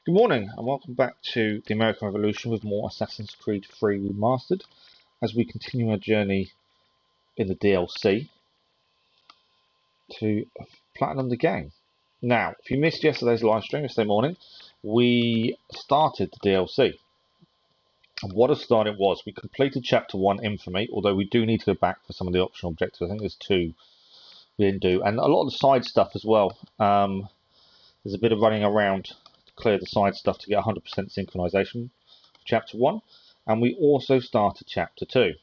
Good morning and welcome back to the American Revolution with more Assassin's Creed 3 Remastered as we continue our journey in the DLC to platinum the game. Now, if you missed yesterday's live stream yesterday morning, we started the DLC. And what a start it was. We completed Chapter 1 Infamy, although we do need to go back for some of the optional objectives. I think there's 2 we didn't do. And a lot of the side stuff as well. There's a bit of running around clear the side stuff to get 100% synchronisation for Chapter 1, and we also started Chapter 2.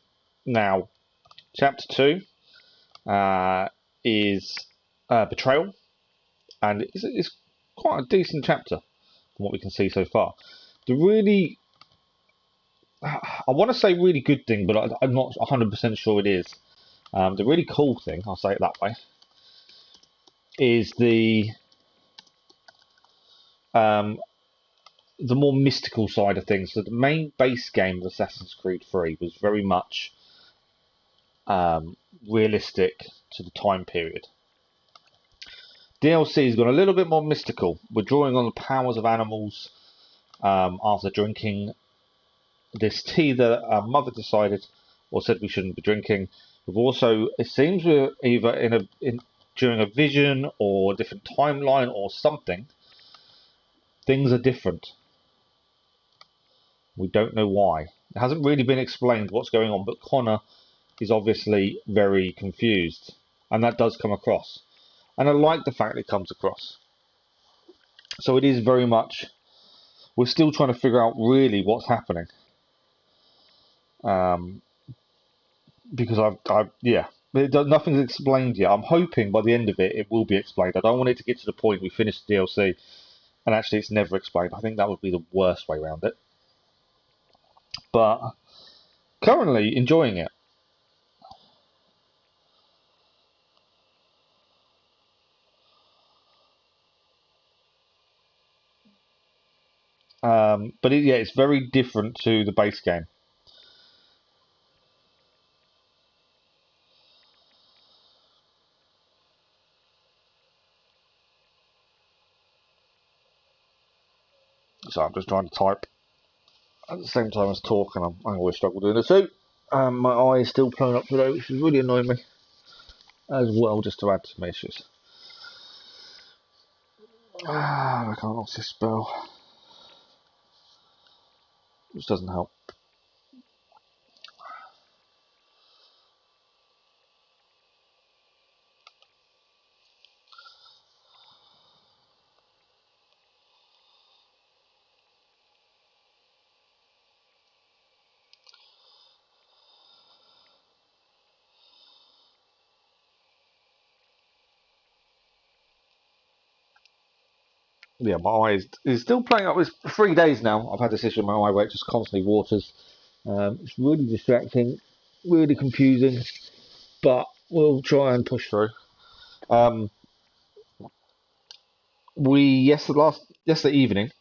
Now, Chapter 2 is Betrayal, and it's quite a decent chapter from what we can see so far. The really, I want to say really good thing, but I'm not 100% sure it is. The really cool thing, I'll say it that way, is the more mystical side of things. So the main base game of Assassin's Creed 3 was very much realistic to the time period. DLC has gone a little bit more mystical. We're drawing on the powers of animals after drinking this tea that our mother decided or said we shouldn't be drinking. We've also, it seems we're either during a vision or a different timeline or something. Things are different. We don't know why. It hasn't really been explained what's going on, but Connor is obviously very confused, and that does come across. And I like the fact it comes across. So it is very much, we're still trying to figure out really what's happening. Because nothing's explained yet. I'm hoping by the end of it will be explained. I don't want it to get to the point we finish the DLC and actually it's never explained. I think that would be the worst way around it. But currently enjoying it. But it's very different to the base game. So I'm just trying to type at the same time as talk, and I always struggle doing it too. My eye is still playing up today, which is really annoying me as well, just to add to my issues. I can't also spell, which doesn't help. Yeah, my eye is still playing up. It's 3 days now. I've had this issue in my eye where it just constantly waters. It's really distracting, really confusing, but we'll try and push through. Yesterday evening,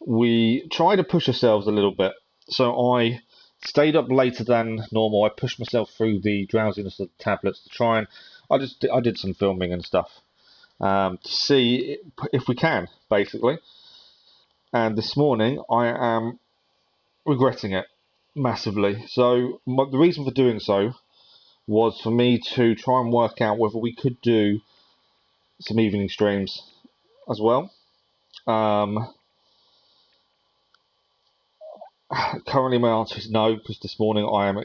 we tried to push ourselves a little bit. So I stayed up later than normal. I pushed myself through the drowsiness of the tablets to try and I did some filming and stuff to see if we can, basically. And this morning I am regretting it massively. So the reason for doing so was for me to try and work out whether we could do some evening streams as well. Currently my answer is no, because this morning I am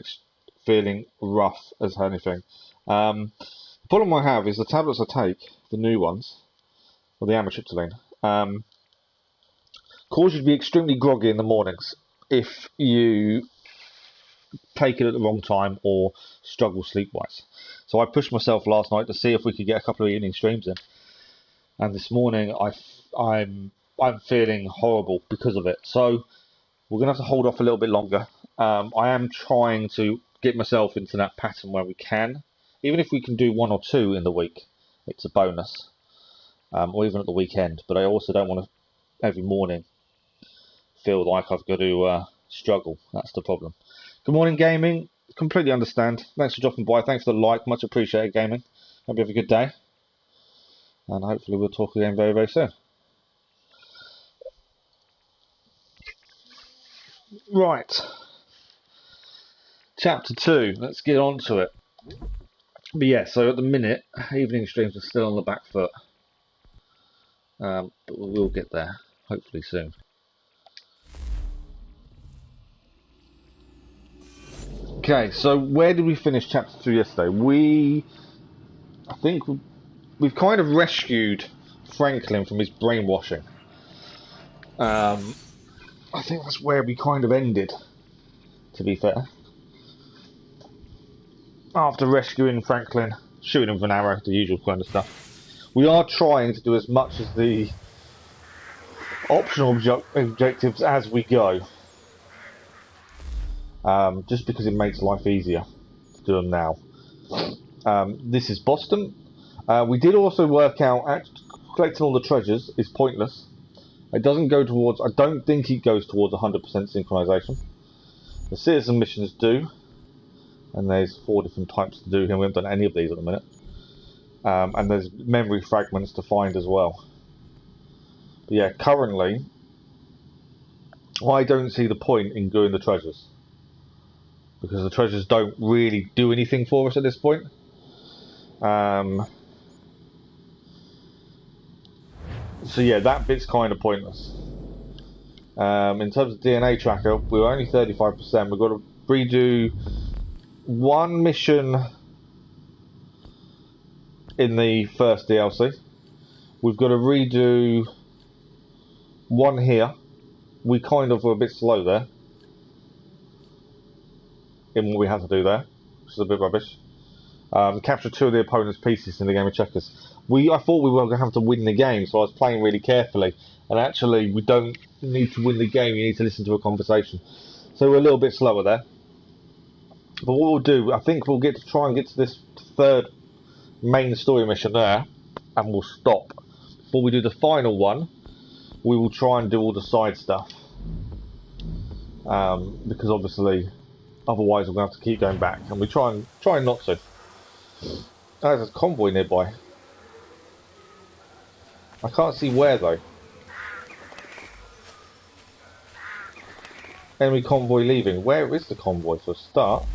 feeling rough as anything. The problem I have is the tablets I take, the new ones, or the amitriptyline, cause you to be extremely groggy in the mornings if you take it at the wrong time or struggle sleep-wise. So I pushed myself last night to see if we could get a couple of evening streams in, and this morning I'm feeling horrible because of it. So we're going to have to hold off a little bit longer. I am trying to get myself into that pattern where we can. Even if we can do 1 or 2 in the week, it's a bonus. Or even at the weekend. But I also don't want to, every morning, feel like I've got to struggle. That's the problem. Good morning, gaming. Completely understand. Thanks for dropping by. Thanks for the like. Much appreciated, gaming. Hope you have a good day. And hopefully we'll talk again very, very soon. Right. Chapter 2. Let's get on to it. But yeah, so at the minute, evening streams are still on the back foot. But we'll get there, hopefully soon. Okay, so where did we finish chapter 2 yesterday? I think we've kind of rescued Franklin from his brainwashing. I think that's where we kind of ended, to be fair. After rescuing Franklin, shooting him with an arrow, the usual kind of stuff. We are trying to do as much as the optional objectives as we go. Just because it makes life easier to do them now. This is Boston. We did also work out collecting all the treasures is pointless. It doesn't go towards, I don't think it goes towards 100% synchronisation. The citizen missions do, and there's 4 different types to do here. We haven't done any of these at the minute. And there's memory fragments to find as well. But yeah, currently, I don't see the point in doing the treasures. Because the treasures don't really do anything for us at this point. So yeah, that bit's kind of pointless. In terms of DNA tracker, we're only 35%. We've got to redo one mission in the first DLC. We've got to redo one here. We kind of were a bit slow there in what we had to do there, which is a bit rubbish. Capture 2 of the opponent's pieces in the game of checkers. I thought we were going to have to win the game, so I was playing really carefully. And actually, we don't need to win the game, you need to listen to a conversation. So we're a little bit slower there. But what we'll do, I think we'll try and get to this third main story mission there, and we'll stop. Before we do the final one, we will try and do all the side stuff. Because obviously, otherwise we're going to have to keep going back, and we try not to. Oh, there's a convoy nearby. I can't see where though. Enemy convoy leaving. Where is the convoy for a start?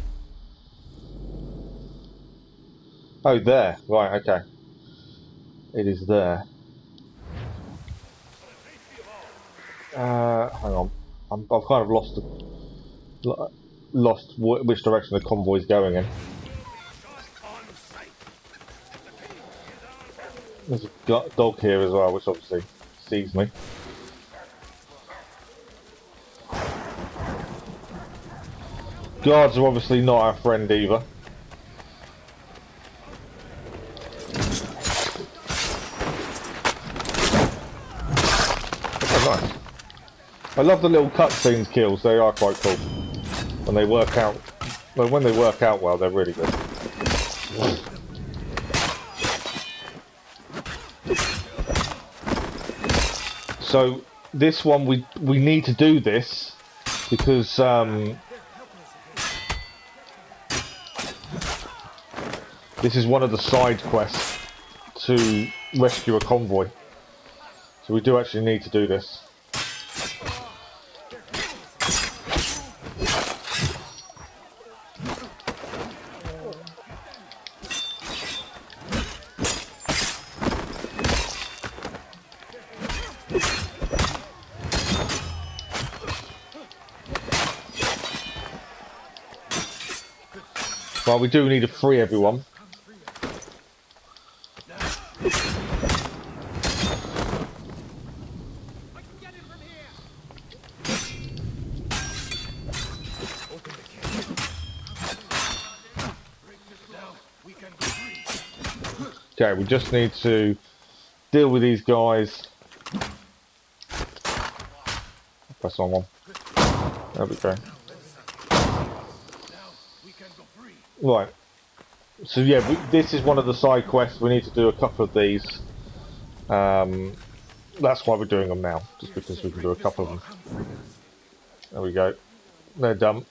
Oh, there. Right, okay. It is there. Hang on. I've kind of lost which direction the convoy's going in. There's a dog here as well, which obviously sees me. Guards are obviously not our friend either. Oh, nice. I love the little cutscenes kills, they are quite cool. When they work out well, they're really good. So this one we need to do this because this is one of the side quests to rescue a convoy. So we do actually need to do this. Well, we do need to free everyone. Okay, we just need to deal with these guys. Press on one. There we go. Right. So yeah, this is one of the side quests. We need to do a couple of these. That's why we're doing them now, just because we can do a couple of them. There we go. They're done.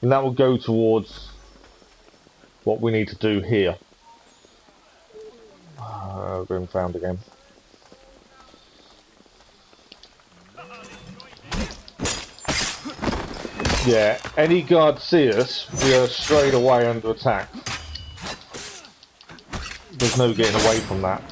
And that will go towards what we need to do here. Been found again. Yeah, any guards see us, we are straight away under attack. There's no getting away from that.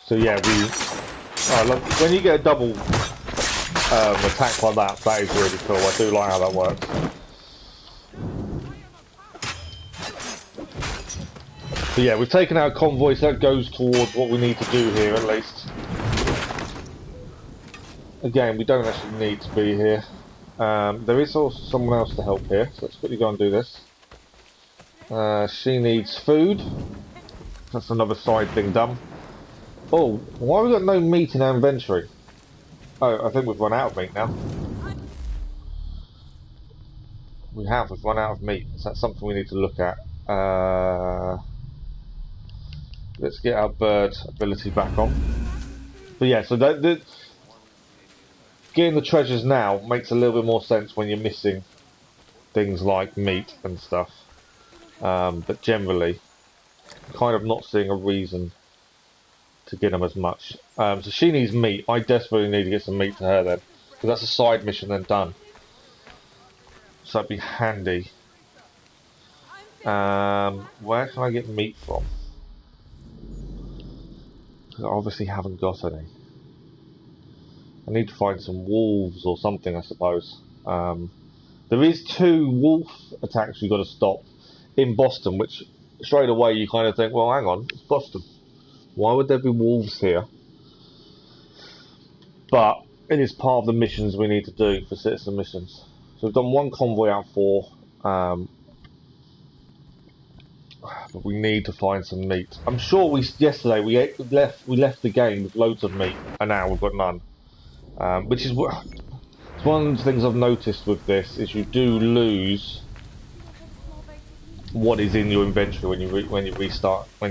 So yeah, look, when you get a double attack like that, that is really cool. I do like how that works. But yeah, we've taken out a convoy, so that goes towards what we need to do here at least. Again, we don't actually need to be here. There is also someone else to help here, so let's quickly go and do this. She needs food. That's another side thing done. Oh, why have we got no meat in our inventory? Oh, I think we've run out of meat now. We've run out of meat. So that's something we need to look at. Let's get our bird ability back on. But yeah, so getting the treasures now makes a little bit more sense when you're missing things like meat and stuff. But generally, kind of not seeing a reason to get them as much. So she needs meat. I desperately need to get some meat to her then, because that's a side mission then done. So that'd be handy. Where can I get meat from? Because I obviously haven't got any. I need to find some wolves or something, I suppose. There is 2 wolf attacks you've got to stop in Boston, which straight away you kind of think, well, hang on, it's Boston. Why would there be wolves here? But it is part of the missions we need to do for citizen missions. So we've done 1 convoy out of 4, but we need to find some meat. I'm sure yesterday we left the game with loads of meat, and now we've got none. Which is it's one of the things I've noticed with this is you do lose what is in your inventory when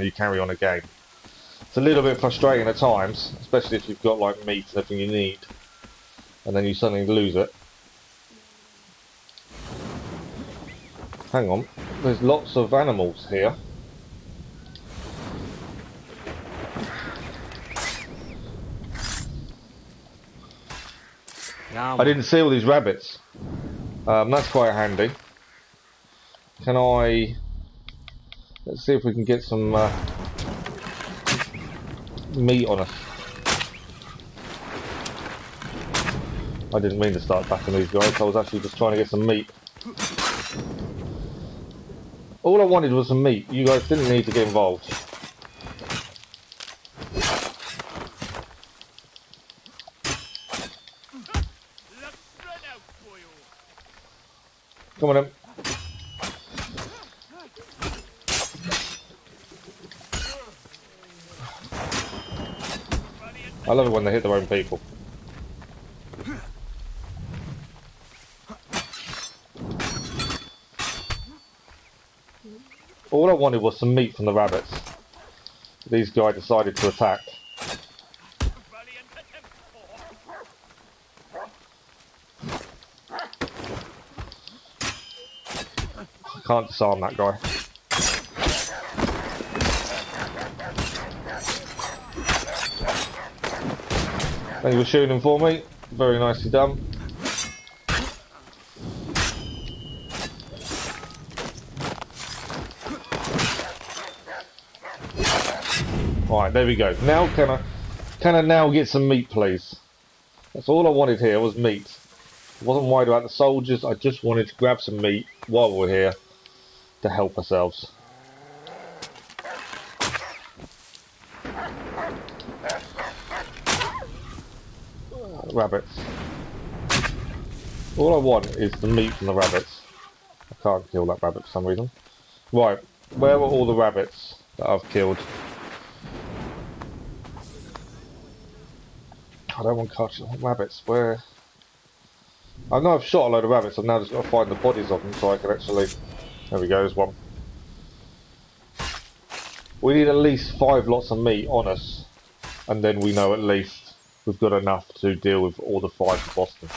you carry on a game. It's a little bit frustrating at times, especially if you've got like meat and everything you need, and then you suddenly lose it. Hang on, there's lots of animals here. I didn't see all these rabbits. That's quite handy. Can I... Let's see if we can get some meat on us. I didn't mean to start backing these guys, I was actually just trying to get some meat. All I wanted was some meat. You guys didn't need to get involved. Come on in. I love it when they hit their own people. All I wanted was some meat from the rabbits. These guys decided to attack. I can't disarm that guy. Thank you for shooting for me. Very nicely done. Alright, there we go. Now can I now get some meat, please? That's all I wanted here was meat. I wasn't worried about the soldiers, I just wanted to grab some meat while we're here to help ourselves. Rabbits. All I want is the meat from the rabbits. I can't kill that rabbit for some reason. Right, where are all the rabbits that I've killed? I don't want to catch rabbits. Where? I know I've shot a load of rabbits. I've now just got to find the bodies of them so I can actually. There we go. There's one. We need at least 5 lots of meat on us, and then we know at least we've got enough to deal with all the 5 of Boston.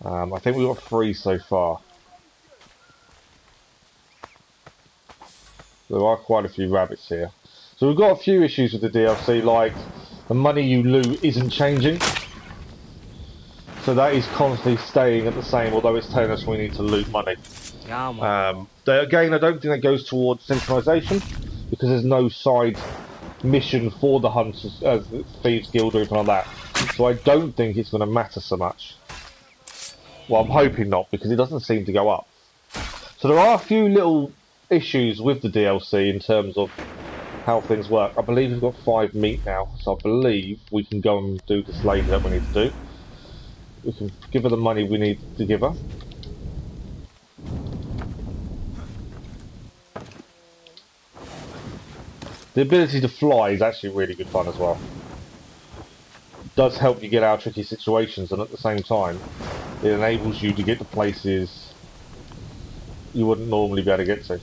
I think we've got 3 so far. There are quite a few rabbits here. So we've got a few issues with the DLC, like the money you loot isn't changing. So that is constantly staying at the same, although it's telling us we need to loot money. Again, I don't think that goes towards synchronisation, because there's no side mission for the Hunters, Thieves Guild or anything like that. So I don't think it's going to matter so much. Well, I'm hoping not, because it doesn't seem to go up. So there are a few little issues with the DLC in terms of how things work. I believe we've got 5 meat now, so I believe we can go and do this lady that we need to do. We can give her the money we need to give her. The ability to fly is actually really good fun as well. It does help you get out of tricky situations, and at the same time it enables you to get to places you wouldn't normally be able to get to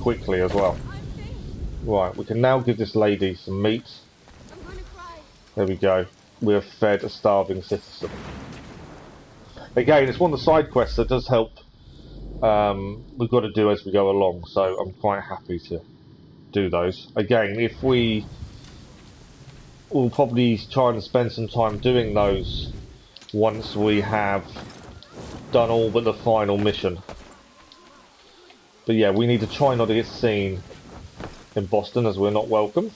quickly as well. Right, we can now give this lady some meat. There we go. We have fed a starving citizen. Again, it's one of the side quests that does help. We've got to do as we go along, so I'm quite happy to do those. Again, if we'll probably try and spend some time doing those once we have done all but the final mission. But yeah, we need to try not to get seen in Boston, as we're not welcome.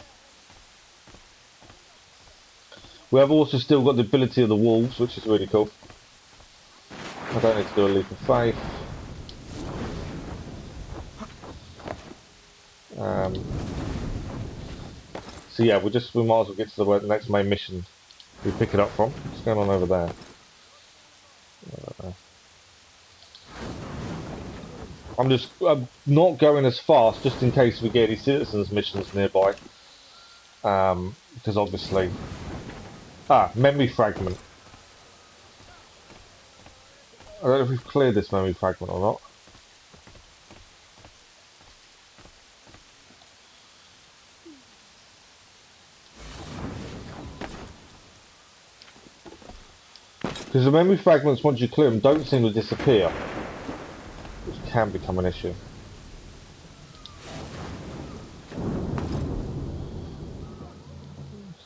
We have also still got the ability of the wolves, which is really cool. I don't need to do a leap of faith. So yeah, we might as well get to the next main mission we pick it up from. What's going on over there? I'm not going as fast, just in case we get any citizens missions nearby. Because obviously... memory fragment. I don't know if we've cleared this memory fragment or not. Because the memory fragments, once you clear them, don't seem to disappear. Which can become an issue.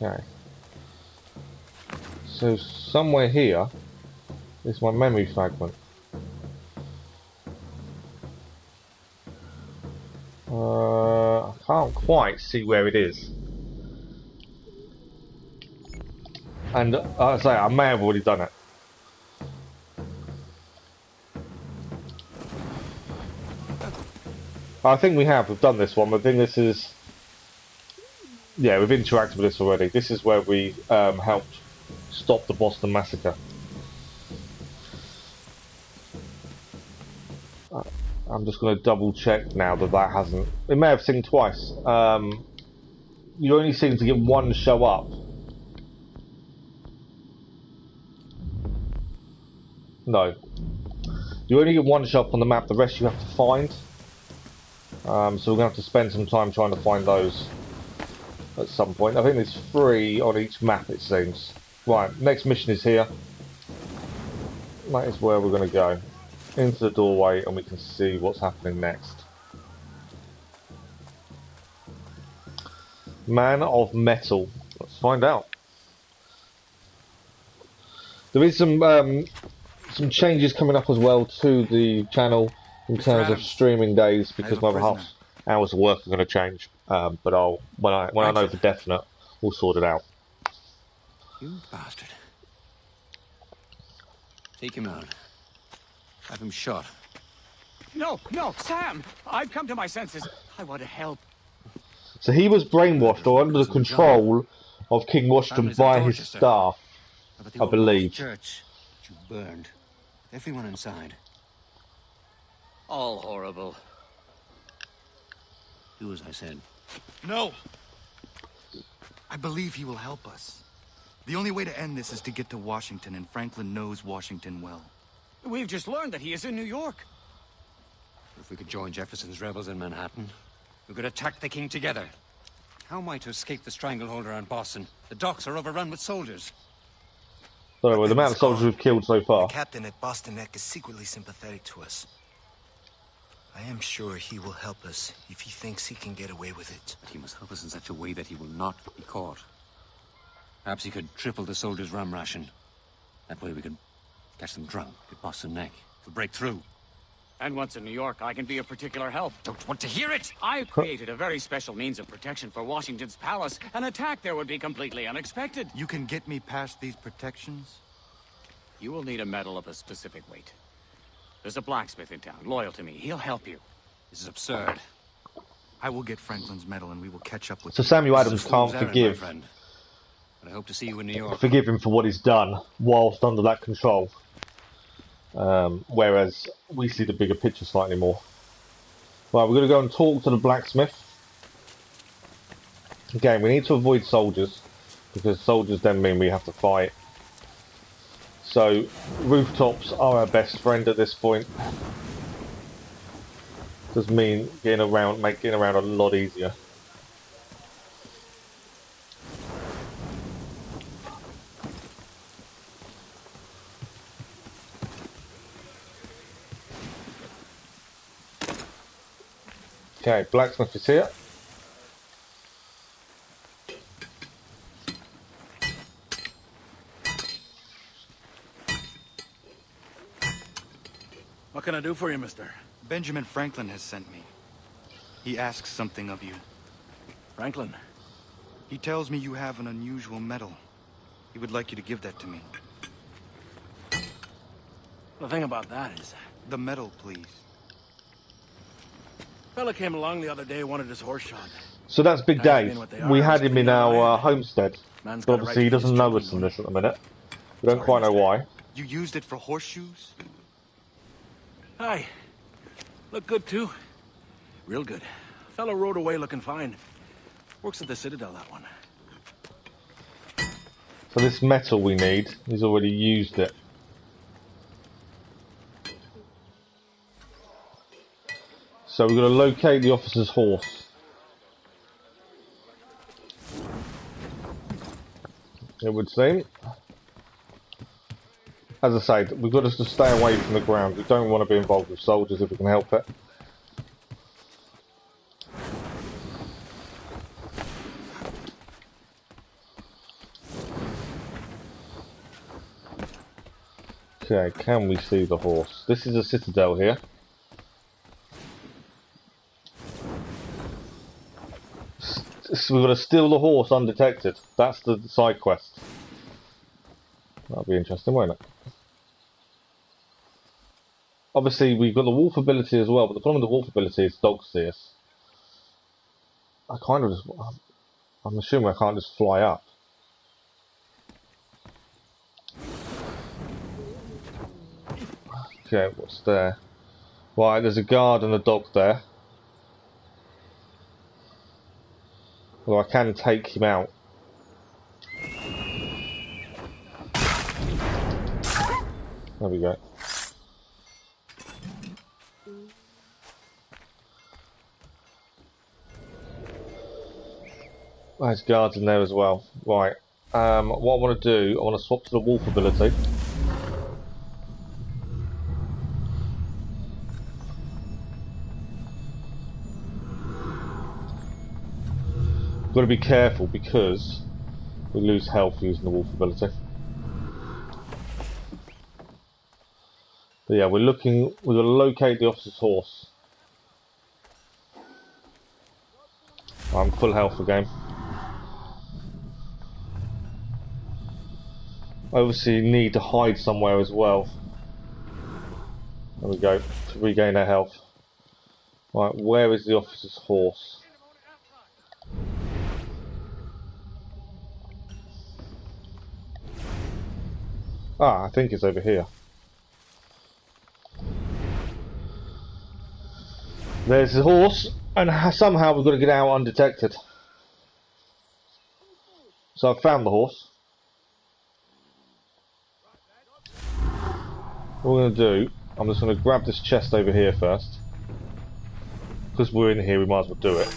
Okay. So somewhere here is my memory fragment. I can't quite see where it is. And I say I may have already done it. I think we have. We've done this one. I think this is... Yeah, we've interacted with this already. This is where we helped stop the Boston Massacre. I'm just going to double check now that hasn't... It may have seen twice. You only seem to get one show up. No. You only get one show up on the map, the rest you have to find. So we're going to have to spend some time trying to find those at some point. I think there's 3 on each map, it seems. Right, next mission is here. That is where we're going to go. Into the doorway, and we can see what's happening next. Man of Metal. Let's find out. There is some changes coming up as well to the channel in terms of streaming days, because my other hours of work are going to change. But when I know for definite, we'll sort it out. You bastard! Take him out. Have him shot. No, no, Sam! I've come to my senses. I want to help. So he was brainwashed or under the control of King Washington by his staff, I believe. Church you burned. Everyone inside. All horrible. Do as I said. No! I believe he will help us. The only way to end this is to get to Washington, and Franklin knows Washington well. We've just learned that he is in New York. If we could join Jefferson's rebels in Manhattan, we could attack the king together. How am I to escape the stranglehold around Boston? The docks are overrun with soldiers. So, with the amount of soldiers we've killed so far. The captain at Boston Neck is secretly sympathetic to us. I am sure he will help us if he thinks he can get away with it. But he must help us in such a way that he will not be caught. Perhaps he could triple the soldiers' rum ration. That way we could catch them drunk at Boston Neck. We'll break through. And once in New York, I can be of particular help. Don't want to hear it! I've created a very special means of protection for Washington's palace. An attack there would be completely unexpected. You can get me past these protections? You will need a metal of a specific weight. There's a blacksmith in town, loyal to me. He'll help you. This is absurd. I will get Franklin's medal and we will catch up with So you. Samuel Adams This is a can't fool's errand, my friend. But I hope to see you in New York. forgive him for what he's done whilst under that control. Whereas we see the bigger picture slightly more. Right, we're going to go and talk to the blacksmith. Again, we need to avoid soldiers, because soldiers then mean we have to fight. So, rooftops are our best friend at this point. Does mean getting around, making around a lot easier. Okay, blacksmith is here. What can I do for you, mister? Benjamin Franklin has sent me. He asks something of you. Franklin? He tells me you have an unusual medal. He would like you to give that to me. The thing about that is, The medal, please. fella came along the other day, wanted his horse shot. So that's Big Ask Dave. me what they We are, had him in our land. homestead. Man's But got a obviously he right to doesn't his know children's us in money. this at the minute. We don't Sorry, quite know mister. why. You used it for horseshoes? Hi. Look good, too. Real good. Fella rode away looking fine. Works at the Citadel, that one. So this metal we need, he's already used it. So we're going to locate the officer's horse. It would seem. As I say, we've got to stay away from the ground. We don't want to be involved with soldiers if we can help it. Okay, can we see the horse? This is a citadel here. So we've got to steal the horse undetected. That's the side quest. That'll be interesting, won't it? Obviously, we've got the wolf ability as well, but the problem with the wolf ability is dogs see us. I'm assuming I can't just fly up. Okay, what's there? Right, there's a guard and a dog there. Well, I can take him out. There we go. There's guards in there as well. Right. What I want to do, I want to swap to the wolf ability. Got to be careful because we lose health using the wolf ability. But yeah, we're got to locate the officer's horse. I'm full health again. Obviously need to hide somewhere as well. There we go, to regain our health. Right, where is the officer's horse? Ah, I think it's over here. There's the horse, and somehow we've got to get out undetected. So I've found the horse. What we're going to do, I'm just going to grab this chest over here first. Because we're in here, we might as well do it.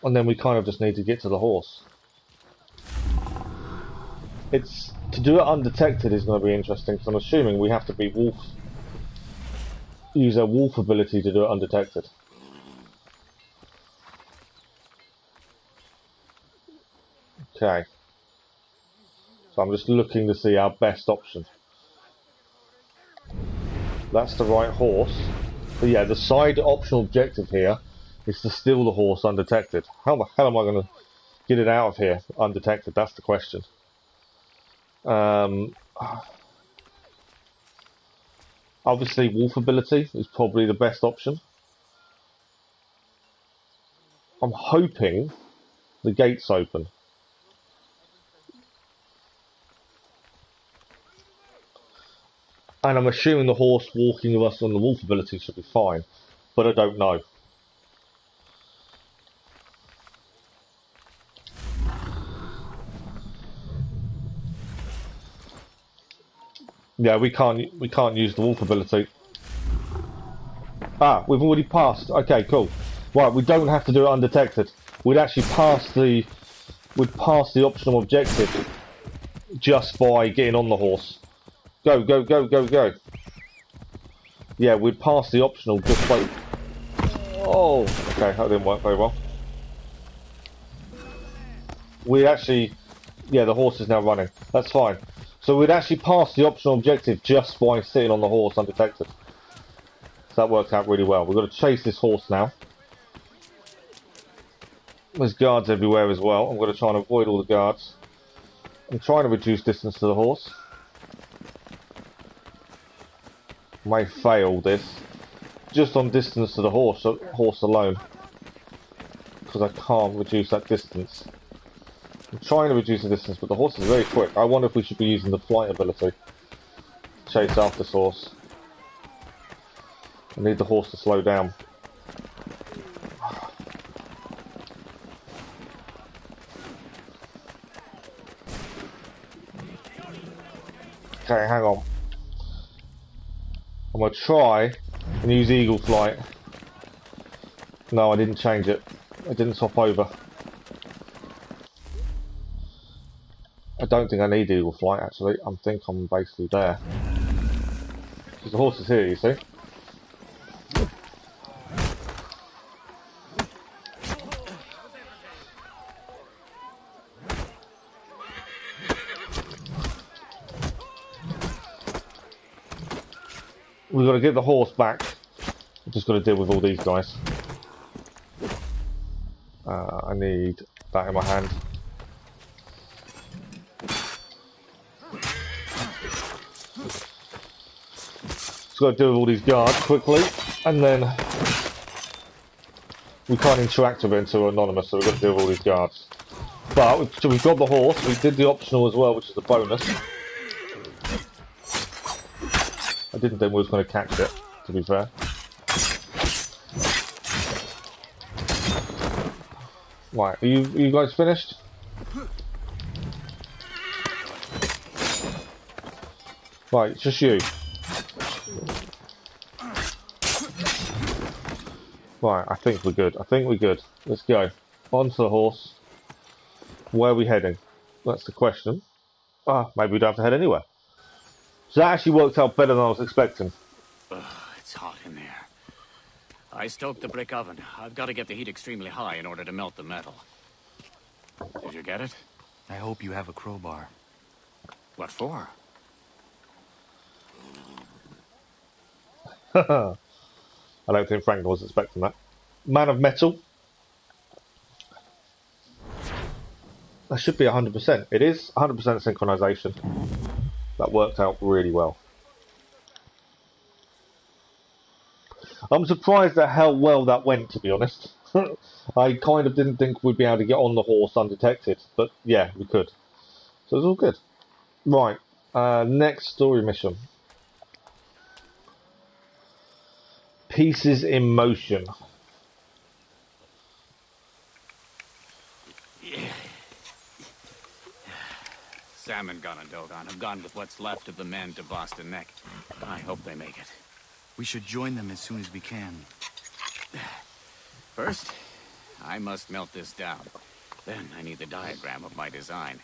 And then we kind of just need to get to the horse. To do it undetected is going to be interesting, because I'm assuming we have to be wolf. Use our wolf ability to do it undetected. Okay. So I'm just looking to see our best option. That's the right horse. But yeah, the side optional objective here is to steal the horse undetected. How the hell am I going to get it out of here undetected? That's the question. Obviously, wolf ability is probably the best option. I'm hoping the gate's open. And I'm assuming the horse walking with us on the wolf ability should be fine. But I don't know. Yeah, we can't use the wolf ability. Ah, we've already passed. Okay, cool. Right, we don't have to do it undetected. We'd actually pass the optional objective just by getting on the horse. Go, go, go, go, go. Yeah, we'd pass the optional just by... Oh, okay, that didn't work very well. We actually... Yeah, the horse is now running. That's fine. So we'd actually pass the optional objective just by sitting on the horse undetected. So that worked out really well. We've got to chase this horse now. There's guards everywhere as well. I'm going to try and avoid all the guards. I'm trying to reduce distance to the horse. May fail this. Just on distance to the horse alone. Because I can't reduce that distance. I'm trying to reduce the distance, but the horse is very quick. I wonder if we should be using the flight ability. Chase after this horse. I need the horse to slow down. Okay, hang on. I'm going to try and use eagle flight. No, I didn't change it. I didn't swap over. I don't think I need eagle flight, actually. I think I'm basically there. Because the horse is here, you see. We've got to get the horse back. We've just got to deal with all these guys. I need that in my hand. Just got to deal with all these guards quickly, and then we can't interact with it until we're anonymous, so we've got to deal with all these guards. But we've got the horse. We did the optional as well, which is a bonus. I didn't think we was going to catch it, to be fair. Right, are you guys finished? Right, it's just you. Right, I think we're good. I think we're good. Let's go. On to the horse. Where are we heading? That's the question. Ah, maybe we don't have to head anywhere. So that actually worked out better than I was expecting. It's hot in there. I stoked the brick oven. I've got to get the heat extremely high in order to melt the metal. Did you get it? I hope you have a crowbar. What for? I don't think Frank was expecting that. Man of metal. That should be 100%. It is 100% synchronization. That worked out really well. I'm surprised at how well that went, to be honest. I kind of didn't think we'd be able to get on the horse undetected, but yeah, we could. So it's all good. Right, next story mission. Pieces in motion. Sam and Gunn and Dogon have gone with what's left of the men to Boston Neck. I hope they make it. We should join them as soon as we can. First, I must melt this down. Then I need the diagram of my design.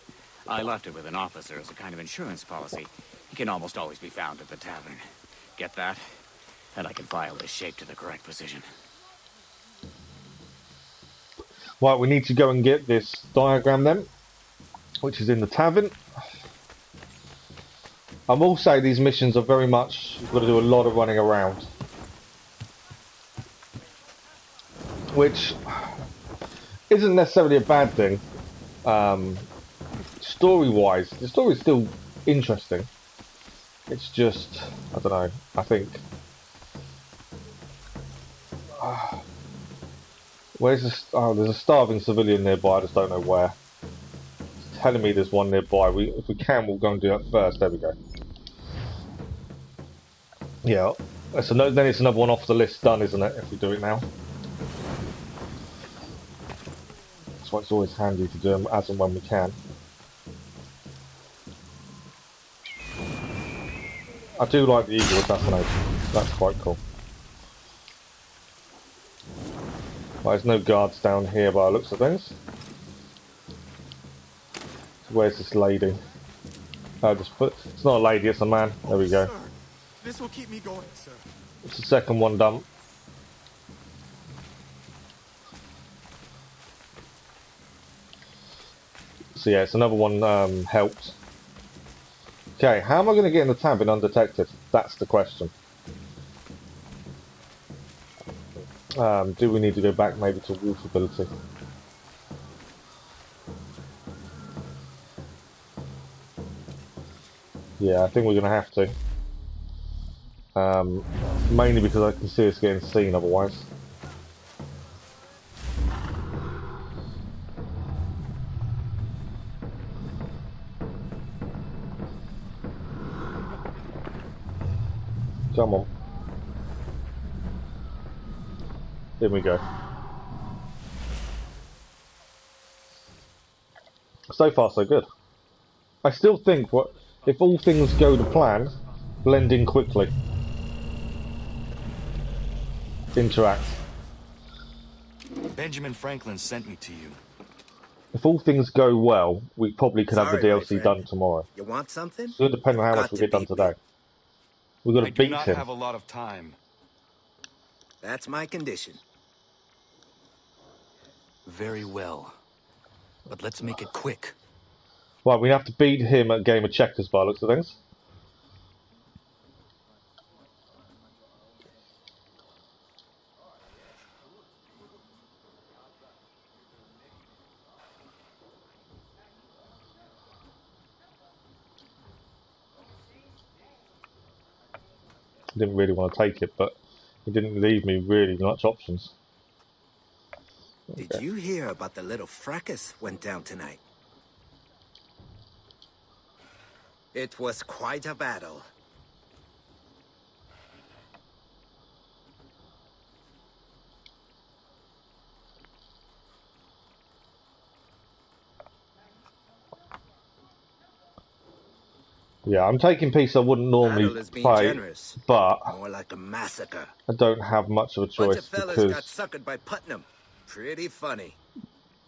I left it with an officer as a kind of insurance policy. He can almost always be found at the tavern. Get that? And I can file this shape to the correct position. Right, we need to go and get this diagram then, which is in the tavern. I will say these missions are very much, you've got to do a lot of running around. Which isn't necessarily a bad thing. Story-wise, the story's still interesting. It's just, I don't know, I think... where's this? Oh, there's a starving civilian nearby, I just don't know where. It's telling me there's one nearby. If we can, we'll go and do that first. There we go. Yeah, then it's another one off the list done, isn't it, if we do it now? That's why it's always handy to do them as and when we can. I do like the eagle assassination. That's quite cool. Well, there's no guards down here by the looks of things. So where's this lady? It's not a lady, it's a man. There we go. Sir, this will keep me going, sir. It's the second one done. So yeah, it's another one helped. Okay, how am I going to get in the tavern undetected? That's the question. Do we need to go back maybe to wolf ability? Yeah, I think we're going to have to. Mainly because I can see us getting seen otherwise. Come on. Here we go. So far so good. I still think if all things go to plan, blend in quickly. Interact. Benjamin Franklin sent me to you. If all things go well, we probably could have the Sorry, my DLC friend. done tomorrow. You want something? It's going to depend on how much we get done today. We've got to I do beat not him. have a lot of time. That's my condition. Very well. But let's make it quick. Right, we have to beat him at a game of checkers by the looks of things. Didn't really want to take it, but he didn't leave me really much options. Did you hear about the little fracas went down tonight? It was quite a battle. Yeah, I'm taking peace I wouldn't normally Battle is being play, generous. but More like a massacre. I don't have much of a Bunch choice of fellas because got suckered by Putnam. Pretty funny.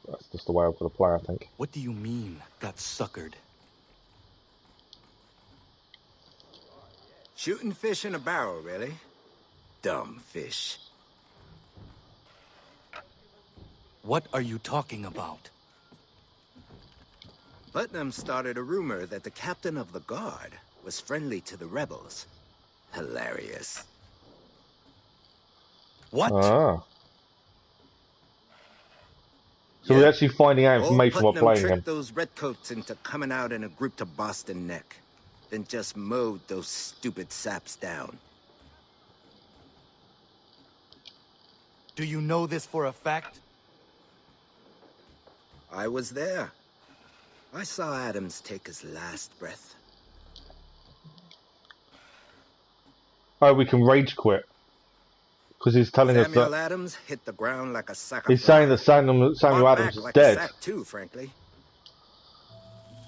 that's just the way I've got to play, I think. What do you mean, got suckered? Shooting fish in a barrel, really? Dumb fish. What are you talking about? Putnam started a rumor that the captain of the guard was friendly to the rebels. Hilarious. What? Ah. So Yeah. we're actually finding out Old information while Putnam playing tricked him. those redcoats into coming out in a group to Boston Neck, then just mowed those stupid saps down. Do you know this for a fact? I was there. I saw Adams take his last breath. Oh, we can rage quit. Because he's telling us Samuel that Adams hit the ground like a sack of he's saying that flies. Samuel Fought Adams back is like a dead. sack too, frankly.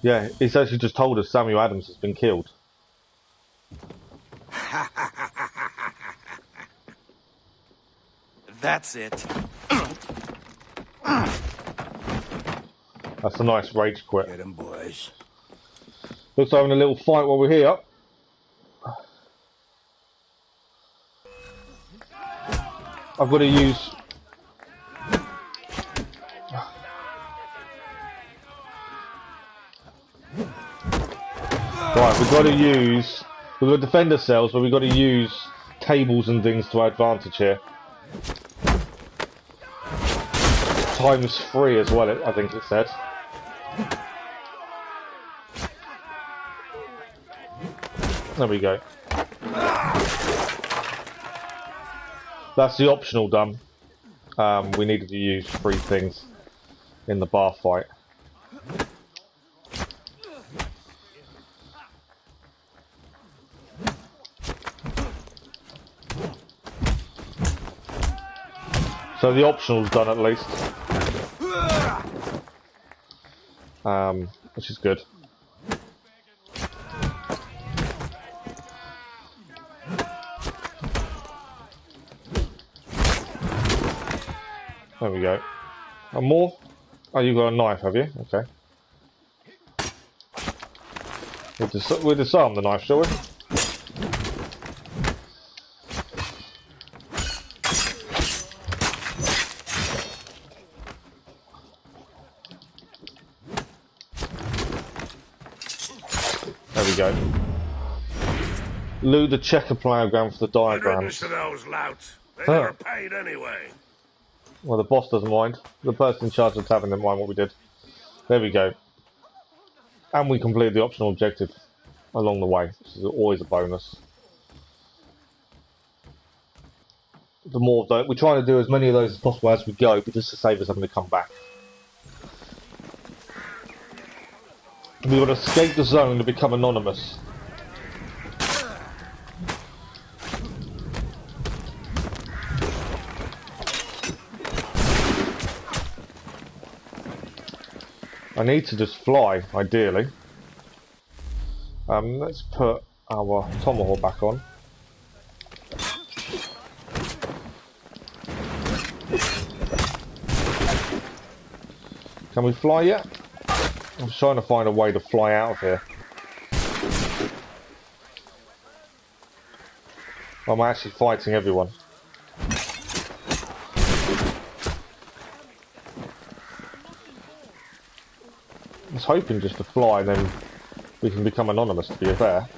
Yeah, he's actually just told us Samuel Adams has been killed. That's it. That's a nice rage quit. Get him, boys. Looks like having a little fight while we're here. I've got to use... Right, we've got to use... We've got to defend ourselves, but we've got to use tables and things to our advantage here. ×3 as well, I think it said. There we go. That's the optional done. We needed to use 3 things in the bar fight. So the optional's done at least. Which is good. There we go. And more? Oh, you got a knife, have you? Okay. We'll disarm the knife, shall we? There we go. Loot the checker playground for the diagrams. To those louts. They Huh. never paid anyway. Well, the boss doesn't mind. The person in charge of the tavern didn't mind what we did. There we go. And we completed the optional objective along the way, which is always a bonus. The more though, we're trying to do as many of those as possible as we go, but just to save us having to come back. We've got to escape the zone to become anonymous. I need to just fly, ideally. Let's put our tomahawk back on. Can we fly yet? I'm trying to find a way to fly out of here. I'm actually fighting everyone. I was hoping just to fly and then we can become anonymous, to be fair.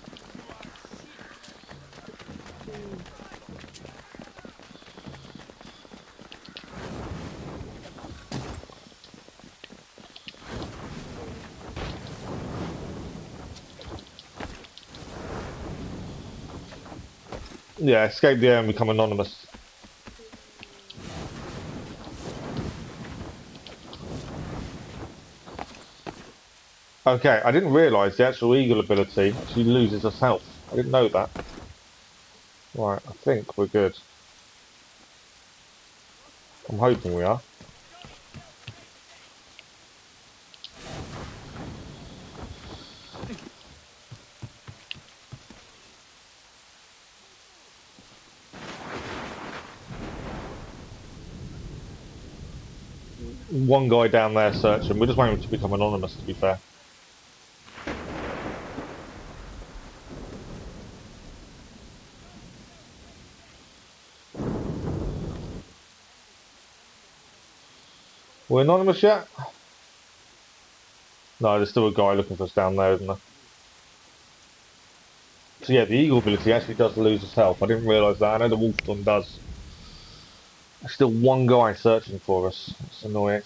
Yeah, escape the air and become anonymous. Okay, I didn't realise the actual eagle ability actually loses us health. I didn't know that. Right, I think we're good. I'm hoping we are. One guy down there searching. We're just waiting to become anonymous, to be fair. We're anonymous yet? No, there's still a guy looking for us down there, isn't there? So yeah, the eagle ability actually does lose its health. I didn't realise that. I know the wolf one does. There's still one guy searching for us. It's annoying.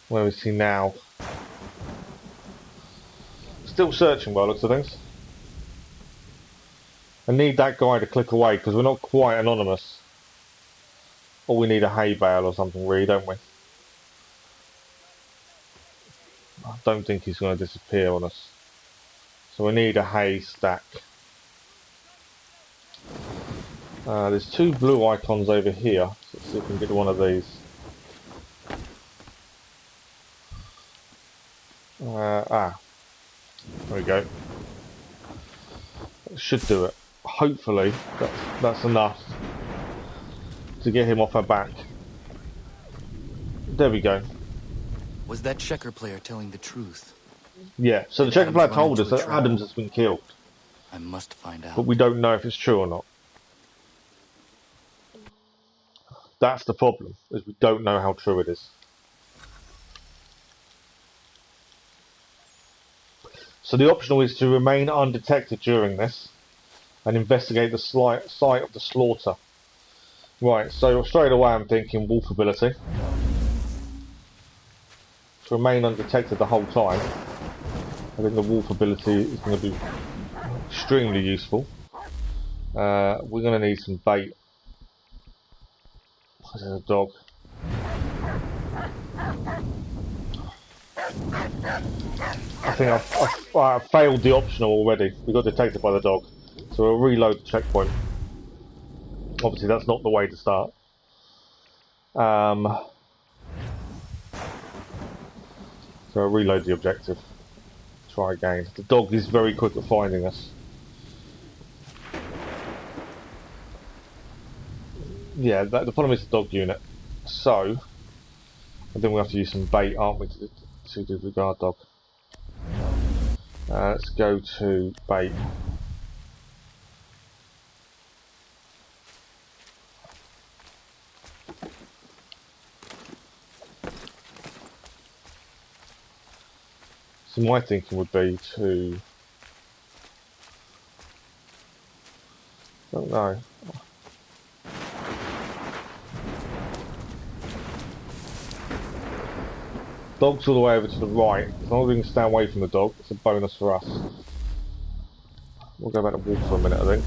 Where is he now? Still searching by the looks of things. I need that guy to click away because we're not quite anonymous. Or we need a hay bale or something, really, don't we? I don't think he's going to disappear on us. So we need a hay stack. There's 2 blue icons over here. So let's see if we can get one of these. There we go. That should do it. Hopefully that's enough to get him off our back. There we go. Was that checker player telling the truth? Yeah, so the checker player told us that Adams has been killed. I must find out. But we don't know if it's true or not. That's the problem, is we don't know how true it is. So the optional is to remain undetected during this and investigate the site of the slaughter. Right, so straight away I'm thinking wolf ability. To remain undetected the whole time. I think the wolf ability is going to be extremely useful. We're going to need some bait. There's a dog. I think I've failed the optional already. We got detected by the dog. So we'll reload the checkpoint. Obviously that's not the way to start. So I'll reload the objective. Try again. The dog is very quick at finding us. Yeah, the problem is the dog unit. So I think we have to use some bait, aren't we, to do the guard dog. Let's go to bait. So my thinking would be to... I don't know. Dog's all the way over to the right. As long as we can stay away from the dog, it's a bonus for us. We'll go back to walk for a minute, I think.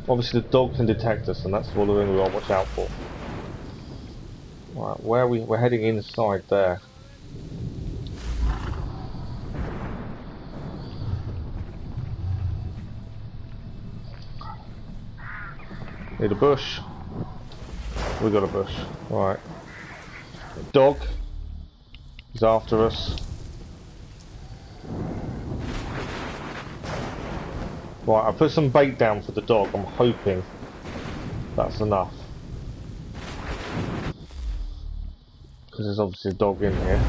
Obviously the dog can detect us, and that's one of the things we want to watch out for. Right, where are we? We're heading inside there. Need a bush. We got a bush. Right. Dog is after us. Right, I put some bait down for the dog. I'm hoping that's enough. Because there's obviously a dog in here.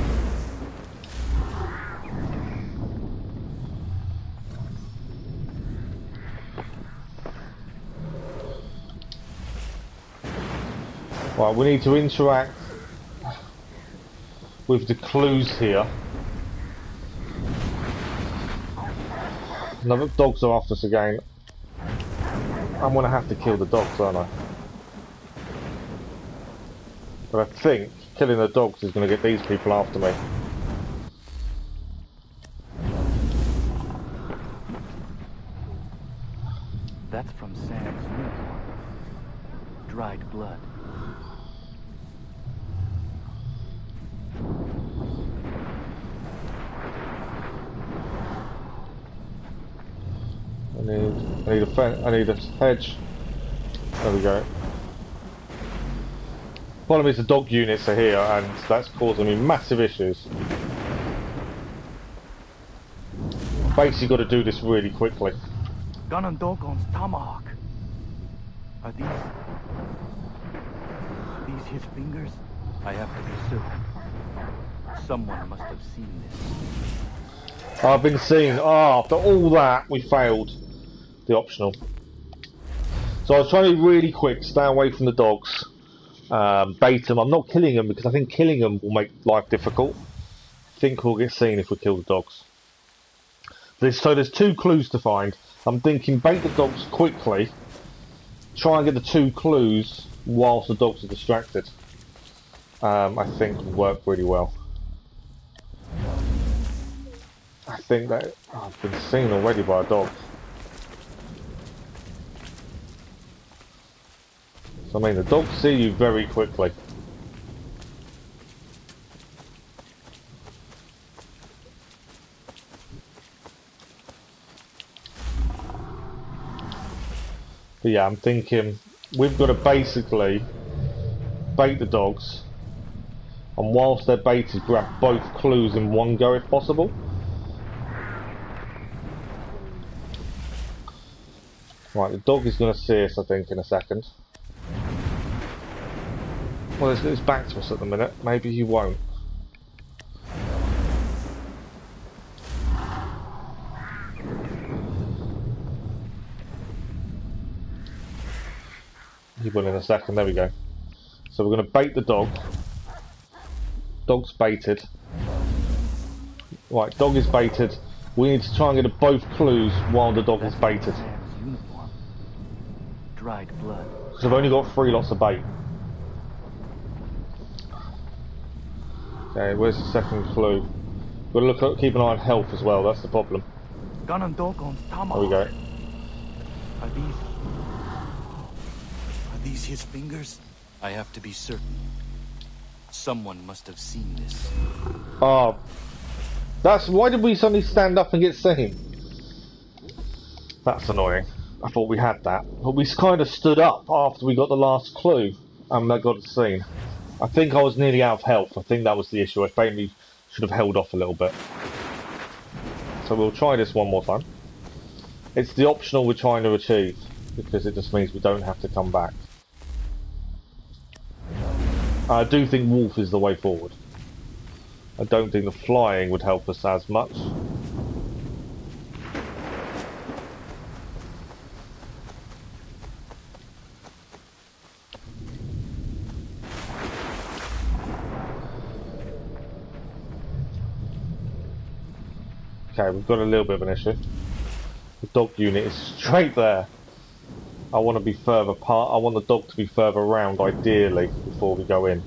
Right, we need to interact with the clues here. Another dogs are after us again. I'm going to have to kill the dogs, aren't I? But I think killing the dogs is going to get these people after me. That's from Sam's uniform. Dried blood. I need a hedge. There we go. Problem is the dog units are here and that's causing me massive issues. Basically got to do this really quickly. Gun and Dogon's tomahawk. Are these his fingers? I have to be certain. Someone must have seen this. I've been seeing, after all that, we failed the optional. So I was trying to be really quick, stay away from the dogs, bait them. I'm not killing them because I think killing them will make life difficult. I think we'll get seen if we kill the dogs. So there's 2 clues to find. I'm thinking bait the dogs quickly, try and get the 2 clues whilst the dogs are distracted. I think will work really well. I think that I've been seen already by a dog. So, I mean, the dogs see you very quickly. But yeah, I'm thinking we've got to basically bait the dogs, and whilst they're baited, grab both clues in one go if possible. Right, the dog is going to see us, I think, in a second. Well, it's back to us at the minute. Maybe he won't. He will in a second. There we go. So we're going to bait the dog. Dog's baited. Right, dog is baited. We need to try and get both clues while the dog is baited. Sam's uniform. Dried blood. Because I've only got 3 lots of bait. Okay, where's the second clue? We've got to look at, keep an eye on health as well, that's the problem. Gun and dog on There we tomahawk. go. Are these his fingers? I have to be certain. Someone must have seen this. Oh, that's why did we suddenly stand up and get seen? That's annoying. I thought we had that, but we kind of stood up after we got the last clue and that got us seen. I think I was nearly out of health. I think that was the issue. I maybe should have held off a little bit. So we'll try this one more time. It's the optional we're trying to achieve because it just means we don't have to come back. I do think wolf is the way forward. I don't think the flying would help us as much. Okay, we've got a little bit of an issue. The dog unit is straight there. I want to be further apart. I want the dog to be further around, ideally, before we go in.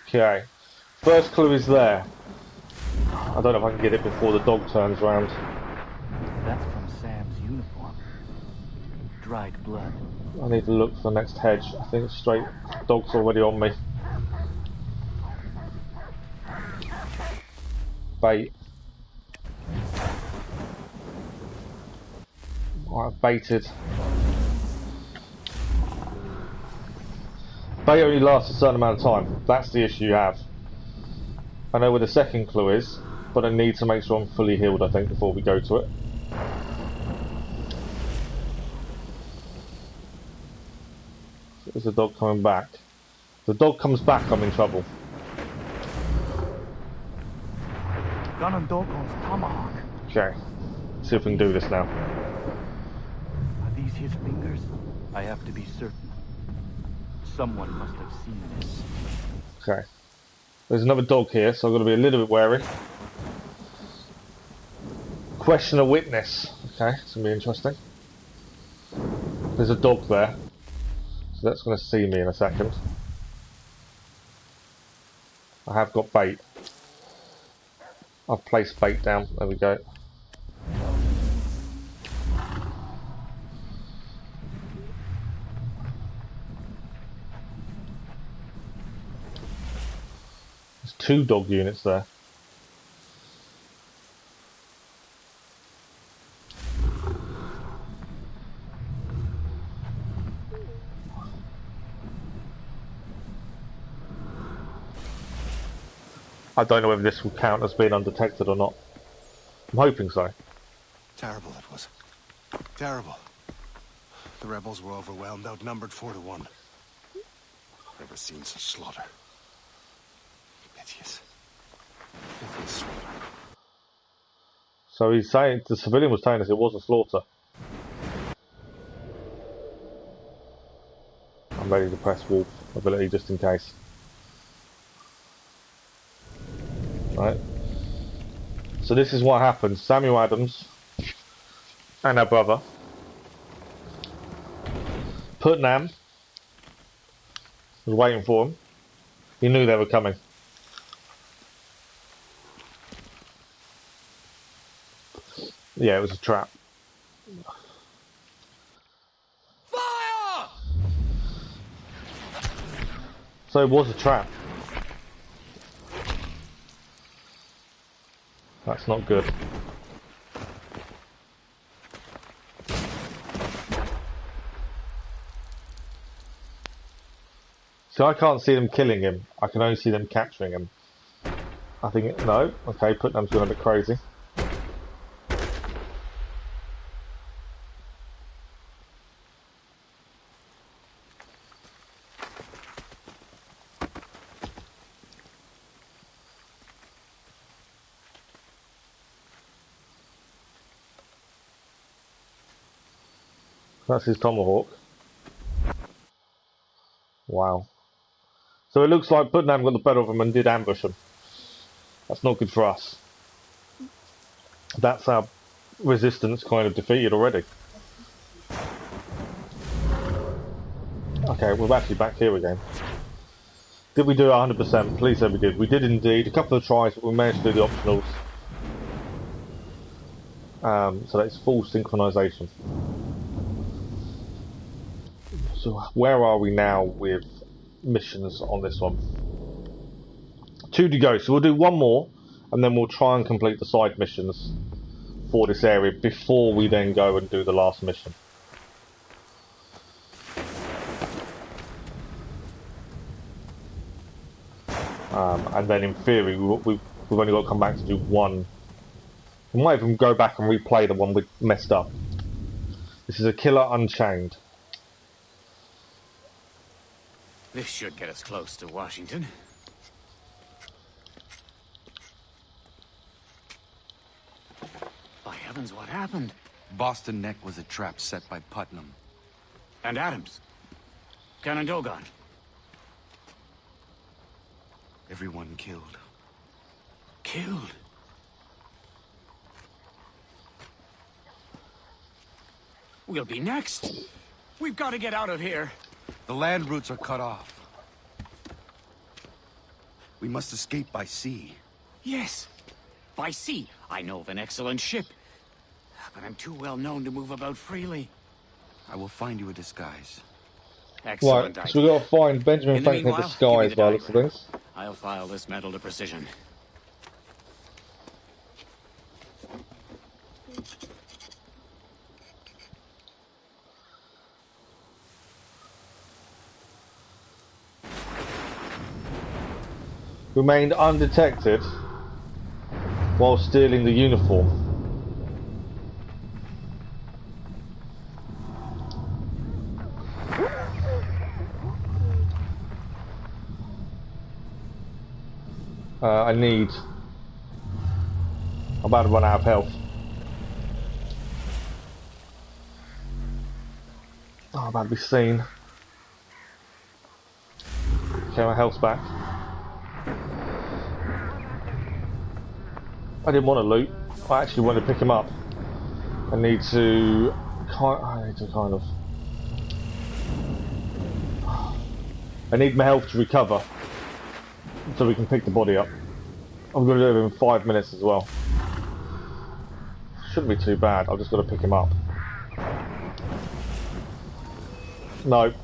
Okay, first clue is there. I don't know if I can get it before the dog turns round. That's from Sam's uniform. Dried blood. I need to look for the next hedge. I think it's straight. Dog's already on me. Bait. Right, I've baited. Bait only lasts a certain amount of time. That's the issue you have. I know where the second clue is, but I need to make sure I'm fully healed, I think, before we go to it. Is the dog coming back? If the dog comes back, I'm in trouble. Gun and dog on tomahawk. Okay. See if we can do this now. Are these his fingers? I have to be certain. Someone must have seen this. Okay. There's another dog here, so I've got to be a little bit wary. Question a witness. Okay, it's going to be interesting. There's a dog there. So that's going to see me in a second. I have got bait. I've placed bait down. There we go. There's 2 dog units there. I don't know whether this will count as being undetected or not. I'm hoping so. Terrible it was. Terrible. The rebels were overwhelmed, outnumbered 4 to 1. Never seen such slaughter. Piteous. Piteous slaughter. So he's saying, the civilian was telling us it was a slaughter. I'm ready to press wolf ability just in case. Right. So this is what happened. Samuel Adams and our brother Putnam was waiting for him. He knew they were coming. Yeah, it was a trap. Fire! So it was a trap. That's not good. So I can't see them killing him. I can only see them capturing him. I think, no. Okay, Putnam's gone a bit crazy. That's his tomahawk. Wow. So it looks like Putnam got the better of him and did ambush him. That's not good for us. That's our resistance kind of defeated already. Okay, we're actually back here again. Did we do 100%? Please say we did. We did indeed. A couple of tries, but we managed to do the optionals. So that's full synchronisation. So where are we now with missions on this one? 2 to go. So we'll do one more, and then we'll try and complete the side missions for this area before we then go and do the last mission. And then in theory, we've only got to come back to do one. We might even go back and replay the one we messed up. This is a Killer Unchained. This should get us close to Washington. By heavens, what happened? Boston Neck was a trap set by Putnam. And Adams. Canon Dogon. Everyone killed. Killed? We'll be next. We've got to get out of here. The land routes are cut off. We must escape by sea. Yes. By sea. I know of an excellent ship. But I'm too well known to move about freely. I will find you a disguise. Excellent Right, so we've got to find Benjamin Franklin meanwhile, disguise give me by the the looks of things. I'll file this metal to precision. Remained undetected while stealing the uniform. I'm about to run out of health. Oh, I'm about to be seen. Okay, my health's back. I didn't want to loot. I actually wanted to pick him up. I need to kind of... I need my health to recover so we can pick the body up. I'm going to do it in 5 minutes as well. Shouldn't be too bad. I've just got to pick him up. No.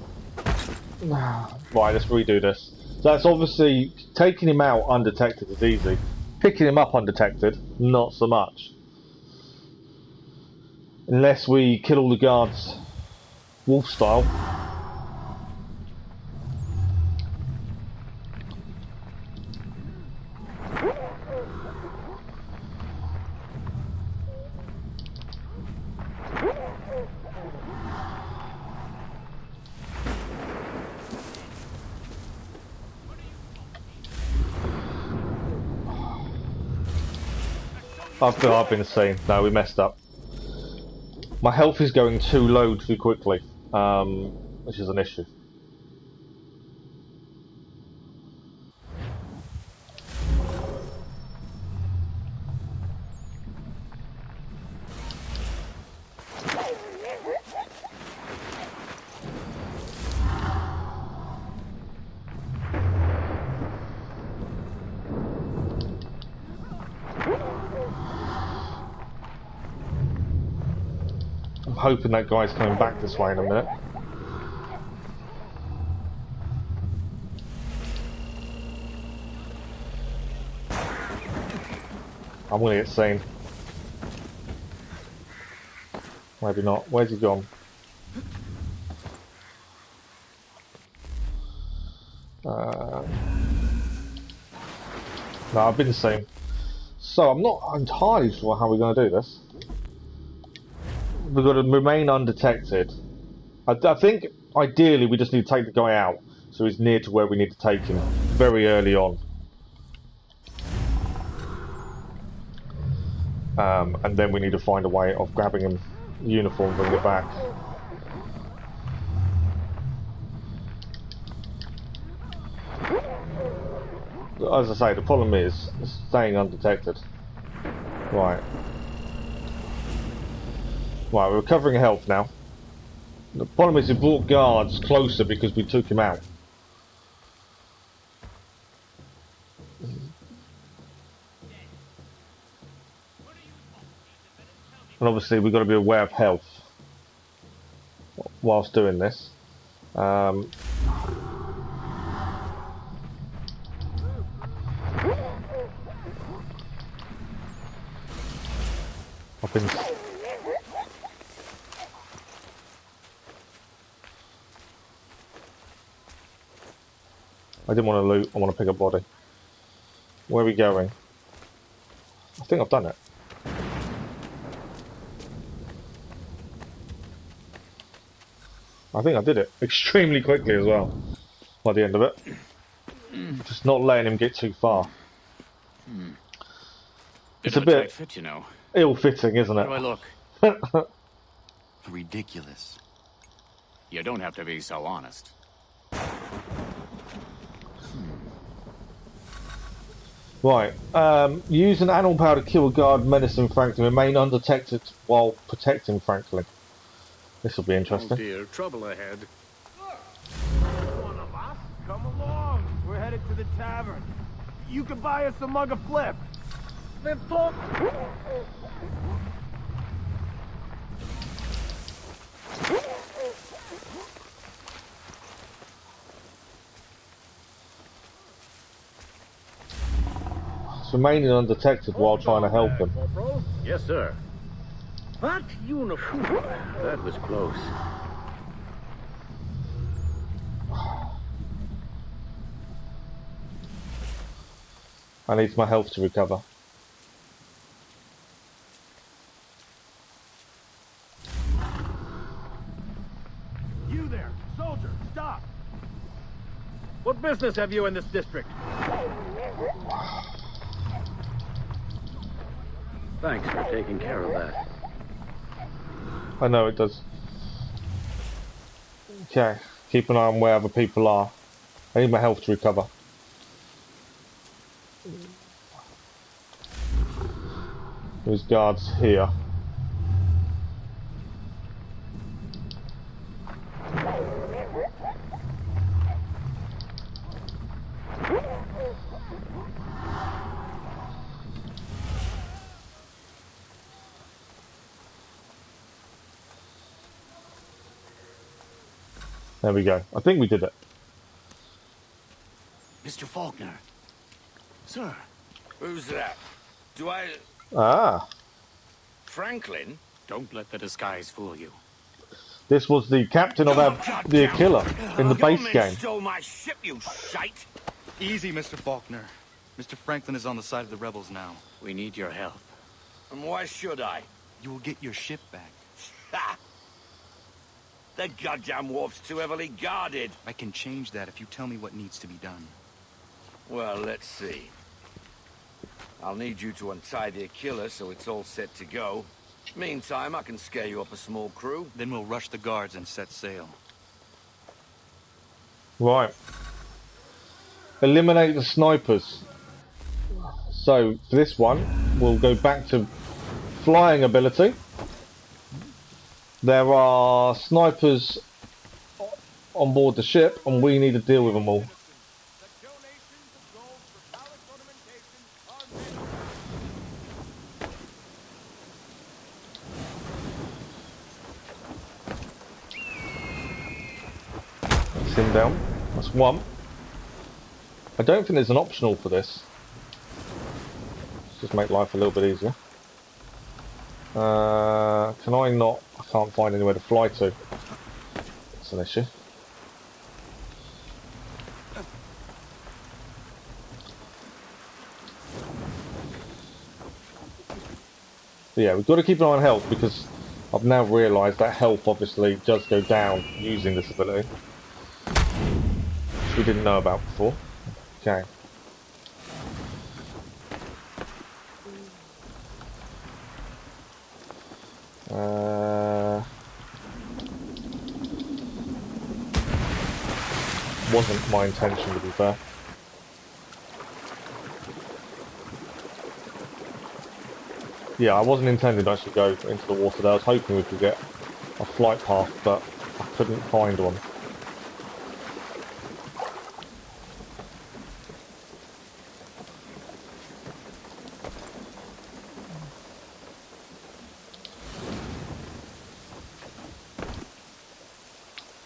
Right, let's redo this. So that's obviously taking him out undetected is easy. Picking him up undetected, not so much. Unless we kill all the guards wolf style. I've been seen. No, we messed up. My health is going too low too quickly, which is an issue. hoping that guy's coming back this way in a minute. I'm gonna get seen. Maybe not. Where's he gone? No, I've been seen. So I'm not entirely sure how we're going to do this. We've got to remain undetected. I think ideally we just need to take the guy out so he's near to where we need to take him very early on. And then we need to find a way of grabbing him uniform and bring it back. As I say, the problem is staying undetected. Right. Right, we're recovering health now. The problem is he brought guards closer because we took him out. And obviously we've got to be aware of health whilst doing this. I've been... I didn't want to loot, I want to pick up body. Where are we going? I think I've done it. I think I did it extremely quickly as well, by the end of it. Just not letting him get too far. It's a bit fit, you know. ill-fitting, isn't it? How do I look? Ridiculous. You don't have to be so honest. Right, use an animal power to kill a guard menacing Franklin. Remain undetected while protecting Franklin. This will be interesting. Oh dear, trouble ahead. One of us? Come along. We're headed to the tavern. You can buy us a mug of flip. Flip flop. It's remaining undetected while trying to help him. Yes, sir. That uniform. That was close. I need my health to recover. You there, soldier, stop. What business have you in this district? Thanks for taking care of that. I know it does. Okay, keep an eye on where other people are. I need my health to recover. There's guards here. There we go. I think we did it. Mr. Faulkner. Sir. Who's that? Do I... Ah, Franklin? Don't let the disguise fool you. this was the captain of the Aquila in the base game. Stole my ship, you shite! Easy, Mr. Faulkner. Mr. Franklin is on the side of the rebels now. We need your help. And why should I? You will get your ship back. Ha! The goddamn wharf's too heavily guarded. I can change that if you tell me what needs to be done. Well, let's see. I'll need you to untie the Aquila so it's all set to go. Meantime, I can scare you up a small crew. Then we'll rush the guards and set sail. Right. Eliminate the snipers. So, for this one, we'll go back to flying ability. There are snipers on board the ship, and we need to deal with them all. Takes him down. That's one. I don't think there's an optional for this. Let's just make life a little bit easier. Can I not? I can't find anywhere to fly to. That's an issue. But yeah, we've got to keep an eye on health because I've now realised that health obviously does go down using this ability, which we didn't know about before. Okay. Wasn't my intention, to be fair. Yeah, I wasn't intending to actually go into the water there. I was hoping we could get a flight path, but I couldn't find one.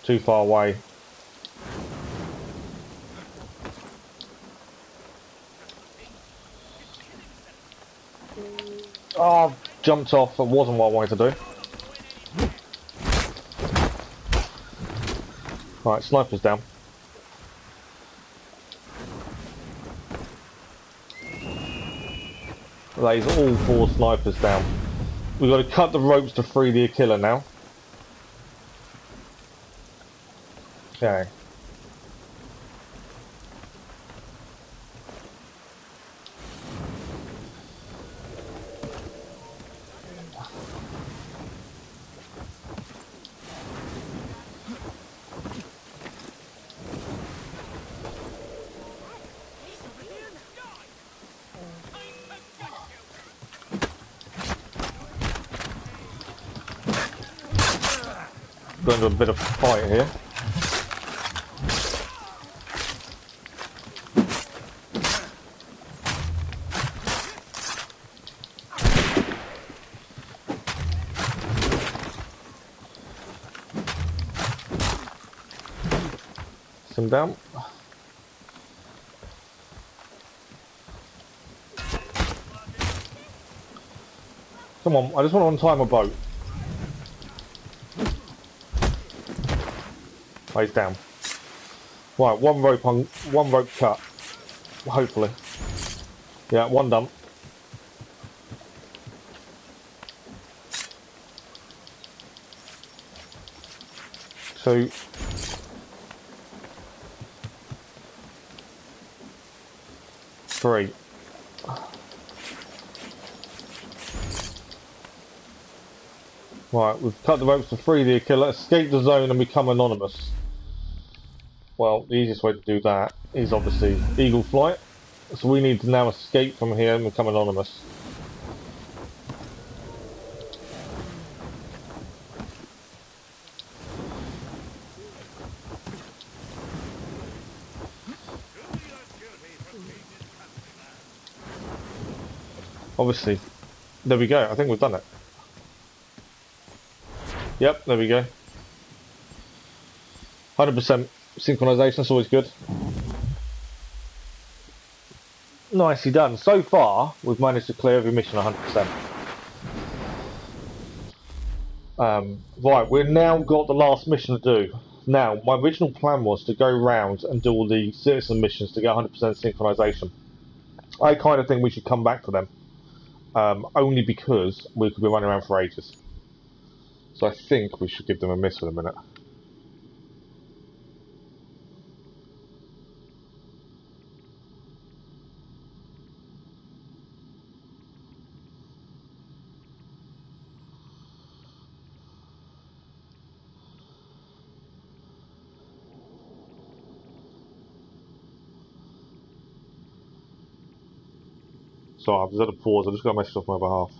Too far away. Oh, I've jumped off. It wasn't what I wanted to do. Right, sniper's down. Lays all 4 snipers down. We've got to cut the ropes to free the killer now. Okay. Going to a bit of a fight here. Some down. Come on, I just want to untie my boat. Oh, he's down. Right, one rope cut. Hopefully. Yeah, one done. Two. Three. Right, we've cut the ropes to free the killer, escape the zone and become anonymous. Well, the easiest way to do that is obviously eagle flight. So we need to now escape from here and become anonymous. Obviously. There we go, I think we've done it. Yep, there we go. 100% synchronisation is always good. Nicely done. So far, we've managed to clear every mission 100%. Right, we've now got the last mission to do. Now, my original plan was to go round and do all the citizen missions to get 100% synchronisation. I kind of think we should come back to them. Only because we could be running around for ages. So I think we should give them a miss for a minute. So I've just had a pause, I've just got a message off my behalf.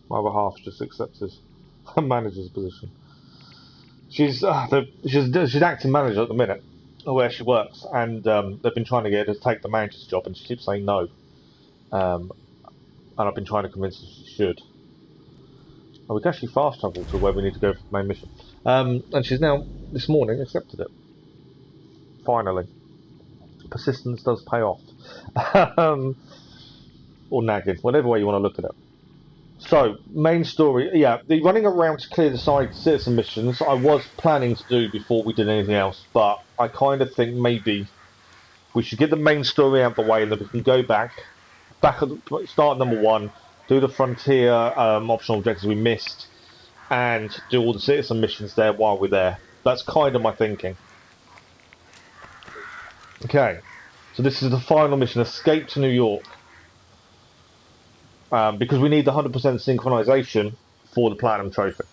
My other half just accepted a manager's position. She's acting manager at the minute where she works, and they've been trying to get her to take the manager's job, and she keeps saying no. And I've been trying to convince her she should. And we can actually fast travel to where we need to go for the main mission. And she's now, this morning, accepted it. Finally. Persistence does pay off. Or nagging, whatever way you want to look at it. So, main story, yeah, the running around to clear the side citizen missions I was planning to do before we did anything else, but I kind of think maybe we should get the main story out of the way and then we can go back at the start number 1, do the frontier optional objectives we missed, and do all the citizen missions there while we're there. That's kind of my thinking. Okay, so this is the final mission, Escape to New York. Because we need the 100% synchronization for the Platinum Trophy.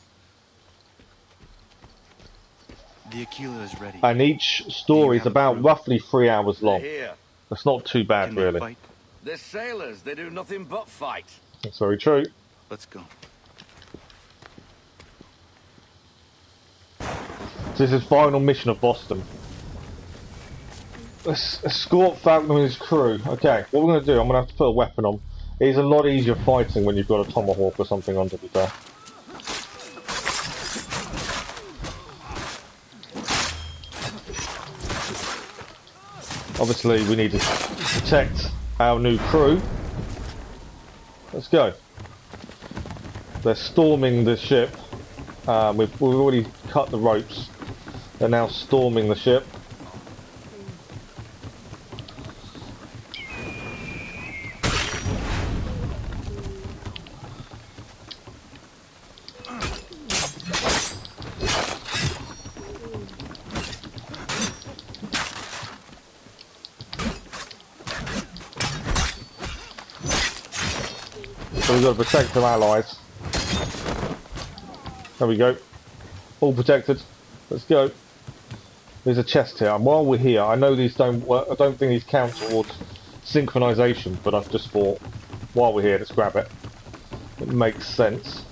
The Aquila is ready. And each story is about roughly 3 hours long. Here. That's not too bad, Can they really. fight? They're sailors. They do nothing but fight. That's very true. Let's go. So this is final mission of Boston. Let's escort Falcon and his crew. Okay, what we're going to do, I'm going to have to put a weapon on. It's a lot easier fighting when you've got a tomahawk or something on, to be fair. Obviously, we need to protect our new crew. Let's go. They're storming the ship. We've already cut the ropes. They're now storming the ship. So we've got to protect our allies. There we go. All protected. Let's go. There's a chest here. And while we're here, I know these don't work. I don't think these count towards synchronization, but I've just thought, while we're here, let's grab it. It makes sense.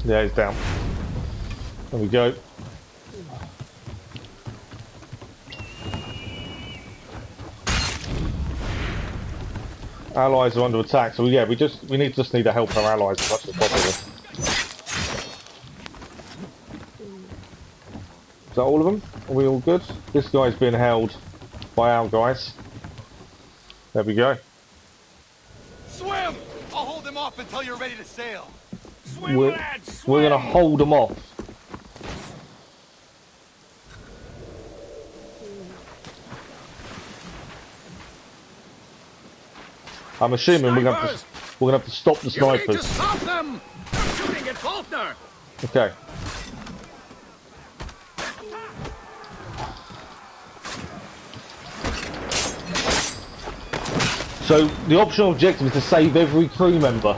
Yeah, he's down. There we go. Allies are under attack, so yeah, we just need to help our allies as much as possible. Is that all of them? Are we all good? This guy's being held by our guys. There we go. Swim! I'll hold them off until you're ready to sail. Swim, lads, swim! We're going to hold them off. I'm assuming we're going to have to stop the snipers. You need to stop them! They're shooting at Faulkner! Okay. So the optional objective is to save every crew member.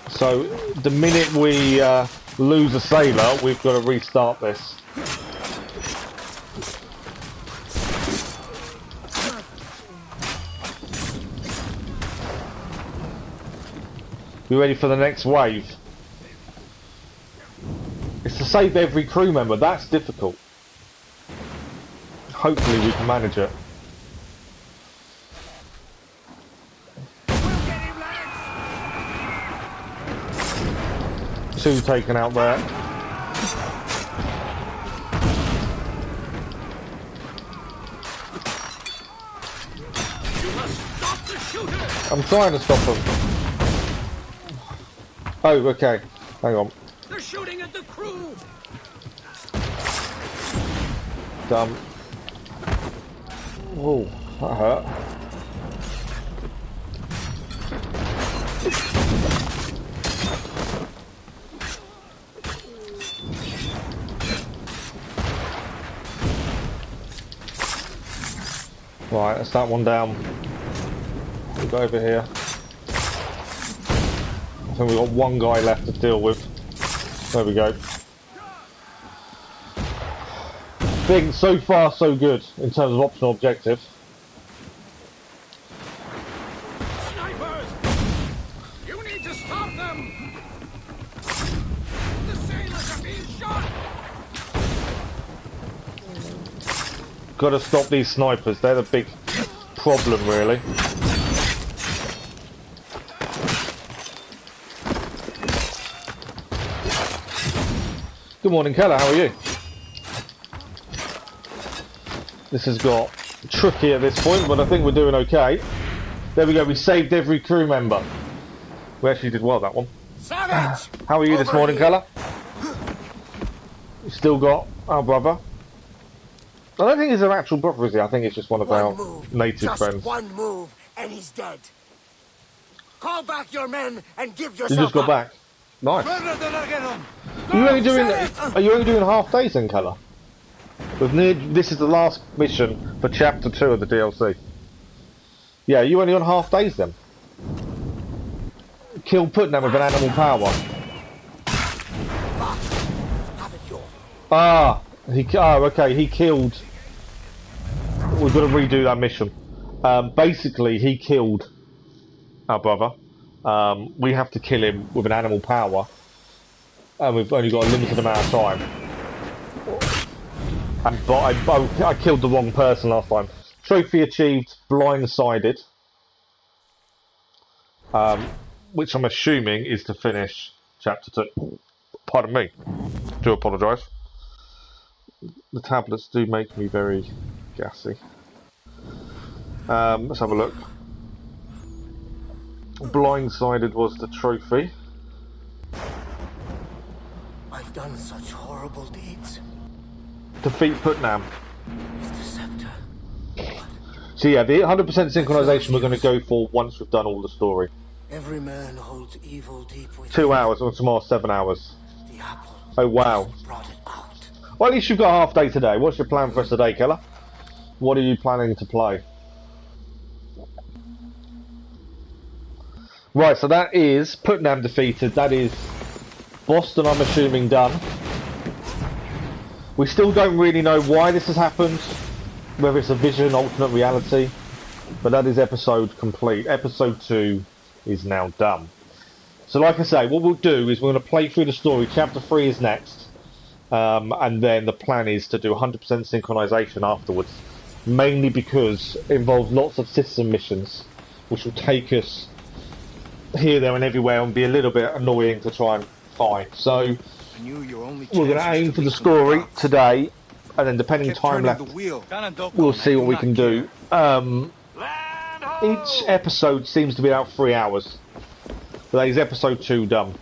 So the minute we lose a sailor, we've got to restart this. You ready for the next wave? It's to save every crew member. That's difficult. Hopefully we can manage it. Two taken out there. You must stop the shooter! I'm trying to stop them. Oh, okay. Hang on. They're shooting at the crew! Dumb. Oh, that hurt. Right, that's that one down. We'll go over here. I think we've got one guy left to deal with. There we go. I think so far so good in terms of optional objectives. Snipers! You need to stop them! The sailors are being shot! Got to stop these snipers. They're the big problem, really. Good morning, Keller. How are you? This has got tricky at this point, but I think we're doing okay. There we go. We saved every crew member. We actually did well, that one. Savage! How are you this morning, Keller? You still got our brother. I don't think he's an actual brother, is he? I think it's just one of our native friends. One move, and he's dead. Call back your men and give yourself You just got back. Nice. Are you only doing half days then, Keller? This is the last mission for Chapter 2 of the DLC. Yeah, you only on half days then? Kill Putnam with an animal power. Okay, he killed... We've got to redo that mission. Basically, he killed our brother. We have to kill him with an animal power. And we've only got a limited amount of time. I killed the wrong person last time. Trophy achieved, Blindsided. Which I'm assuming is to finish Chapter 2. Pardon me. Do apologise. The tablets do make me very gassy. Let's have a look. Blindsided was the trophy. I've done such horrible deeds. Defeat Putnam. His deceptor. So yeah, the 100% synchronisation we're going to go for once we've done all the story. Every man holds evil deep within. 2 hours, or tomorrow 7 hours. The apple. Oh wow. Brought it out. Well, at least you've got a half day today. What's your plan for us today, Keller? What are you planning to play? Right, so that is Putnam defeated. That is Boston, I'm assuming, done. We still don't really know why this has happened, whether it's a vision, alternate reality, but that is episode complete. Episode 2 is now done. So like I say, what we'll do is we're going to play through the story. Chapter 3 is next, and then the plan is to do 100% synchronisation afterwards, mainly because it involves lots of citizen missions, which will take us here, there and everywhere and be a little bit annoying to try and find. So we're going to aim for the story today, and then depending time left, we'll see what we can do. Each episode seems to be about 3 hours. So that is episode 2 done.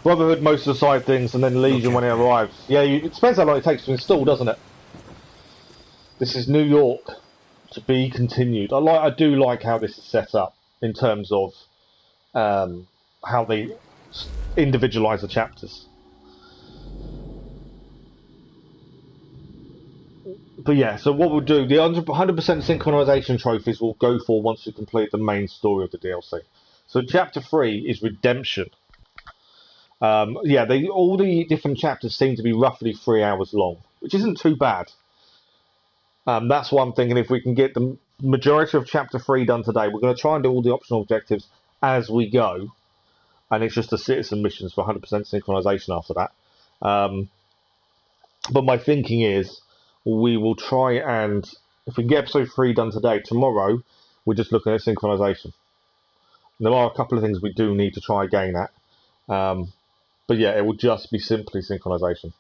Brotherhood, most of the side things, and then Legion when it arrives. Yeah, it depends how long it takes to install, doesn't it? This is New York, to be continued. I do like how this is set up in terms of how they individualise the chapters. But yeah, so what we'll do, the 100% synchronisation trophies we'll go for once we complete the main story of the DLC. So Chapter 3 is Redemption. Yeah, all the different chapters seem to be roughly 3 hours long, which isn't too bad. That's one thing, and if we can get the majority of Chapter 3 done today, we're going to try and do all the optional objectives as we go, and it's just the citizen missions for 100% synchronisation after that. But my thinking is, we will try and, if we can get episode 3 done today, tomorrow, we're just looking at synchronisation. There are a couple of things we do need to try again at, but yeah, it will just be simply synchronisation.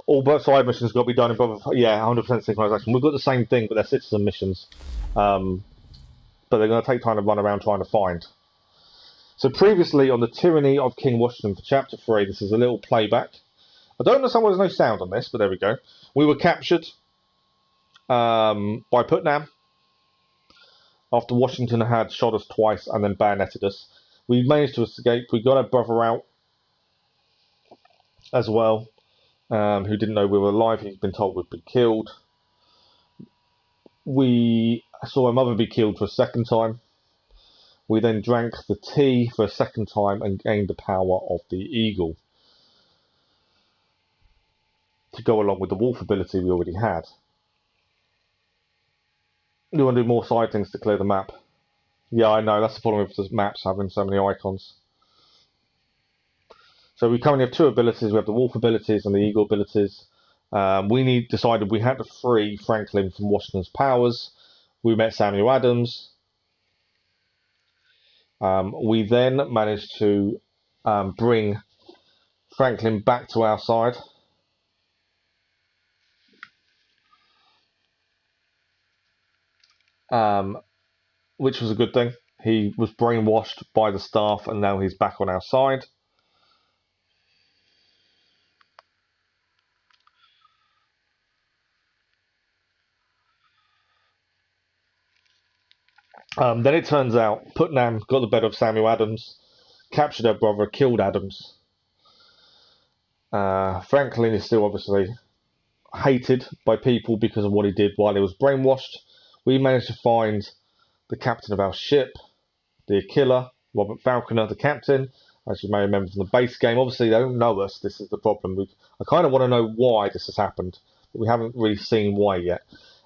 All both side missions got to be done in 100% synchronisation. We've got the same thing, but they're citizen missions. But they're going to take time to run around trying to find. So previously on the Tyranny of King Washington for Chapter 3, this is a little playback. I don't understand why there's no sound on this, but there we go. We were captured by Putnam after Washington had shot us twice and then bayoneted us. We managed to escape. We got our brother out as well. Who didn't know we were alive. He'd been told we'd been killed. We saw my mother be killed for a second time. We then drank the tea for a second time and gained the power of the eagle to go along with the wolf ability we already had. You want to do more side things to clear the map? Yeah, I know, that's the problem with the maps having so many icons. So we currently have two abilities. We have the wolf abilities and the eagle abilities. We decided we had to free Franklin from Washington's powers. We met Samuel Adams. We then managed to bring Franklin back to our side. Which was a good thing. He was brainwashed by the staff and now he's back on our side. Then it turns out Putnam got the better of Samuel Adams, captured her brother, killed Adams. Franklin is still obviously hated by people because of what he did while he was brainwashed. We managed to find the captain of our ship, the Aquila, Robert Falconer, the captain, as you may remember from the base game. Obviously, they don't know us. This is the problem. I kind of want to know why this has happened, but we haven't really seen why yet.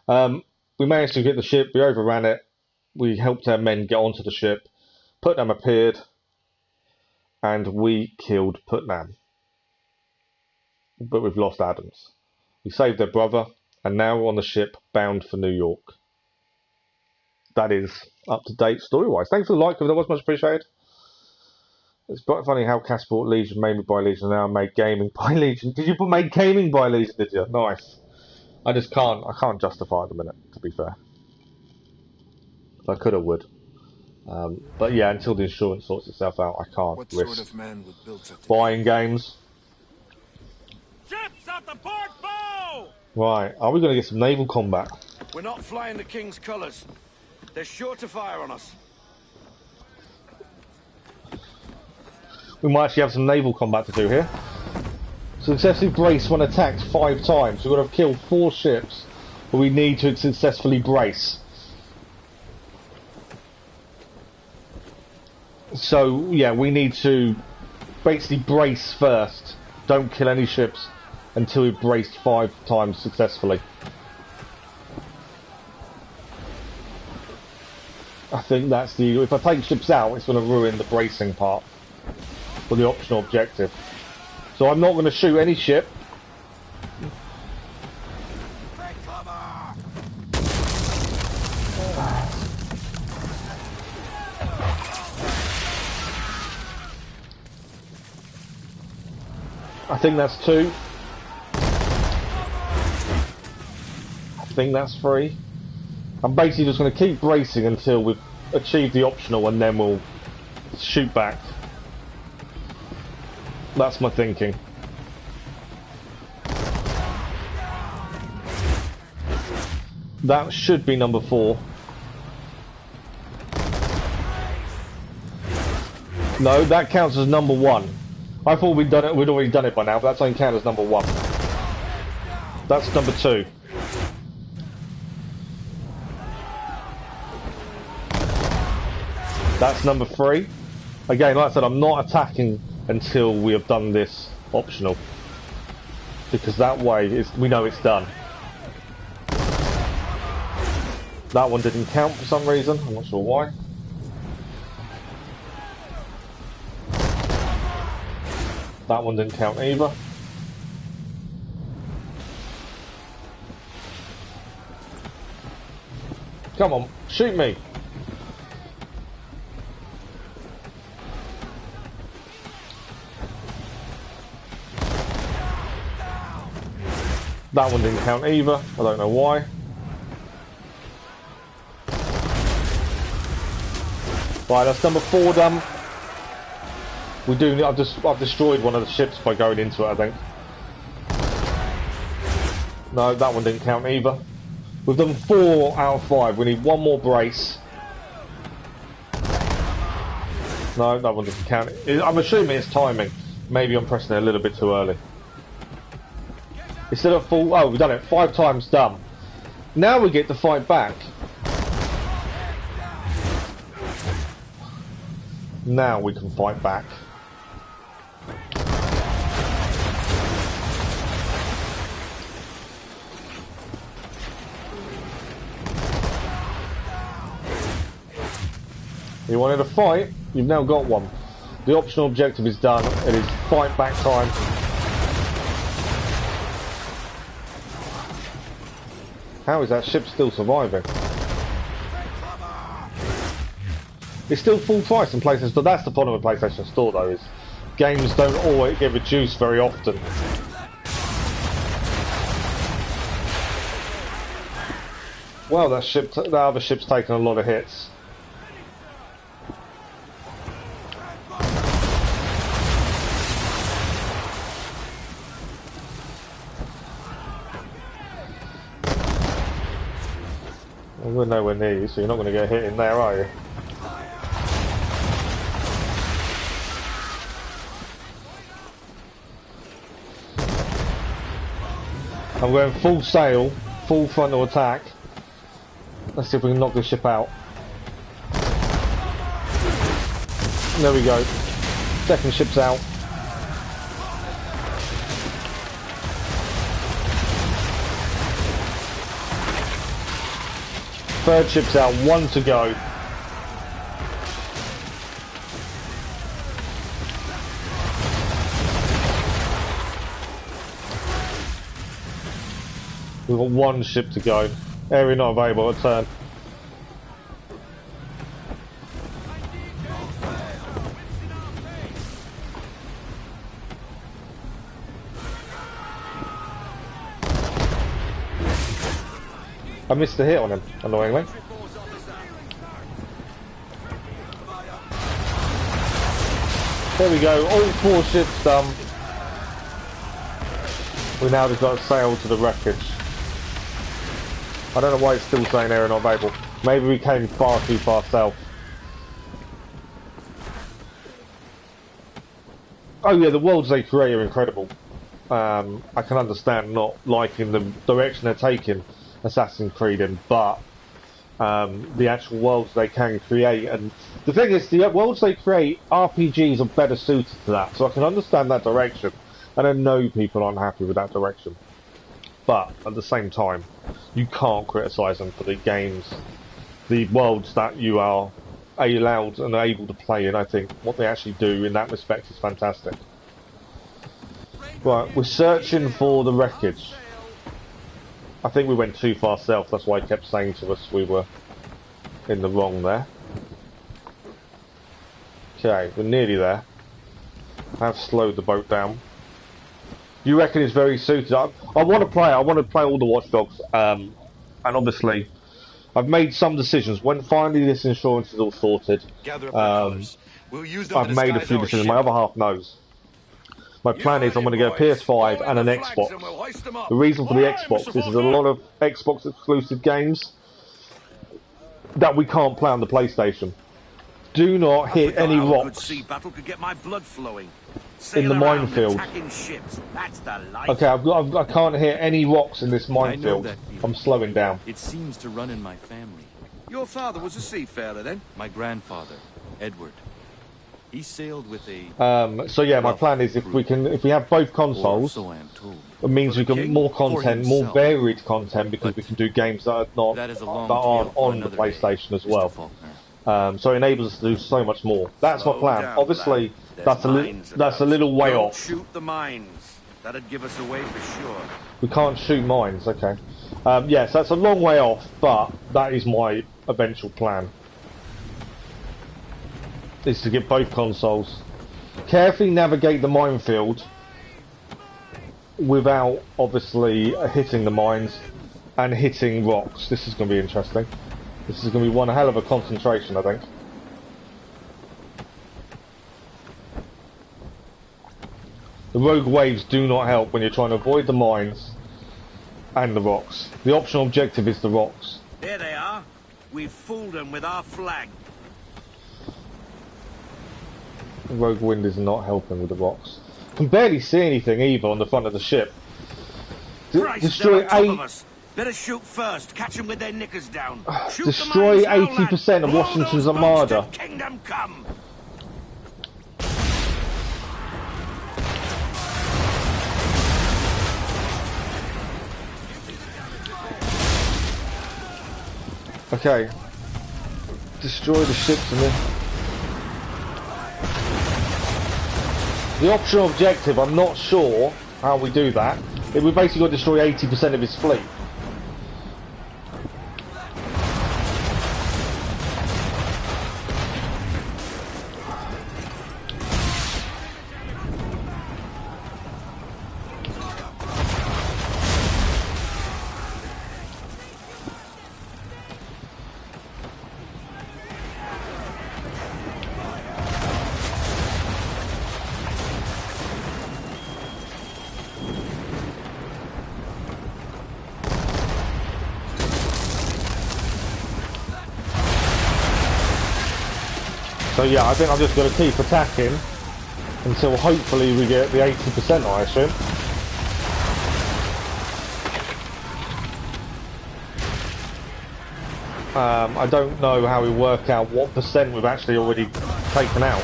We managed to get the ship. We overran it. We helped our men get onto the ship. Putnam appeared, and we killed Putnam. But we've lost Adams. We saved their brother, and now we're on the ship bound for New York. That is up to date story-wise. Thanks for the like, that was much appreciated. It's quite funny how Cass bought Legion, made me by Legion, now made gaming by Legion. Did you make gaming by Legion, did you? Nice. I can't justify it at the minute, to be fair. I could have would. But yeah, until the insurance sorts itself out, I can't risk buying games. Ships at the port bow! Right, are we going to get some naval combat? We're not flying the King's colours. They're sure to fire on us. We might actually have some naval combat to do here. Successfully brace when attacked 5 times. We've got to kill 4 ships, but we need to successfully brace. So, yeah, we need to basically brace first. Don't kill any ships until we've braced 5 times successfully. I think that's the... If I take ships out, it's going to ruin the bracing part for the optional objective. So I'm not going to shoot any ship. I think that's 2. I think that's 3. I'm basically just going to keep bracing until we've achieved the optional and then we'll shoot back. That's my thinking. That should be number 4. No, that counts as number 1. I thought we'd already done it by now, but that's only counted as number 1. That's number 2. That's number 3. Again, like I said, I'm not attacking until we have done this optional, because that way we know it's done. That one didn't count for some reason, I'm not sure why. That one didn't count either. Come on, shoot me! That one didn't count either, I don't know why. Right, that's number 4 done. I've destroyed one of the ships by going into it, I think. No, that one didn't count either. We've done 4 out of 5. We need 1 more brace. No, that one doesn't count. I'm assuming it's timing. Maybe I'm pressing it a little bit too early. Instead of full... Oh, we've done it 5 times done. Now we get to fight back. Now we can fight back. You wanted a fight? You've now got one. The optional objective is done. It is fight back time. How is that ship still surviving? It's still full price in PlayStation Store. That's the problem with PlayStation Store though, is games don't always get reduced very often. Well, that other ship's taken a lot of hits. We're nowhere near you, so you're not going to get hit in there, are you? I'm going full sail, full frontal attack. Let's see if we can knock this ship out. There we go. Second ship's out. Third ship's out, one to go. We've got one ship to go. Area not available, a turn. I missed a hit on him, annoyingly. There we go, all four ships done. We now just got to sail to the wreckage. I don't know why it's still saying area not available. Maybe we came far too far south. Oh yeah, the worlds they create are incredible. I can understand not liking the direction they're taking Assassin's Creed in, but the actual worlds they can create, and the thing is, the worlds they create, RPGs are better suited to that, so I can understand that direction, and I know people aren't happy with that direction, but at the same time, you can't criticise them for the games, the worlds that you are allowed and able to play in. I think what they actually do in that respect is fantastic. Right, we're searching for the wreckage. I think we went too far south, that's why he kept saying to us we were in the wrong there. Okay, we're nearly there. I've slowed the boat down. You reckon it's very suited? I want to play it, I want to play all the Watch Dogs, and obviously I've made some decisions. When finally this insurance is all sorted, I've made a few decisions, my other half knows. My plan is I'm going to get a PS5 and an Xbox. The reason for the Xbox is there's a lot of Xbox exclusive games that we can't play on the PlayStation. Do not hit any rocks in the minefield. Okay, I can't hit any rocks in this minefield. I'm slowing down. It seems to run in my family. Your father was a seafarer then? My grandfather, Edward. He sailed with a... so yeah, my plan is if we have both consoles, so I am told. It means we get more content, more varied content, because we can do games that are not that aren't on the PlayStation as well. So it enables us to do so much more. That's my plan. Obviously, that's a little way off. Shoot the mines. That'd give us away for sure. We can't shoot mines. Okay. Yes, that's a long way off, but that is my eventual plan. Is to get both consoles. Carefully navigate the minefield without obviously hitting the mines and hitting rocks. This is going to be interesting. This is going to be one hell of a concentration, I think. The rogue waves do not help when you're trying to avoid the mines and the rocks. The optional objective is the rocks. There they are. We've fooled them with our flag. The rogue wind is not helping with the rocks. Can barely see anything either on the front of the ship. Destroy Better shoot first. Catch them with their knickers down. Shoot Destroy the mines now, 80% lad. of Blow Washington's those boats armada. till Kingdom come. Okay. Destroy the ships and then... The optional objective, I'm not sure how we do that. We basically got to destroy 80% of his fleet. So yeah, I think I'm just going to keep attacking until hopefully we get the 80%, I assume. I don't know how we work out what percent we've actually already taken out.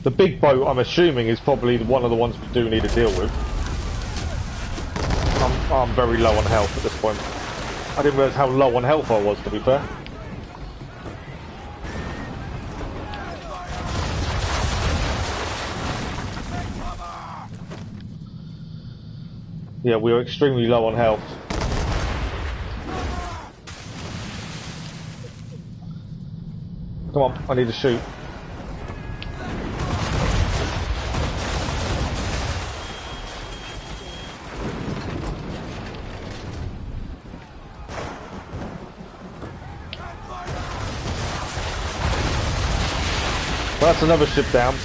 The big boat, I'm assuming, is probably one of the ones we do need to deal with. I'm very low on health at this point. I didn't realise how low on health I was, to be fair. Yeah, we are extremely low on health. Come on, I need to shoot. Well, that's another ship down.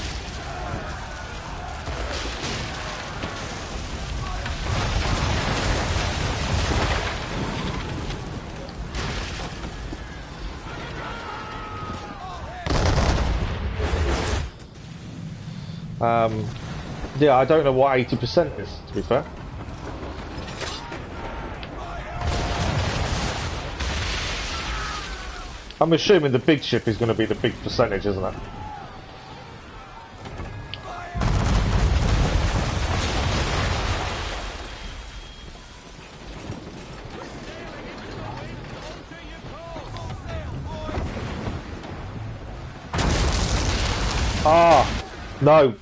Yeah, I don't know what 80% is, to be fair. I'm assuming the big ship is going to be the big percentage, isn't it? Ah, no.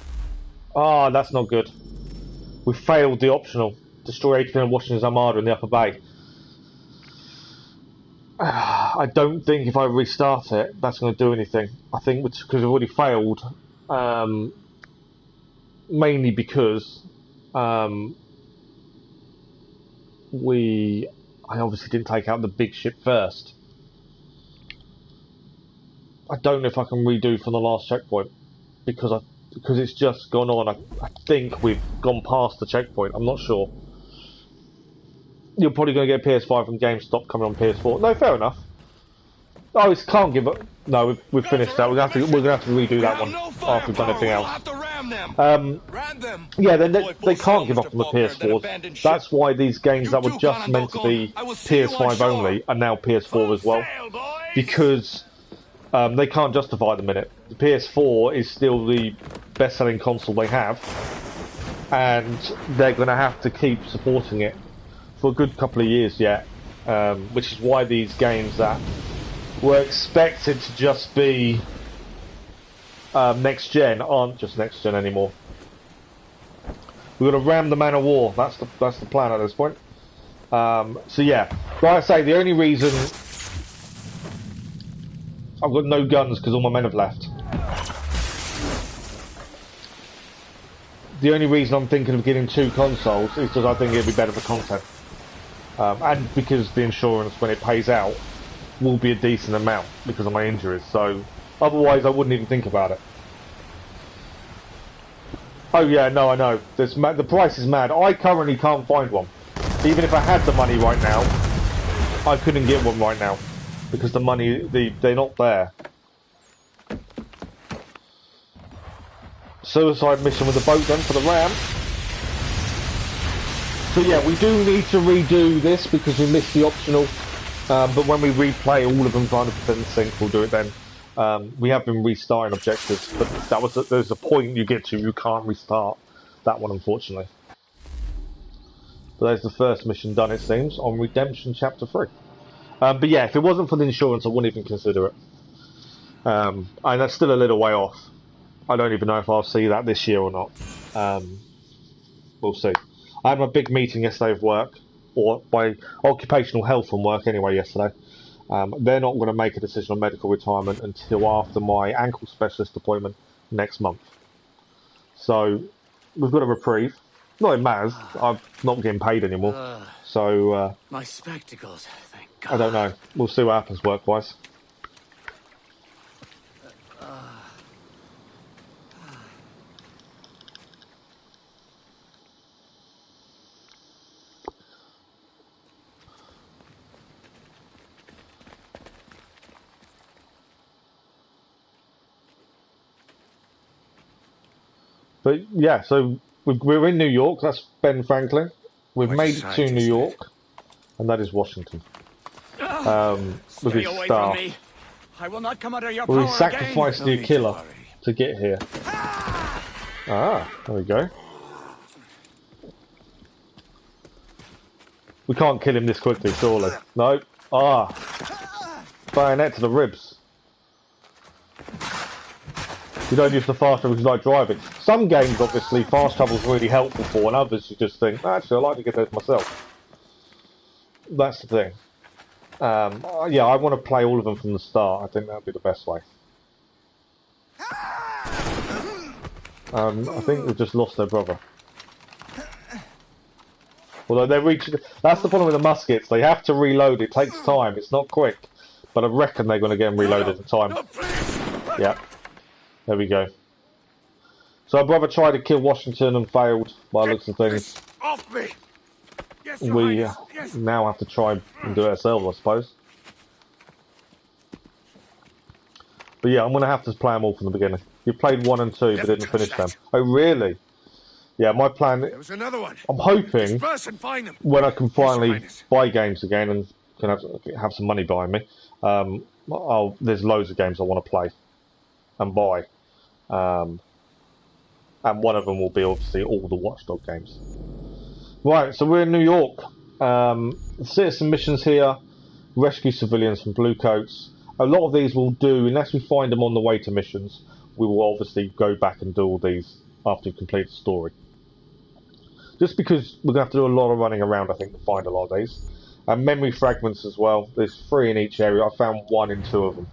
Ah, that's not good. We failed the optional. Destroy 80% of Washington's armada in the upper bay. I don't think if I restart it, that's going to do anything. I think because we've already failed, mainly because I obviously didn't take out the big ship first. I don't know if I can redo from the last checkpoint because it's just gone on. I think we've gone past the checkpoint. I'm not sure. You're probably going to get PS5 from GameStop coming on PS4. No, fair enough. Oh, it can't give up. No, we've finished that. We're gonna have to redo that one after we've done everything else. Yeah, they can't give up on the PS4s. That's why these games that were just meant to be PS5 only are now PS4 as well, because they can't justify them in it. The PS4 is still the best-selling console they have, and they're going to have to keep supporting it for a good couple of years yet, which is why these games that were expected to just be next gen aren't just next gen anymore. We're going to ram the Man of War. That's the plan at this point. So yeah, like I say, the only reason I've got no guns because all my men have left. The only reason I'm thinking of getting 2 consoles is because I think it'd be better for content, and because the insurance, when it pays out, will be a decent amount because of my injuries. So otherwise, I wouldn't even think about it. Oh yeah, no, I know. The price is mad. I currently can't find one. Even if I had the money right now, I couldn't get one right now because the money, they're not there. suicide mission with the boat then for the ram. So yeah, we do need to redo this because we missed the optional. But when we replay all of them 100% sync, we'll do it then. We have been restarting objectives, but there's a point you get to, you can't restart that one, unfortunately. But there's the first mission done, it seems, on Redemption Chapter 3. But yeah, if it wasn't for the insurance, I wouldn't even consider it. And that's still a little way off. I don't even know if I'll see that this year or not. We'll see. I had my big meeting yesterday of work, or by occupational health from work anyway yesterday. They're not going to make a decision on medical retirement until after my ankle specialist appointment next month. So we've got a reprieve. Not it matters. I'm not getting paid anymore. So my spectacles, thank God. I don't know. We'll see what happens work-wise. But yeah, so we're in New York. That's Ben Franklin. We've made it to New York, and that is Washington. With his staff. I will not come under your We power sacrificed again. the killer to get here. Ah, there we go. We can't kill him this quickly, surely. No. Ah. Bayonet to the ribs. You don't use the fast travel because you like driving. Some games, obviously, fast travel is really helpful for, and others you just think, actually, I like to get there myself. That's the thing. Yeah, I want to play all of them from the start. I think that would be the best way. I think they've just lost their brother. Although they're reaching... That's the problem with the muskets. They have to reload. It takes time. It's not quick. But I reckon they're going to get them reloaded in time. Yeah. There we go. So our brother tried to kill Washington and failed by the looks of things. Off me. Yes, We now have to try and do it ourselves, I suppose. But yeah, I'm going to have to play them all from the beginning. You played 1 and 2, but didn't finish them. Oh, really? Yeah, my plan... There was another one. I'm hoping Disperse and find them. when I can finally buy games again and can have some money behind me, there's loads of games I want to play and buy. And one of them will be obviously all the Watchdog games. Right, so we're in New York. Citizen missions here, rescue civilians from bluecoats. A lot of these we'll do, unless we find them on the way to missions, we will obviously go back and do all these after we complete the story. Just because we're going to have to do a lot of running around, I think, to find a lot of these. And memory fragments as well. There's 3 in each area. I found 1 in 2 of them.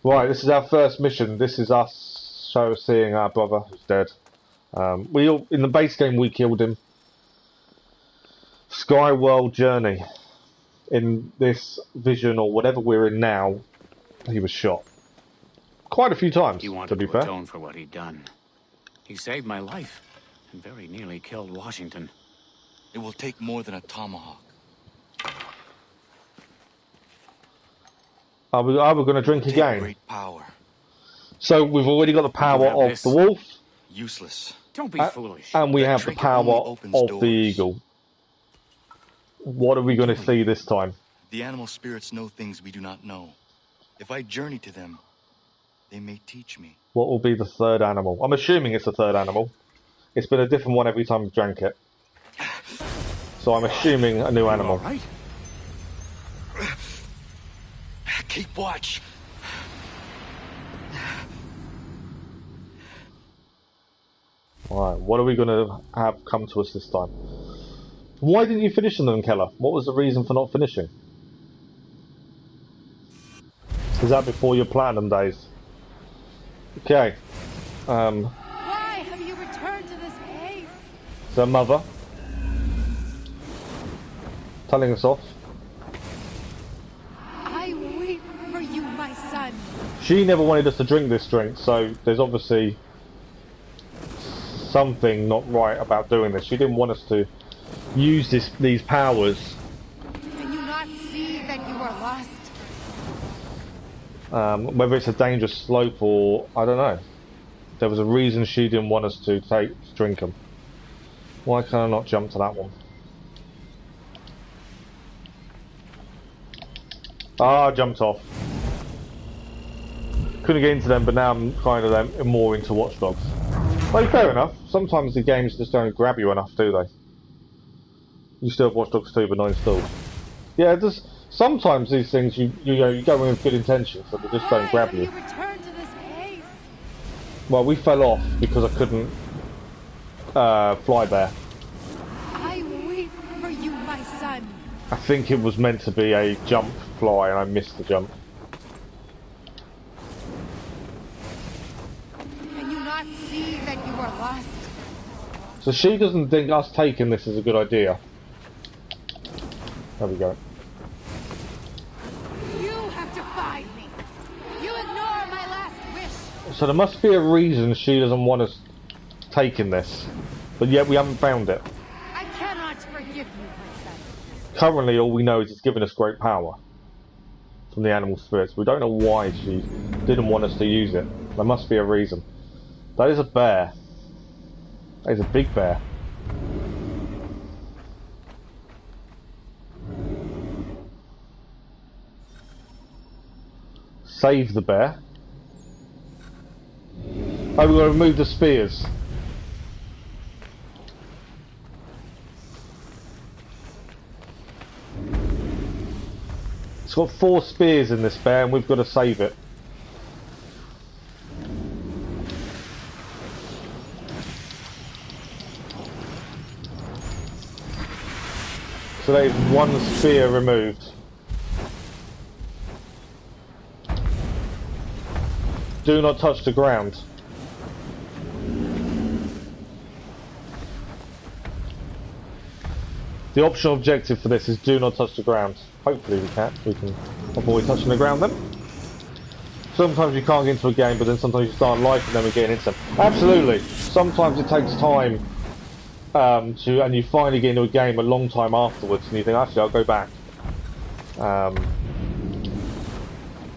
Right, this is our first mission. This is us seeing our brother who's dead. In the base game, we killed him. Skyworld Journey. In this vision, or whatever we're in now, he was shot. Quite a few times, He wanted to be fair. atone for what he'd done. He saved my life, and very nearly killed Washington. It will take more than a tomahawk. Are we going to drink again? Great power. So we've already got the power have of this. the wolf, Useless. Don't be foolish. and we That have the trinket power only of opens the doors. eagle. What are we going to see this time? The animal spirits know things we do not know. If I journey to them, they may teach me. What will be the third animal? I'm assuming it's the third animal. It's been a different one every time we've drank it. So I'm assuming a new animal. All right. Keep watch. Alright, what are we going to have come to us this time? Why didn't you finish them, Keller? What was the reason for not finishing? Is that before your platinum days? Okay. Why have you returned to this place? The mother telling us off. I wait for you, my son. She never wanted us to drink this drink, so there's obviously something not right about doing this. She didn't want us to use these powers. Can you not see that you are lost? Whether it's a dangerous slope or, I don't know. There was a reason she didn't want us to drink them. Why can I not jump to that one? Ah, I jumped off. Couldn't get into them, but now I'm kind of more into Watch Dogs. Well, fair enough. Sometimes the games just don't grab you enough, do they? You still have Watch Dogs 2, but not installed. Yeah, just sometimes these things you go in with good intentions, but they just don't grab you. Return to this pace. Well, we fell off because I couldn't fly there. I wait for you, my son. I think it was meant to be a jump fly, and I missed the jump. Can you not see that you are lost? So she doesn't think us taking this is a good idea. There we go. You have to find me. You ignore my last wish. So there must be a reason she doesn't want us taking this, but yet we haven't found it. I cannot forgive you, my son. Currently, all we know is it's given us great power from the animal spirits. We don't know why she didn't want us to use it. There must be a reason. That is a bear. That is a big bear. Save the bear. Oh, we've got to remove the spears. It's got 4 spears in this bear, and we've got to save it. So there's 1 spear removed. Do not touch the ground. The optional objective for this is do not touch the ground. Hopefully we can avoid touching the ground then. Sometimes you can't get into a game, but then sometimes you start liking them and getting into them. Absolutely. Sometimes it takes time and you finally get into a game a long time afterwards and you think, actually I'll go back.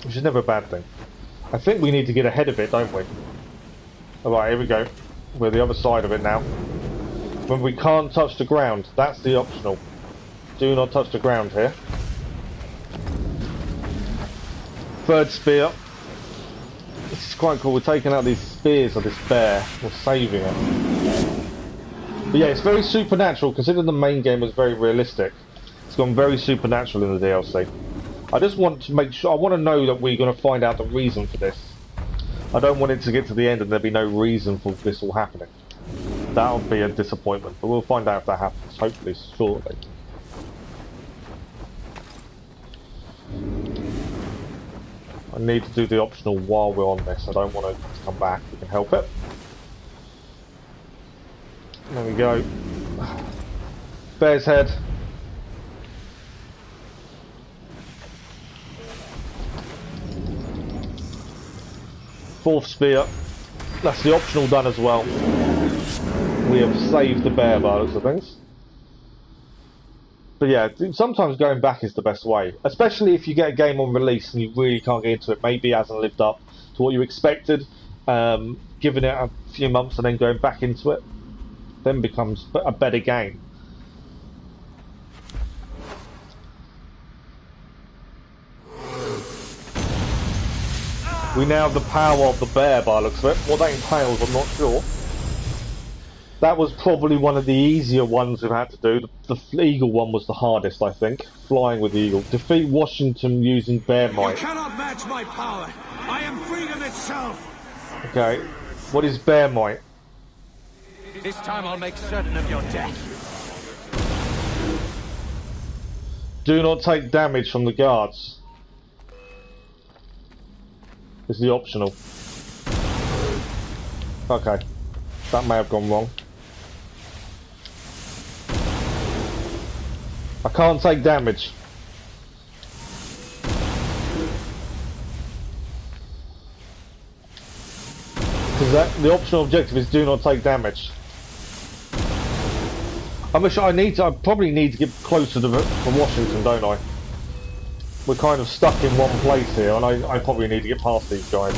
Which is never a bad thing. I think we need to get ahead of it, don't we? Alright, here we go. We're the other side of it now. When we can't touch the ground, that's the optional. Do not touch the ground here. 3rd spear. This is quite cool. We're taking out these spears of this bear. We're saving it. But yeah, it's very supernatural. Considering the main game was very realistic, it's gone very supernatural in the DLC. I just want to make sure, I want to know that we're going to find out the reason for this. I don't want it to get to the end and there be no reason for this all happening. That would be a disappointment, but we'll find out if that happens, hopefully shortly. I need to do the optional while we're on this. I don't want to come back, we can help it. There we go. Bear's head. Fourth spear. That's the optional done as well. We have saved the bear by the looks of things. But yeah, sometimes going back is the best way. Especially if you get a game on release and you really can't get into it. Maybe it hasn't lived up to what you expected. Giving it a few months and then going back into it then becomes a better game. We now have the power of the bear by the looks of it. What that entails, I'm not sure. That was probably one of the easier ones we've had to do. The eagle one was the hardest, I think. Flying with the eagle. Defeat Washington using bear might. You cannot match my power. I am freedom itself. Okay. What is bear might? This time I'll make certain of your death. Do not take damage from the guards. This is the optional. Okay. That may have gone wrong. I can't take damage. Because the optional objective is do not take damage. I probably need to get closer to Washington, don't I? We're kind of stuck in one place here, and I probably need to get past these guys.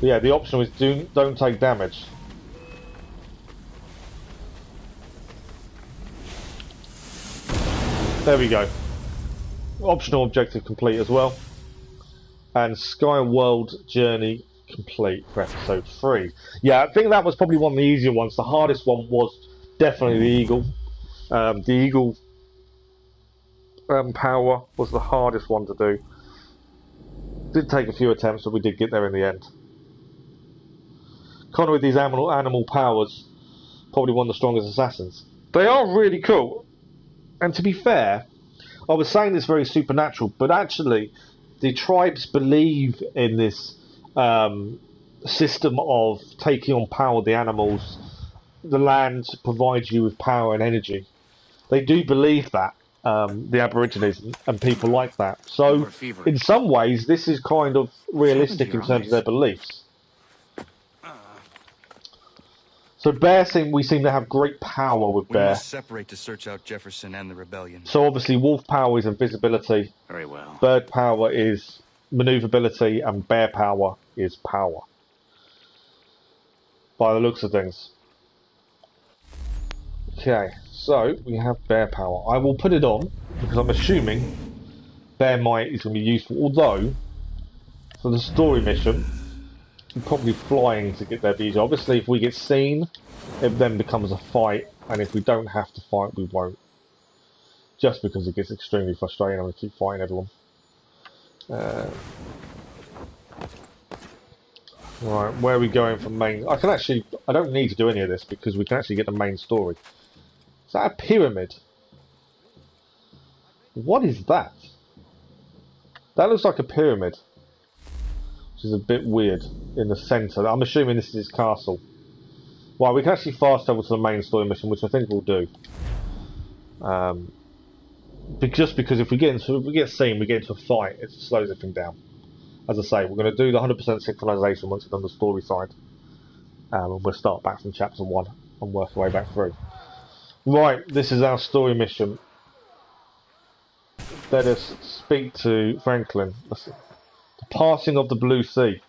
Yeah, the option is don't take damage. There we go. Optional objective complete as well. And Sky World Journey complete for episode 3. Yeah, I think that was probably one of the easier ones. The hardest one was definitely the Eagle. The Eagle power was the hardest one to do. Did take a few attempts, but we did get there in the end. Connor with these animal powers, probably one of the strongest assassins. They are really cool. And to be fair, I was saying this very supernatural, but actually the tribes believe in this system of taking on power of the animals. The land provides you with power and energy. They do believe that, the Aborigines and people like that. So, in some ways, this is kind of realistic in terms of their beliefs. So Bear we seem to have great power with Bear. We must separate to search out Jefferson and the rebellion. So obviously wolf power is invisibility. Very well. Bird power is maneuverability, and bear power is power. By the looks of things. Okay, so we have bear power. I will put it on because I'm assuming bear might is going to be useful. Although for the story mission, we're probably flying to get there. Because obviously, if we get seen, it then becomes a fight, and if we don't have to fight, we won't. Just because it gets extremely frustrating and we keep fighting everyone. Right, where are we going from main? I don't need to do any of this because we can actually get the main story. Is that a pyramid? What is that? That looks like a pyramid. Which is a bit weird in the centre. I'm assuming this is his castle. Well, we can actually fast travel to the main story mission, which I think we'll do. Just because if we get seen, we get into a fight, it slows everything down. As I say, we're going to do the 100% synchronisation once we've done the story side. And we'll start back from chapter 1 and work our way back through. Right, this is our story mission. Let us speak to Franklin. The passing of the Blue Sea.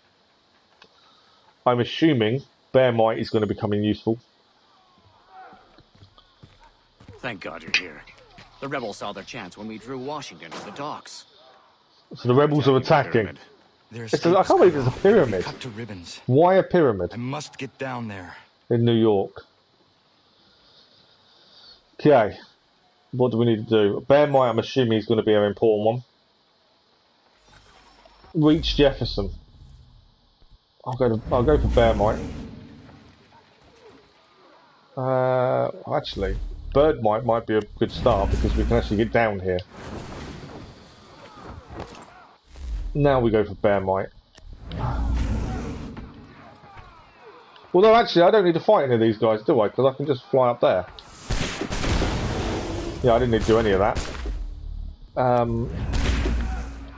I'm assuming Bear Might is going to be coming useful. Thank God you're here. The rebels saw their chance when we drew Washington to the docks. So the rebels are attacking. I can't believe there's a pyramid. Cut to ribbons. Why a pyramid? I must get down there. In New York. Okay. What do we need to do? Bear Might, I'm assuming, is going to be an important one. Reach Jefferson. I'll go for Bear Might. Actually, Bird might be a good start because we can actually get down here. Now we go for Bear Might. Although actually I don't need to fight any of these guys, do I? Because I can just fly up there. Yeah, I didn't need to do any of that.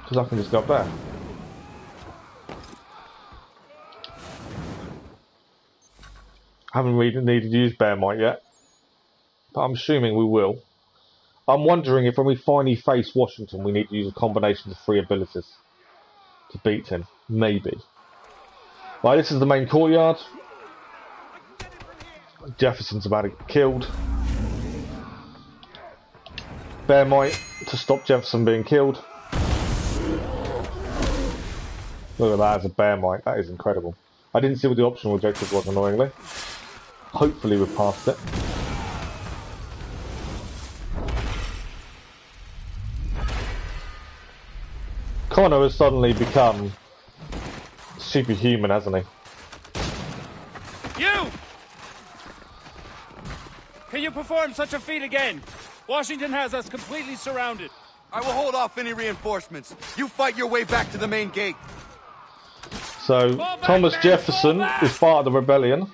Because I can just go up there. I haven't really needed to use Bear Might yet. But I'm assuming we will. I'm wondering if when we finally face Washington we need to use a combination of 3 abilities to beat him. Maybe. Right, this is the main courtyard. Jefferson's about to get killed. Bear Might to stop Jefferson being killed. Look at that as a Bear Might. That is incredible. I didn't see what the optional objective was, annoyingly. Hopefully we've passed it. Connor has suddenly become superhuman, hasn't he? You! Can you perform such a feat again? Washington has us completely surrounded. I will hold off any reinforcements. You fight your way back to the main gate. So, Thomas Jefferson is part of the rebellion.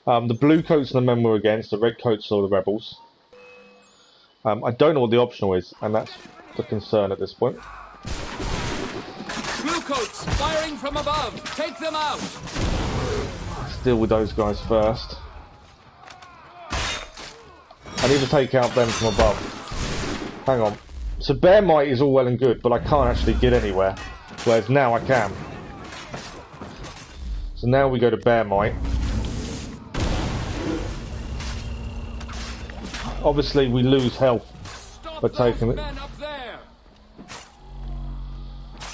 The blue coats and the men were against, the red coats are the rebels. I don't know what the optional is, and that's the concern at this point. Blue coats firing from above. Take them out. Let's deal with those guys first. I need to take out them from above. Hang on. So Bear Might is all well and good, but I can't actually get anywhere. Whereas now I can. So now we go to Bear Might. Obviously, we lose health by taking it.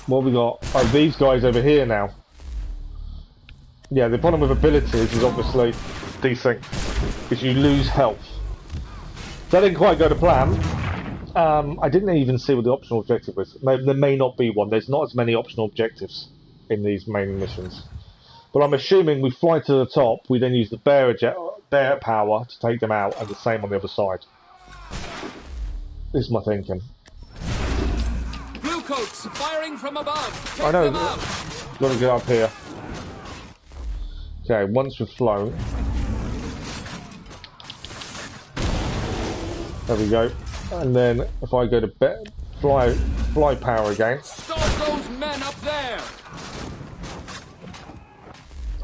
What have we got? Oh, these guys over here now. Yeah, the problem with abilities is obviously these things, is you lose health. That didn't quite go to plan. I didn't even see what the optional objective was. There may not be one. There's not as many optional objectives in these main missions. But I'm assuming we fly to the top, we then use the bear power to take them out, and the same on the other side. This is my thinking. Bluecoats firing from above. Take I know. them out. Got to get up here. Okay, once we've flown. There we go. And then if I go to fly power again. Stop those men up there.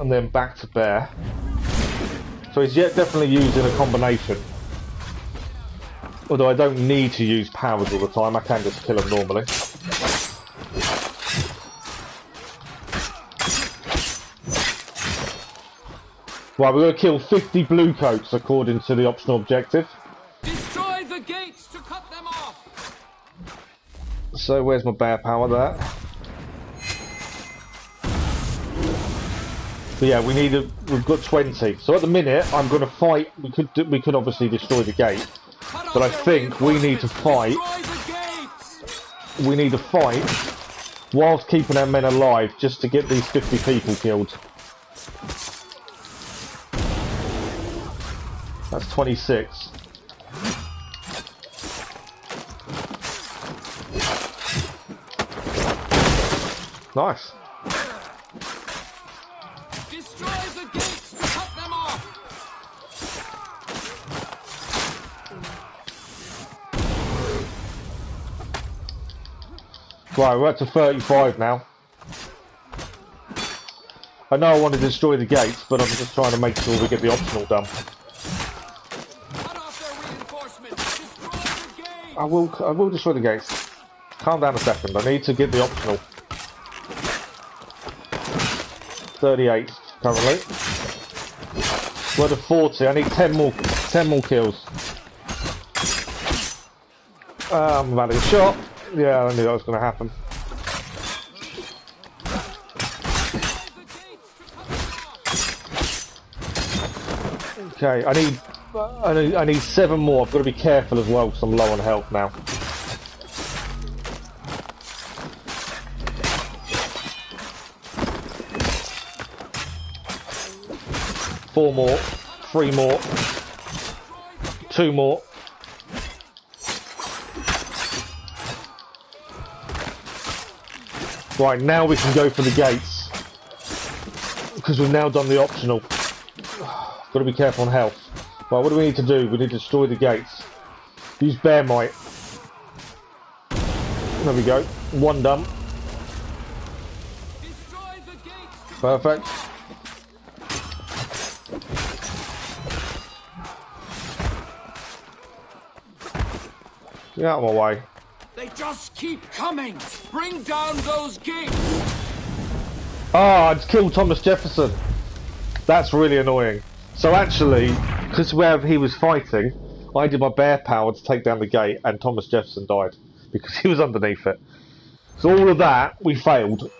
And then back to bear. So he's yet definitely using a combination. Although I don't need to use powers all the time, I can just kill him normally. Right, we're going to kill 50 blue coats according to the optional objective. Destroy the gates to cut them off. So where's my bear power there? So yeah, we've got 20. So at the minute, I'm going to fight. We could obviously destroy the gate, but I think we need to fight. We need to fight whilst keeping our men alive, just to get these 50 people killed. That's 26. Nice. Destroy the gates to cut them off. Right, we're up to 35 now. I know I want to destroy the gates, but I'm just trying to make sure we get the optional done. Cut off their reinforcements. Destroy the gates. I will destroy the gates. Calm down a second. I need to get the optional. 38 currently. We're to 40. I need 10 more kills. I'm about to get shot. Yeah, I knew that was going to happen. Okay, I need 7 more. I've got to be careful as well because I'm low on health now. Four more, 3 more, 2 more. Right, now we can go for the gates because we've now done the optional. Got to be careful on health. Right, what do we need to do? We need to destroy the gates. Use bear might. There we go. 1 done. Perfect. Get out of my way. They just keep coming. Bring down those gates. Ah, I just killed Thomas Jefferson. That's really annoying. So actually, because where he was fighting, I did my bear power to take down the gate, and Thomas Jefferson died because he was underneath it. So all of that, we failed.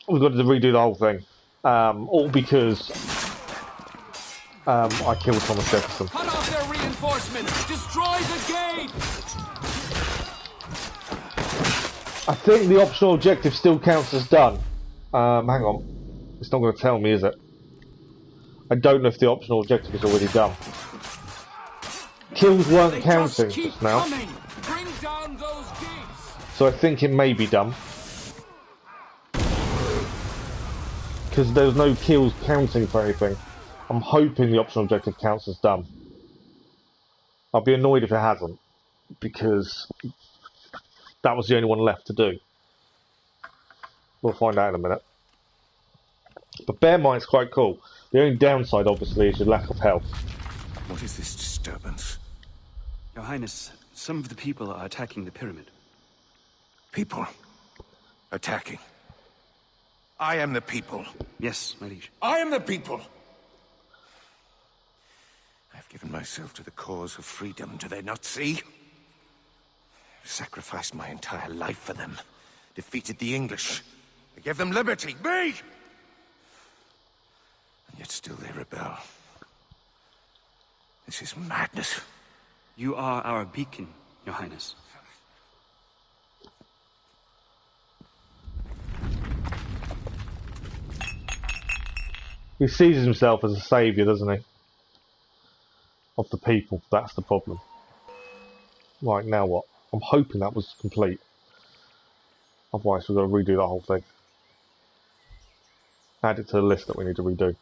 We've got to redo the whole thing. All because I killed Thomas Jefferson. Cut off their reinforcements. Destroy the gate. I think the optional objective still counts as done. Hang on. It's not going to tell me, is it? I don't know if the optional objective is already done. Kills weren't counting just now. Bring down those gates. So I think it may be done. Because there's no kills counting for anything. I'm hoping the optional objective counts as done. I'll be annoyed if it hasn't. Because that was the only one left to do. We'll find out in a minute. But bear might's quite cool. The only downside, obviously, is your lack of health. What is this disturbance? Your Highness, some of the people are attacking the pyramid. People? Attacking? I am the people. Yes, my liege. I am the people. I've given myself to the cause of freedom. Do they not see? I've sacrificed my entire life for them. Defeated the English. I gave them liberty. Me! And yet still they rebel. This is madness. You are our beacon, Your Highness. He sees himself as a saviour, doesn't he? Of the people. That's the problem. Right, now what? I'm hoping that was complete. Otherwise we've got to redo the whole thing. Add it to the list that we need to redo.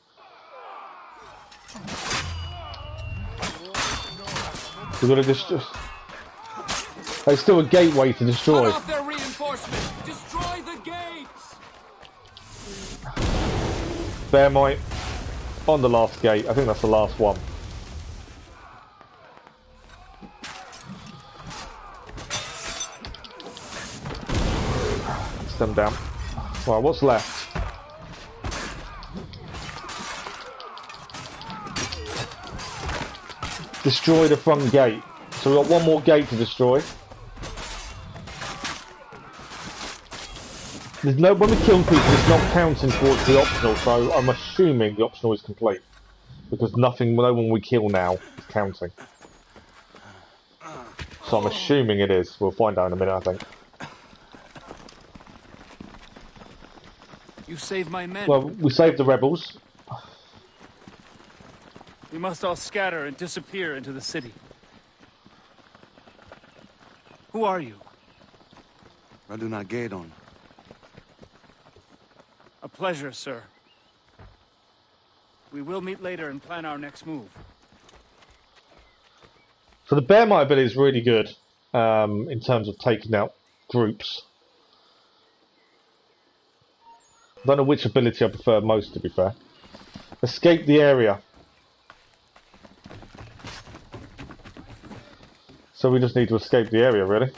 We've got to destroy... There's still a gateway to destroy. Cut off their reinforcements! Destroy the gates! Bear might on the last gate. I think that's the last one. Let's them down. Right, what's left? Destroy the front gate. So we've got one more gate to destroy. There's no, when we kill people, it's not counting towards the optional, so I'm assuming the optional is complete. Because nothing, no one we kill now is counting. So I'm assuming it is. We'll find out in a minute, I think. You saved my men. Well, we saved the rebels. We must all scatter and disappear into the city. Who are you? Radunagedon. A pleasure, sir. We will meet later and plan our next move. So the bear might ability is really good in terms of taking out groups. I don't know which ability I prefer most, to be fair. Escape the area. So we just need to escape the area, really.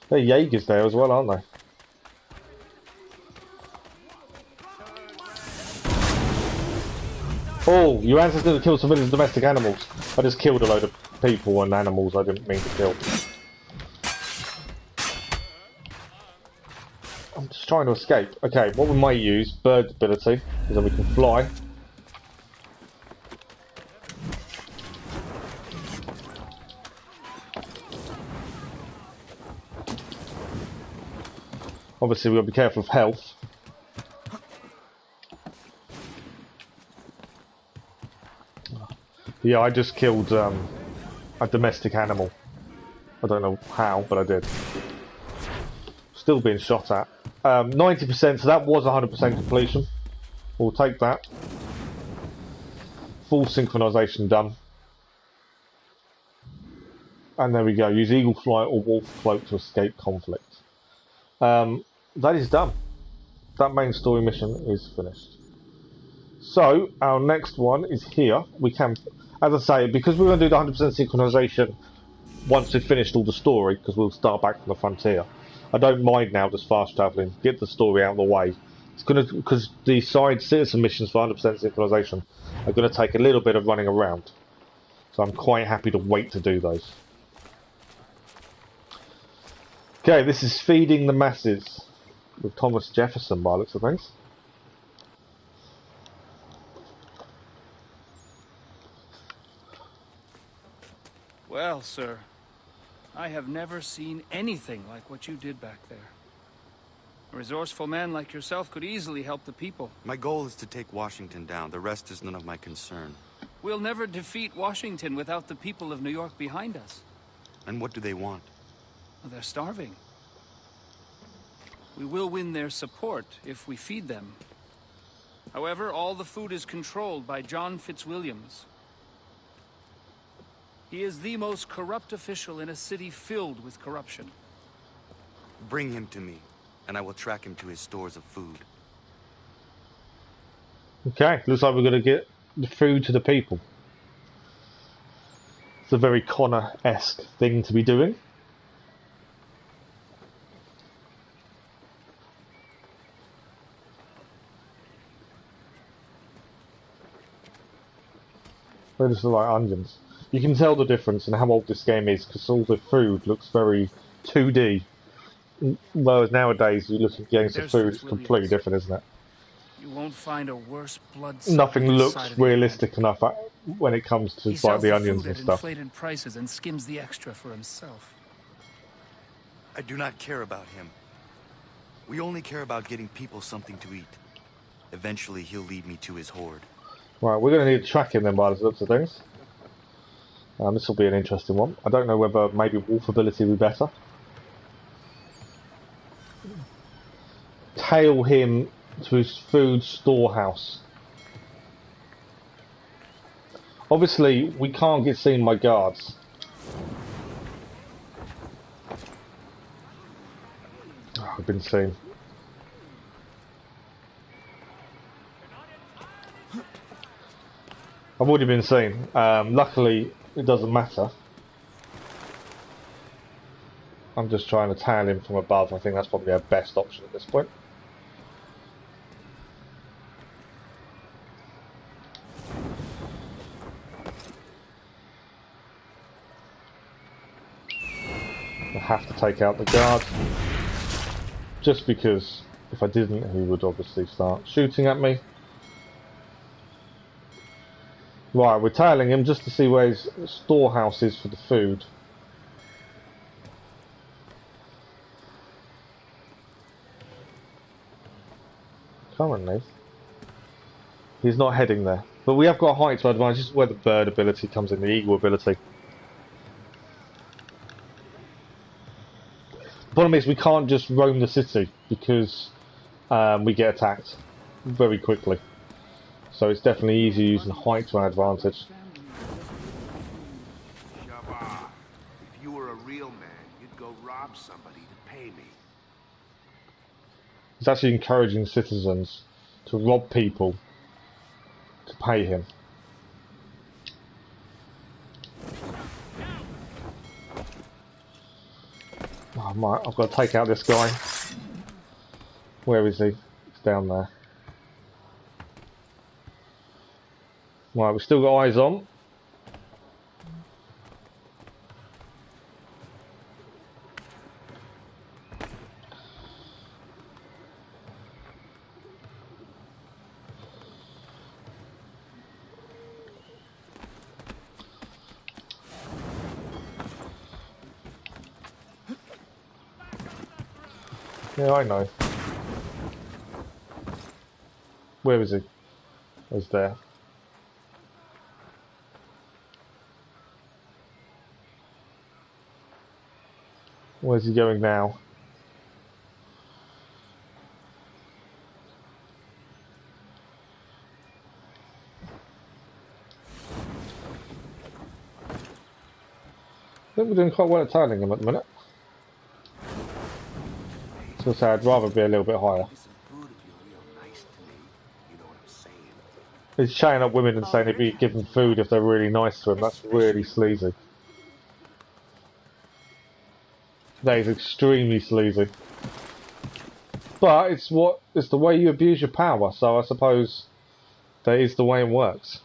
There are Jaegers there as well, aren't they? Oh, your ancestors didn't kill civilians and domestic animals. I just killed a load of people and animals I didn't mean to kill. I'm just trying to escape. Okay, what we might use, bird ability, is that we can fly. Obviously we've got to be careful of health. Yeah, I just killed a domestic animal. I don't know how, but I did. Still being shot at. 90%, so that was 100% completion. We'll take that. Full synchronisation done. And there we go. Use Eagle Flight or Wolf Cloak to escape conflict. That is done. That main story mission is finished. So, our next one is here. We can, as I say, because we're going to do the 100% synchronisation once we've finished all the story, because we'll start back from the frontier. I don't mind now just fast travelling, get the story out of the way. It's going to, because the side citizen missions for 100% synchronisation are going to take a little bit of running around. So I'm quite happy to wait to do those. Okay, this is Feeding the Masses with Thomas Jefferson by the looks of things. Well, sir, I have never seen anything like what you did back there. A resourceful man like yourself could easily help the people. My goal is to take Washington down. The rest is none of my concern. We'll never defeat Washington without the people of New York behind us. And what do they want? Well, they're starving. We will win their support if we feed them. However, all the food is controlled by John Fitzwilliams. He is the most corrupt official in a city filled with corruption. Bring him to me, and I will track him to his stores of food. Okay, looks like we're going to get the food to the people. It's a very Connor-esque thing to be doing. They just look like onions. You can tell the difference in how old this game is because all the food looks very 2D. Whereas nowadays, you look at games of food, it's completely different, isn't it? You won't find a worse blood. Nothing looks realistic enough when it comes to like the onions and stuff. Inflated prices and skims the extra for himself. I do not care about him. We only care about getting people something to eat. Eventually, he'll lead me to his horde. Right, we're going to need tracking then by the looks of things. This will be an interesting one. I don't know whether maybe wolf ability would be better. Tail him to his food storehouse. Obviously, we can't get seen by guards. Oh, I've been seen. I've already been seen. Luckily, it doesn't matter. I'm just trying to tail him from above. I think that's probably our best option at this point. I have to take out the guard. Just because if I didn't, he would obviously start shooting at me. Right, we're tailing him just to see where his storehouse is for the food. Currently, he's not heading there. But we have got a height to advantage. This is where the bird ability comes in, the eagle ability. The problem is we can't just roam the city because we get attacked very quickly. So it's definitely easier using height to our advantage. Shabba, if you were a real man, you'd go rob somebody to pay me. He's actually encouraging citizens to rob people to pay him. Oh, I've got to take out this guy. Where is he? He's down there. Right, we've still got eyes on. Yeah, I know. Where is he? He's there. Where's he going now? I think we're doing quite well at tailing him at the minute. So I'd say I'd rather be a little bit higher. He's chatting up women and saying he'd be giving food if they're really nice to him. That's really sleazy. That is extremely sleazy. But it's the way you abuse your power, so I suppose that is the way it works.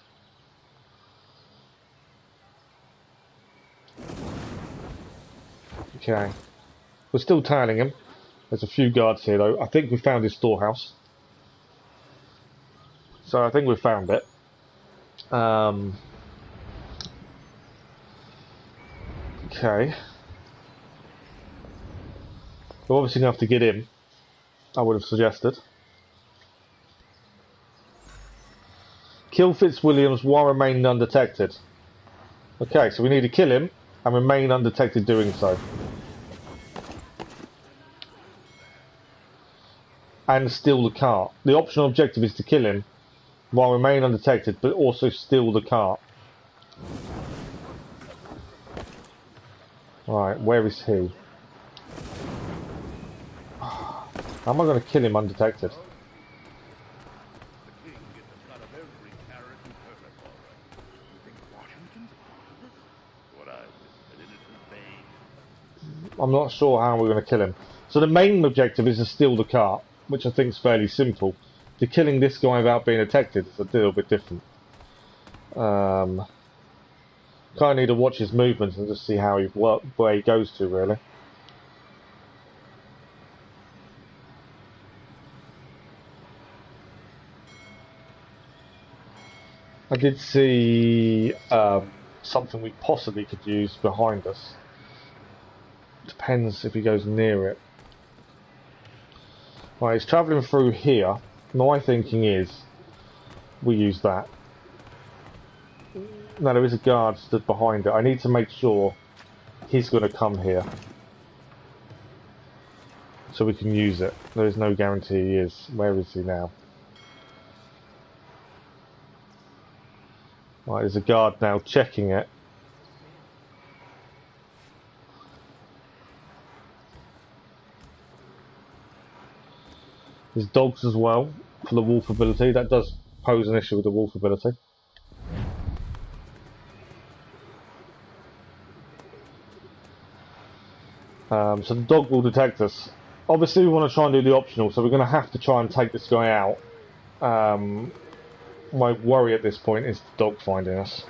Okay. We're still tailing him. There's a few guards here though. I think we found his storehouse. So I think we found it. Okay. We're obviously going to have to get in. I would have suggested. Kill Fitzwilliams while remaining undetected. Okay, so we need to kill him and remain undetected doing so. And steal the cart. The optional objective is to kill him while remain undetected, but also steal the cart. Right, where is he? How am I going to kill him undetected? I'm not sure how we're going to kill him. So the main objective is to steal the cart, which I think is fairly simple. To killing this guy without being detected is a little bit different. Kind of need to watch his movements and just see how where he goes to, really. I did see something we possibly could use behind us. Depends if he goes near it. Right, he's travelling through here. My thinking is we use that. No, there is a guard stood behind it. I need to make sure he's going to come here. So we can use it. There is no guarantee he is. Where is he now? Right, there's a guard now checking it. There's dogs as well for the wolf ability. That does pose an issue with the wolf ability. So the dog will detect us. Obviously we want to try and do the optional, so we're going to have to try and take this guy out. My worry at this point is the dog finding us.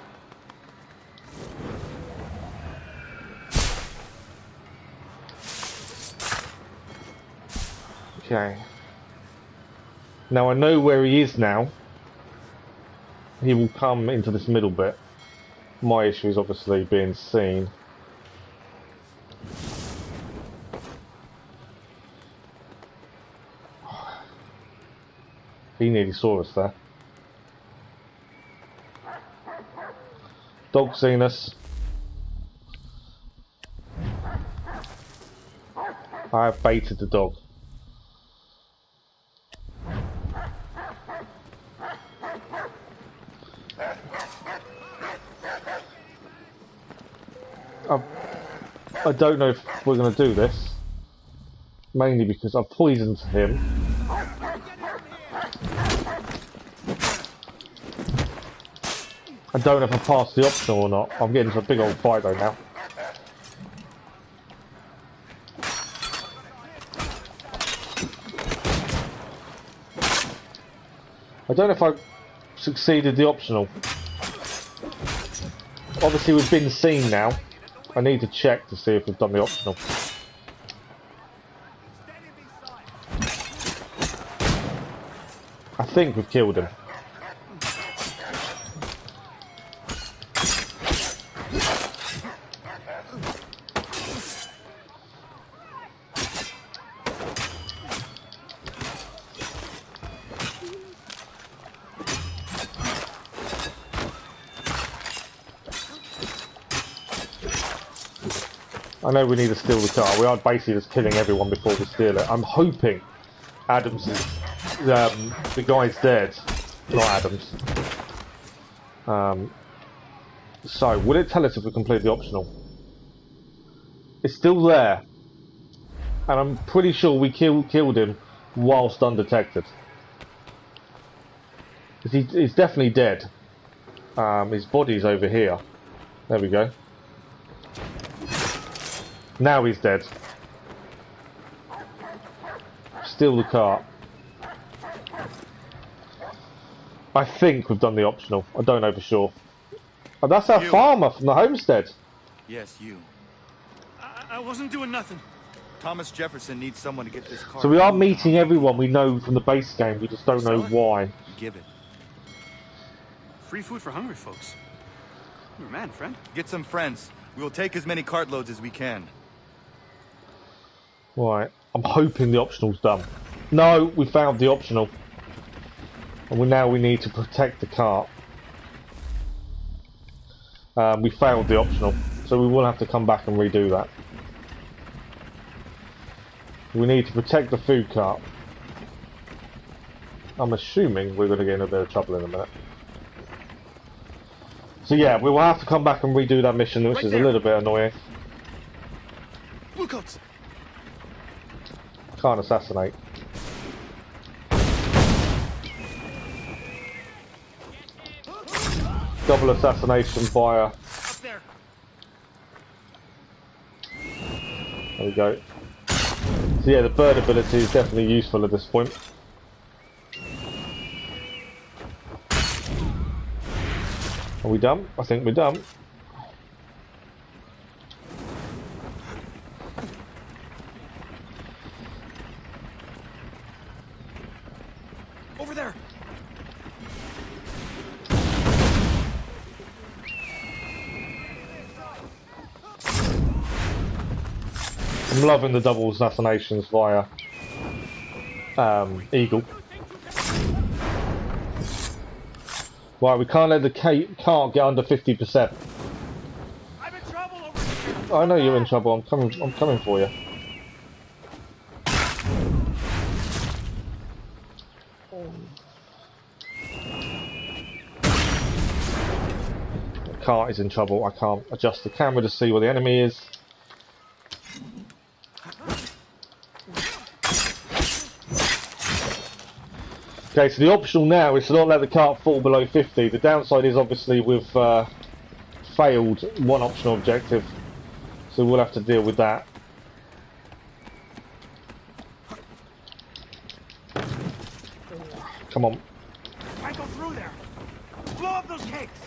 Okay. Now I know where he is now. He will come into this middle bit. My issue is obviously being seen. He nearly saw us there. Dog seen us. I have baited the dog. I don't know if we're going to do this. Mainly because I've poisoned him. I don't know if I passed the optional or not. I'm getting into a big old fight though now. I don't know if I succeeded the optional. Obviously we've been seen now. I need to check to see if we've done the optional. I think we've killed him. I know we need to steal the car. We are basically just killing everyone before we steal it. I'm hoping Adams is... the guy's dead. Not Adams. So, will it tell us if we complete the optional? It's still there. And I'm pretty sure we killed him whilst undetected. He's definitely dead. His body's over here. There we go. Now he's dead. Steal the car. I think we've done the optional. I don't know for sure. Oh, that's our farmer from the homestead. Yes, you. I wasn't doing nothing. Thomas Jefferson needs someone to get this car. So we are meeting everyone we know from the base game. We just don't know why. Give it. Free food for hungry folks. You're a man, friend. Get some friends. We will take as many cartloads as we can. Right. I'm hoping the optional's done. No, we found the optional. And now we need to protect the cart. We failed the optional, so we will have to come back and redo that. We need to protect the food cart. I'm assuming we're going to get in a bit of trouble in a minute. So yeah, we will have to come back and redo that mission, which is a little bit annoying. Bluecoats. Can't assassinate. Double assassination via. There we go. So yeah, the bird ability is definitely useful at this point. Are we done? I think we're done. I'm loving the double assassinations via Eagle. Right, we can't let the cart get under 50%. I'm in trouble over here. I know you're in trouble. I'm coming for you. The cart is in trouble. I can't adjust the camera to see where the enemy is. Okay, so the optional now is to not let the cart fall below 50. The downside is obviously we've failed one optional objective, so we'll have to deal with that. Come on. I go through there. Blow up those cakes.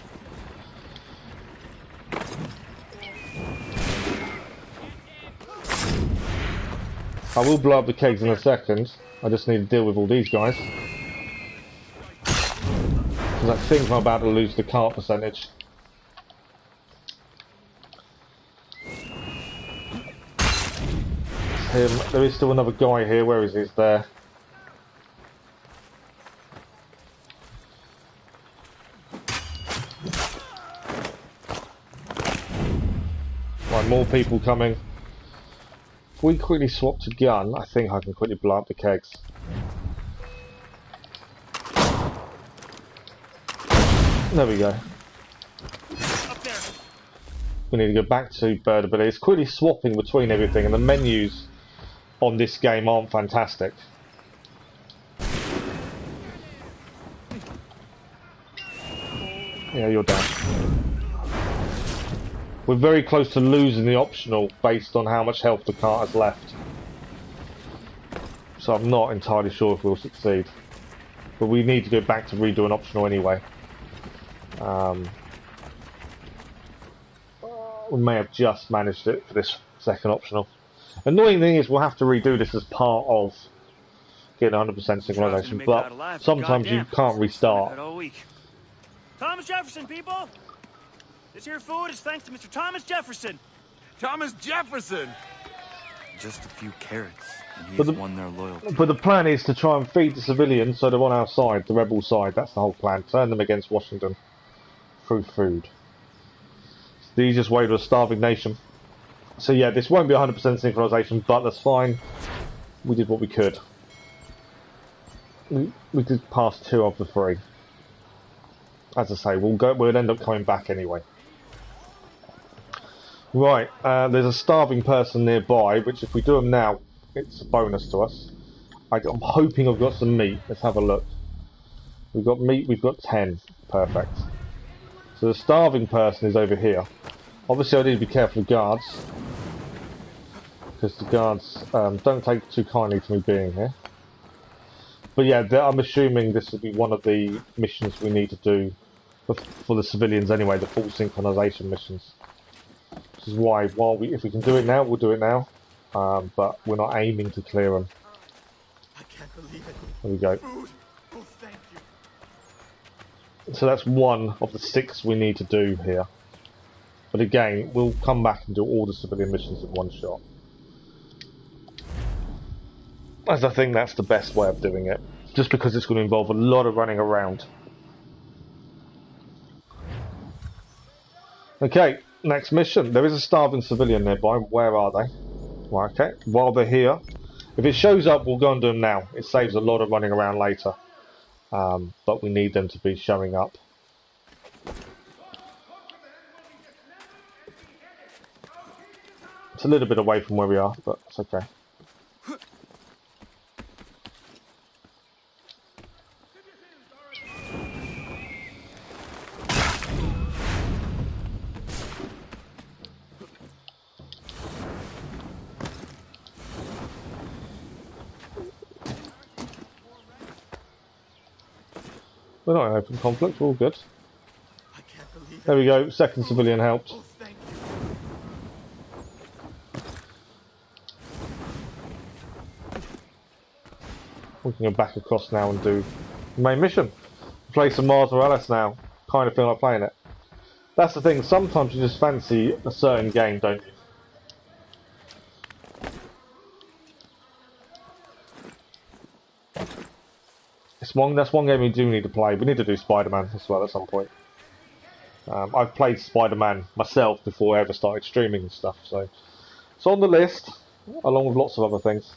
I will blow up the kegs in a second. I just need to deal with all these guys. Because I think I'm about to lose the cart percentage. Him. There is still another guy here. Where is he? He's there. Right, more people coming. If we quickly swap to gun, I think I can quickly blow up the kegs. There we go. We need to go back to bird ability. It's quickly swapping between everything, and the menus on this game aren't fantastic. Yeah, you're down. We're very close to losing the optional based on how much health the cart has left. So I'm not entirely sure if we'll succeed. But we need to go back to redo an optional anyway. We may have just managed it for this second optional. Annoying thing is we'll have to redo this as part of getting 100% synchronization, but sometimes you can't restart. Thomas Jefferson, people! This here food is thanks to Mr. Thomas Jefferson. Thomas Jefferson! Just a few carrots, and he has won their loyalty. But the plan is to try and feed the civilians so they're on our side, the rebel side. That's the whole plan. Turn them against Washington through food. It's the easiest way to a starving nation. So yeah, this won't be 100% synchronization, but that's fine. We did what we could. We did pass 2 of the 3. As I say, we'll end up coming back anyway. Right, there's a starving person nearby, which if we do them now, it's a bonus to us. I'm hoping I've got some meat. Let's have a look. We've got meat, we've got 10. Perfect. So the starving person is over here. Obviously I need to be careful of guards. Because the guards don't take too kindly to me being here. But yeah, I'm assuming this will be one of the missions we need to do for the civilians anyway, the full synchronization missions. Which is why, if we can do it now, we'll do it now. But we're not aiming to clear them. I can't believe it. There we go. Food. Oh, thank you. So that's one of the 6 we need to do here. But again, we'll come back and do all the civilian missions in one shot. As I think that's the best way of doing it. Just because it's going to involve a lot of running around. Okay, next mission. There is a starving civilian nearby. Where are they? Right, okay, while they're here. If it shows up, we'll go and do them now. It saves a lot of running around later. But we need them to be showing up. It's a little bit away from where we are, but it's okay. We're not in open conflict, we're all good. There we go, second civilian helped. We can go back across now and do the main mission. Play some Mars Morales now. Kind of feel like playing it. That's the thing, sometimes you just fancy a certain game, don't you? That's one game we do need to play. We need to do Spider-Man as well at some point. I've played Spider-Man myself before I ever started streaming and stuff, so it's on the list, along with lots of other things.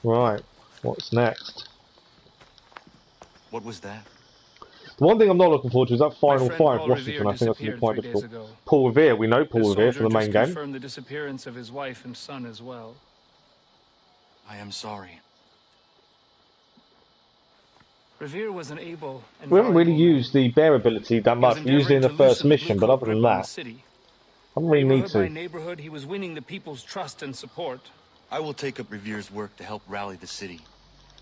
Right, what's next? What was that? The one thing I'm not looking forward to is that final friend fight Paul with Washington. Revere I think that's going to be quite 3 days difficult. ago. Paul Revere, we know Paul This Revere from the soldier main just game. confirmed the disappearance of his wife and son as well. I am sorry. Revere was an able and We haven't really valuable man. used the bear ability that much. We used it in the endeavoring first to loosen mission, the but other blue than coat grip on that, the city. I don't really need Neighborhood by to. neighborhood, he was winning the people's trust and support. I will take up Revere's work to help rally the city.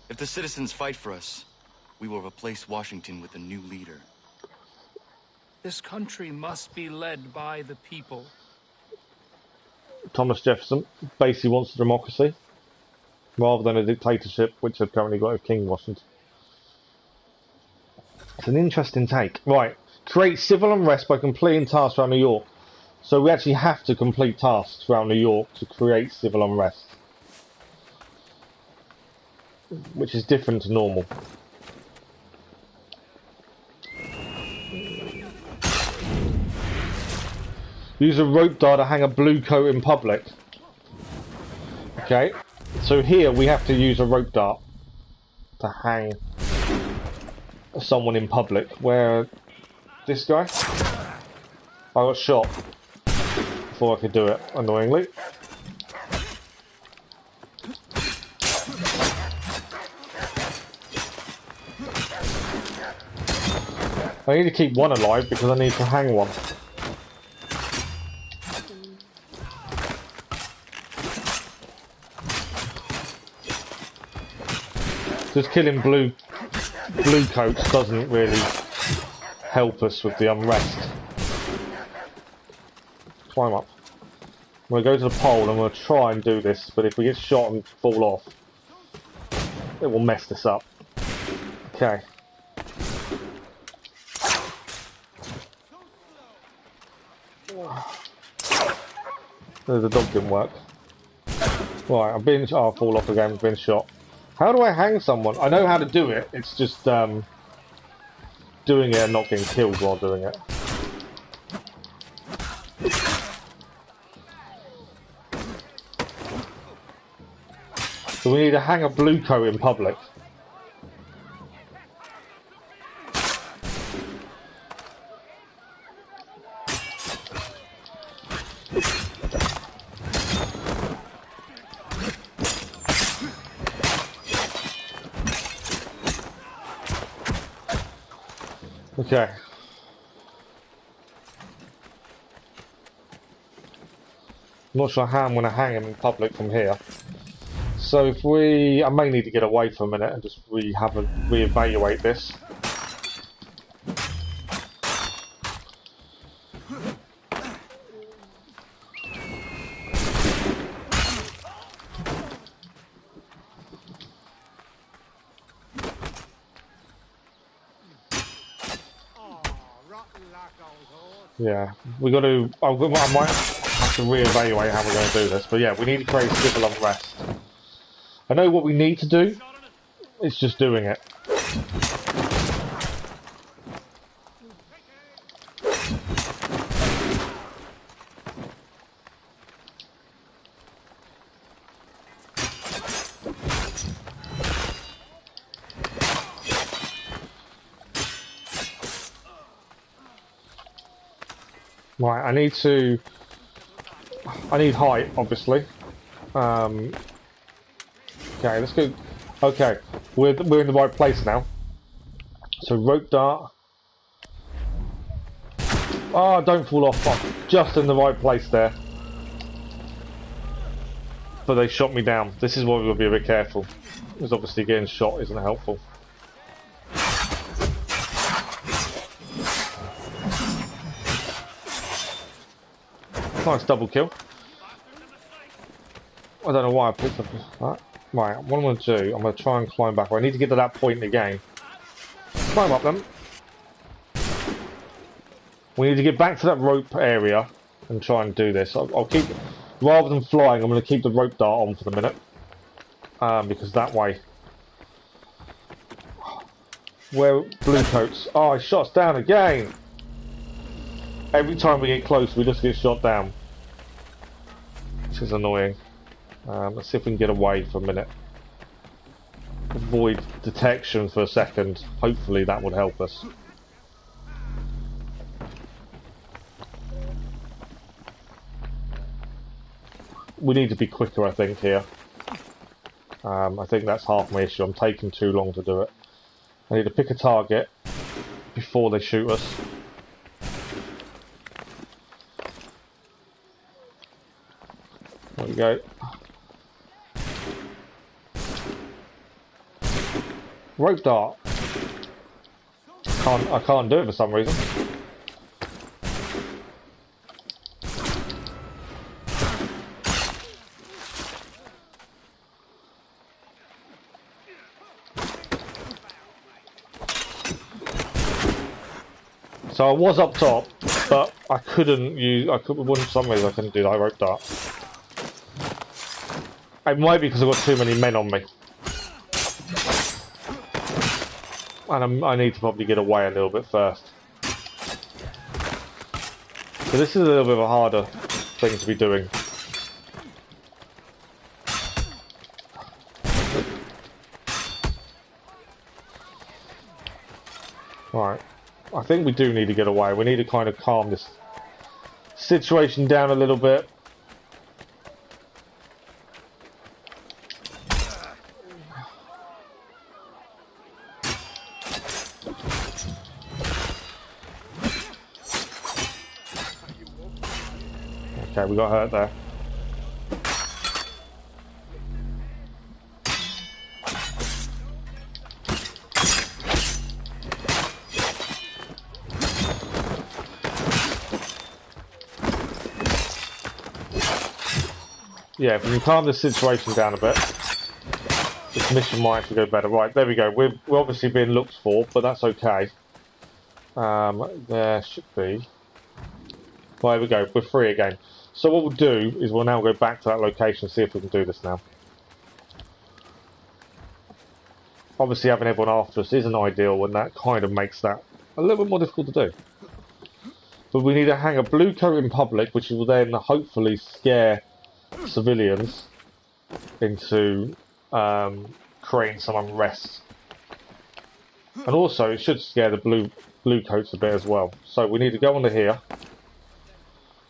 If the citizens fight for us, we will replace Washington with a new leader. This country must be led by the people. Thomas Jefferson basically wants democracy rather than a dictatorship, which they've currently got with King Washington. It's an interesting take. Right, create civil unrest by completing tasks around New York. So we actually have to complete tasks around New York to create civil unrest, which is different to normal. Use a rope dart to hang a blue coat in public. Okay, so here we have to use a rope dart to hang someone in public. Where this guy? I got shot before I could do it, annoyingly. I need to keep one alive because I need to hang one. Just killing blue coats doesn't really help us with the unrest. Climb up. I'm going to go to the pole and I'm going to try and do this, but if we get shot and fall off, it will mess this up. Okay. The dog didn't work. Right, I've been. Oh, I'll fall off again. I've been shot. How do I hang someone? I know how to do it. It's just doing it and not getting killed while doing it. So we need to hang a blue coat in public. Okay. I'm not sure how I'm going to hang him in public from here. So if I may need to get away for a minute and just reevaluate this. Yeah, we got to. I might have to reevaluate how we're going to do this, but yeah, we need to create civil unrest. I know what we need to do. It's just doing it. Right, I need height, obviously. Okay, let's go. Okay, we're in the right place now. So rope dart. Oh, don't fall off. I'm just in the right place there. But they shot me down. This is why we've got to be a bit careful. Because obviously getting shot isn't helpful. Nice double kill. I don't know why I picked up that. Right, what I'm going to do, I'm going to try and climb back. I need to get to that point in the game. Climb up then. We need to get back to that rope area and try and do this. I'll keep, rather than flying, I'm going to keep the rope dart on for the minute. because that way... Where blue coats? Oh, he shot us down again! Every time we get close, we just get shot down. Which is annoying. Let's see if we can get away for a minute. Avoid detection for a second. Hopefully that would help us. We need to be quicker, I think, here. I think that's half my issue. I'm taking too long to do it. I need to pick a target before they shoot us. There we go. Rope dart. I can't do it for some reason. So I was up top, but I couldn't use. For some reason I couldn't do that rope dart. It might be because I've got too many men on me, and I need to probably get away a little bit first. So this is a little bit of a harder thing to be doing. Right. I think we do need to get away. We need to kind of calm this situation down a little bit. Okay, we got hurt there. Yeah, if we can calm this situation down a bit, this mission might actually go better. Right, there we go. We're obviously being looked for, but that's okay. There should be... Well, there we go. We're free again. So what we'll do is we'll now go back to that location and see if we can do this now. Obviously having everyone after us isn't ideal, and that kind of makes that a little bit more difficult to do. But we need to hang a blue coat in public, which will then hopefully scare civilians into creating some unrest. And also it should scare the blue coats a bit as well. So we need to go under here.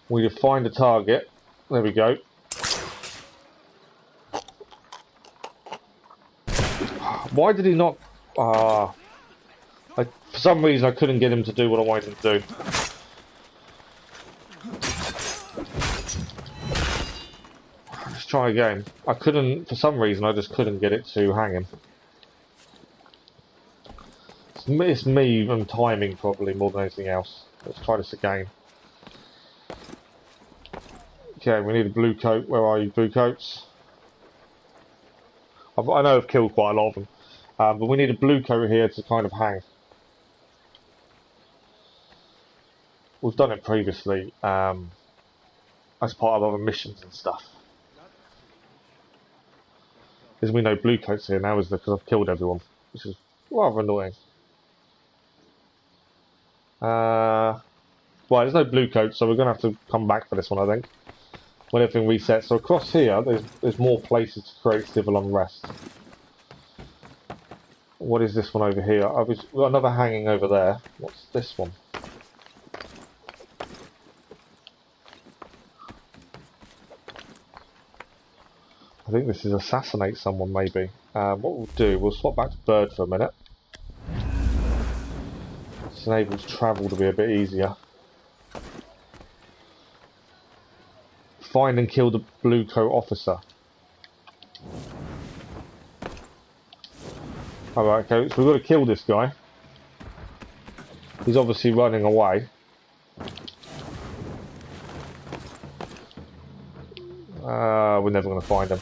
We need to find a target. There we go. Why did he not... for some reason I couldn't get him to do what I wanted him to do. Let's try again. I couldn't... For some reason I just couldn't get it to hang him. It's me and timing probably more than anything else. Let's try this again. Okay, we need a blue coat. Where are you, blue coats? I know I've killed quite a lot of them. But we need a blue coat here to kind of hang. We've done it previously as part of other missions and stuff. There's no blue coats here now, is there? Because I've killed everyone, which is rather annoying. Right, there's no blue coats, so we're going to have to come back for this one, I think. When everything resets. So across here, there's more places to create civil unrest. What is this one over here? We've got another hanging over there. What's this one? I think this is assassinate someone, maybe. What we'll do, we'll swap back to bird for a minute. This enables travel to be a bit easier. Find and kill the blue coat officer. Alright, okay, so we've got to kill this guy. He's obviously running away. We're never going to find him.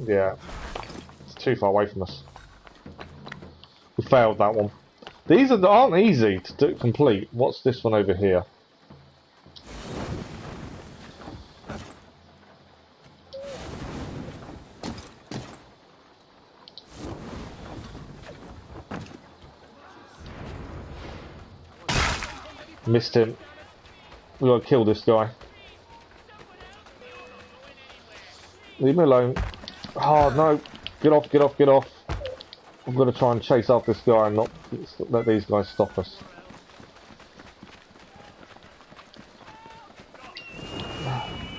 Yeah, it's too far away from us. We failed that one. These aren't easy to complete. What's this one over here? Missed him. We gotta kill this guy. Leave me alone. Oh no. Get off, get off, get off. I'm gonna try and chase after this guy and not let these guys stop us.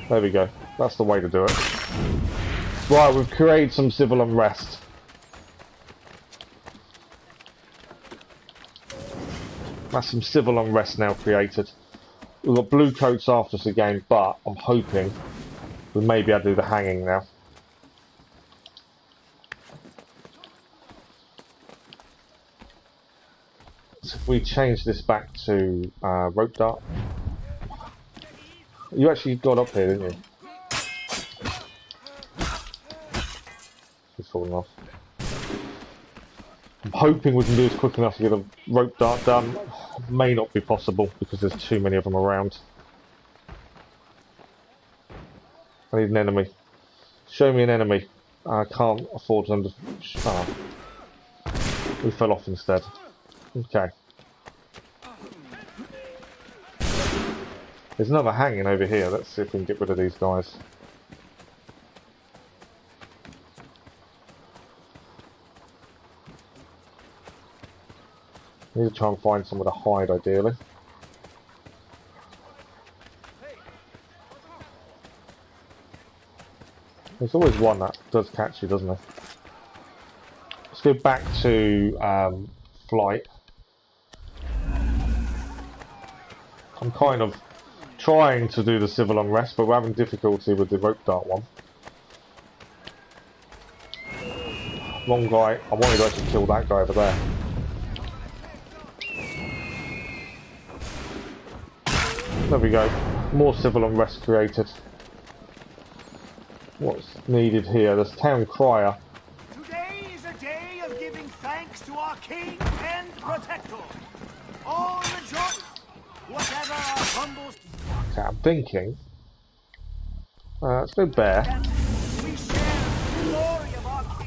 There we go. That's the way to do it. Right, we've created some civil unrest. That's some civil unrest now created. We've got blue coats after us again, but I'm hoping we may be able to do the hanging now. So if we change this back to rope dart. You actually got up here, didn't you? He's falling off. I'm hoping we can do this quick enough to get a rope dart done. May not be possible because there's too many of them around. I need an enemy. Show me an enemy. I can't afford them to... Oh. We fell off instead. Okay. There's another hanging over here. Let's see if we can get rid of these guys. Need to try and find somewhere to hide, ideally. There's always one that does catch you, doesn't it? Let's go back to flight. I'm kind of trying to do the civil unrest, but we're having difficulty with the rope dart one. Wrong guy. I wanted to actually kill that guy over there. There we go. More civil unrest created. What's needed here? There's town crier. Today is a day of giving thanks to our king and protector. All rejoice, whatever our humble... Okay, I'm thinking. Let's go bear.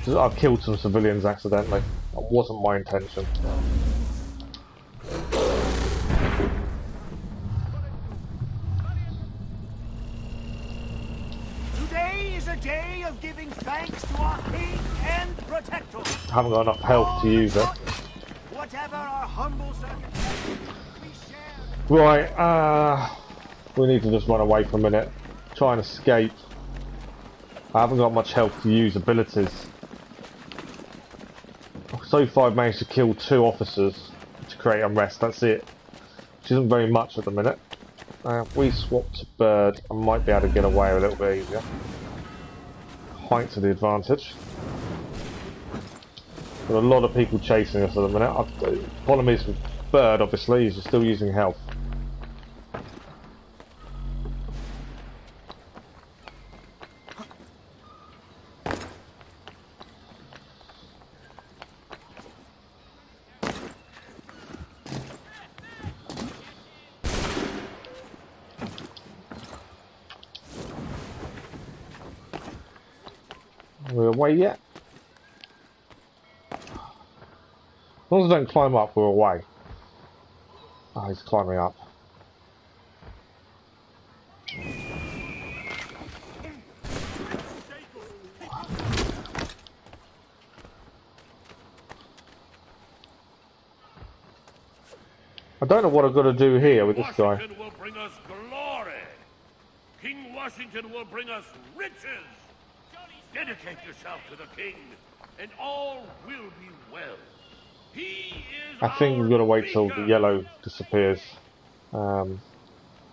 I've killed some civilians accidentally. That wasn't my intention. Today is a day of giving thanks to our king and protector. I haven't got enough health to use it. Whatever our humble circumstances, Right, we need to just run away for a minute. Try and escape. I haven't got much health to use abilities. So far I've managed to kill 2 officers to create unrest, that's it. Which isn't very much at the minute. If we swap to bird, I might be able to get away a little bit easier. Height to the advantage. There are a lot of people chasing us at the minute. The problem is with bird, obviously, is you're still using health. We're away yet? As long as I don't climb up, we're away. Oh, he's climbing up. I don't know what I've got to do here with this guy. Washington will bring us glory. King Washington will bring us riches. Dedicate yourself to the king, and all will be well. He is I think we've got to wait till the yellow disappears. I'm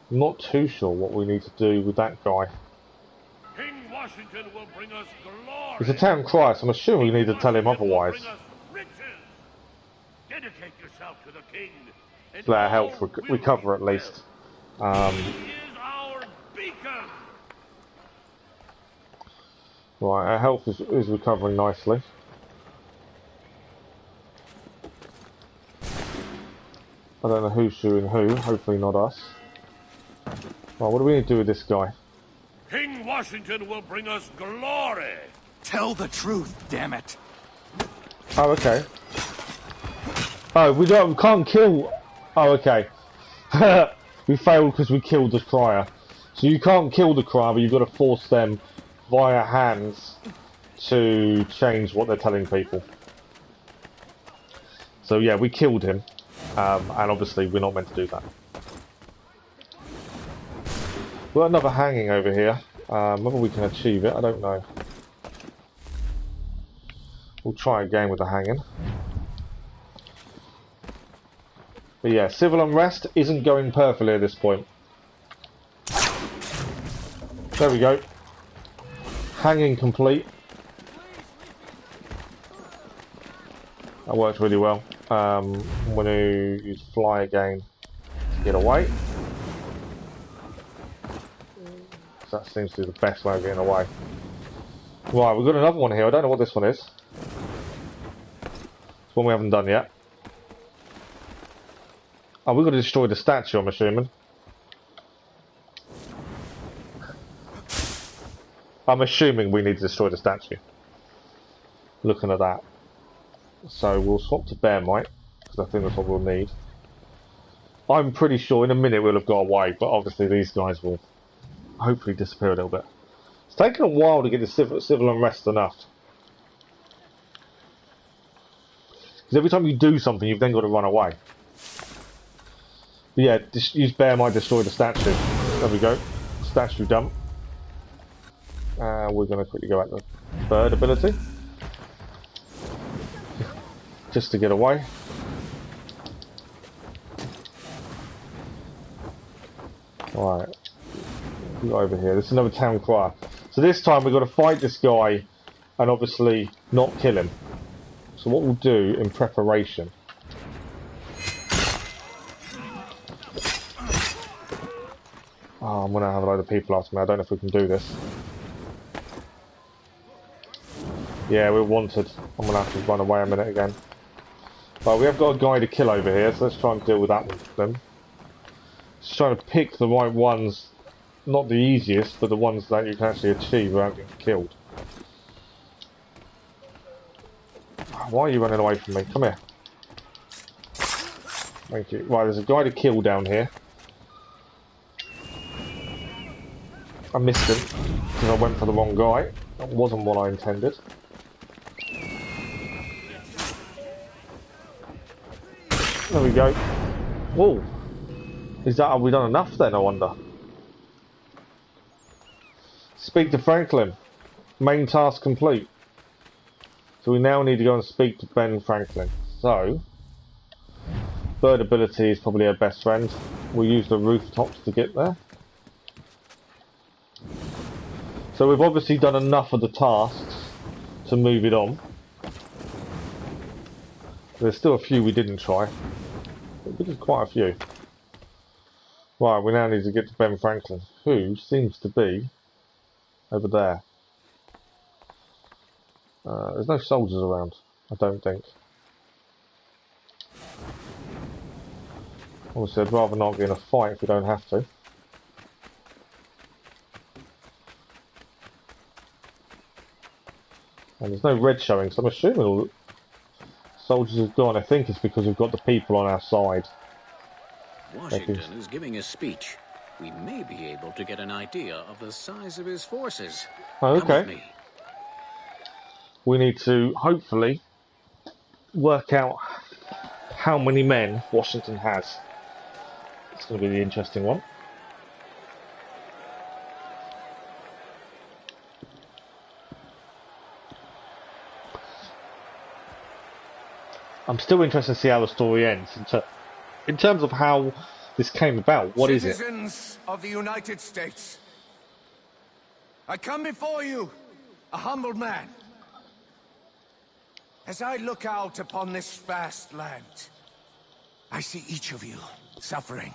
not too sure what we need to do with that guy. King Washington will bring us glory. He's a town crier, so I'm assuming we need to tell him otherwise. Dedicate yourself to the king. Let our health recover at least. He is our beacon. Right, our health is recovering nicely. I don't know who's shooting who, hopefully not us. Right, what do we need to do with this guy? King Washington will bring us glory. Tell the truth, damn it. Oh, okay. Oh, we can't kill... Oh, okay. We failed because we killed the crier. So you can't kill the crier, but you've got to force them via hands to change what they're telling people. So yeah, we killed him, and obviously we're not meant to do that. We've got another hanging over here. Whether we can achieve it, I don't know. We'll try again with the hanging. But yeah, civil unrest isn't going perfectly at this point. There we go. Hanging complete. That worked really well. I'm going to use fly again to get away. So that seems to be the best way of getting away. Right, we've got another one here. I don't know what this one is. It's one we haven't done yet. Oh, we've got to destroy the statue, I'm assuming. I'm assuming we need to destroy the statue. Looking at that. So we'll swap to bear might, because I think that's what we'll need. I'm pretty sure in a minute we'll have got away, but obviously these guys will hopefully disappear a little bit. It's taken a while to get the civil unrest enough. Because every time you do something, you've then got to run away. But yeah, use bear might destroy the statue. There we go. Statue dump. We're going to quickly go at the third ability. Just to get away. Alright. Go over here. This is another town crier. So this time we've got to fight this guy and obviously not kill him. So what we'll do in preparation. Oh, I'm going to have a load of people after me. I don't know if we can do this. Yeah, we're wanted. I'm going to have to run away a minute again. But we have got a guy to kill over here, so let's try and deal with that one then. Just trying to pick the right ones, not the easiest, but the ones that you can actually achieve without getting killed. Why are you running away from me? Come here. Thank you. Right, there's a guy to kill down here. I missed him because I went for the wrong guy. That wasn't what I intended. There we go. Whoa. Have we done enough then, I wonder? Speak to Franklin. Main task complete. So we now need to go and speak to Ben Franklin. So, third ability is probably our best friend. We'll use the rooftops to get there. So we've obviously done enough of the tasks to move it on. There's still a few we didn't try. We did quite a few. Right, we now need to get to Ben Franklin, who seems to be over there. There's no soldiers around, I don't think. Obviously, I'd rather not get in a fight if we don't have to. And there's no red showing, so I'm assuming all the soldiers have gone. I think it's because we've got the people on our side. Washington is giving a speech. We may be able to get an idea of the size of his forces. Oh, Come with okay. me. We need to hopefully work out how many men Washington has. It's going to be the interesting one. I'm still interested to see how the story ends. In terms of how this came about, what is it? Citizens of the United States, I come before you, a humble man. As I look out upon this vast land, I see each of you suffering.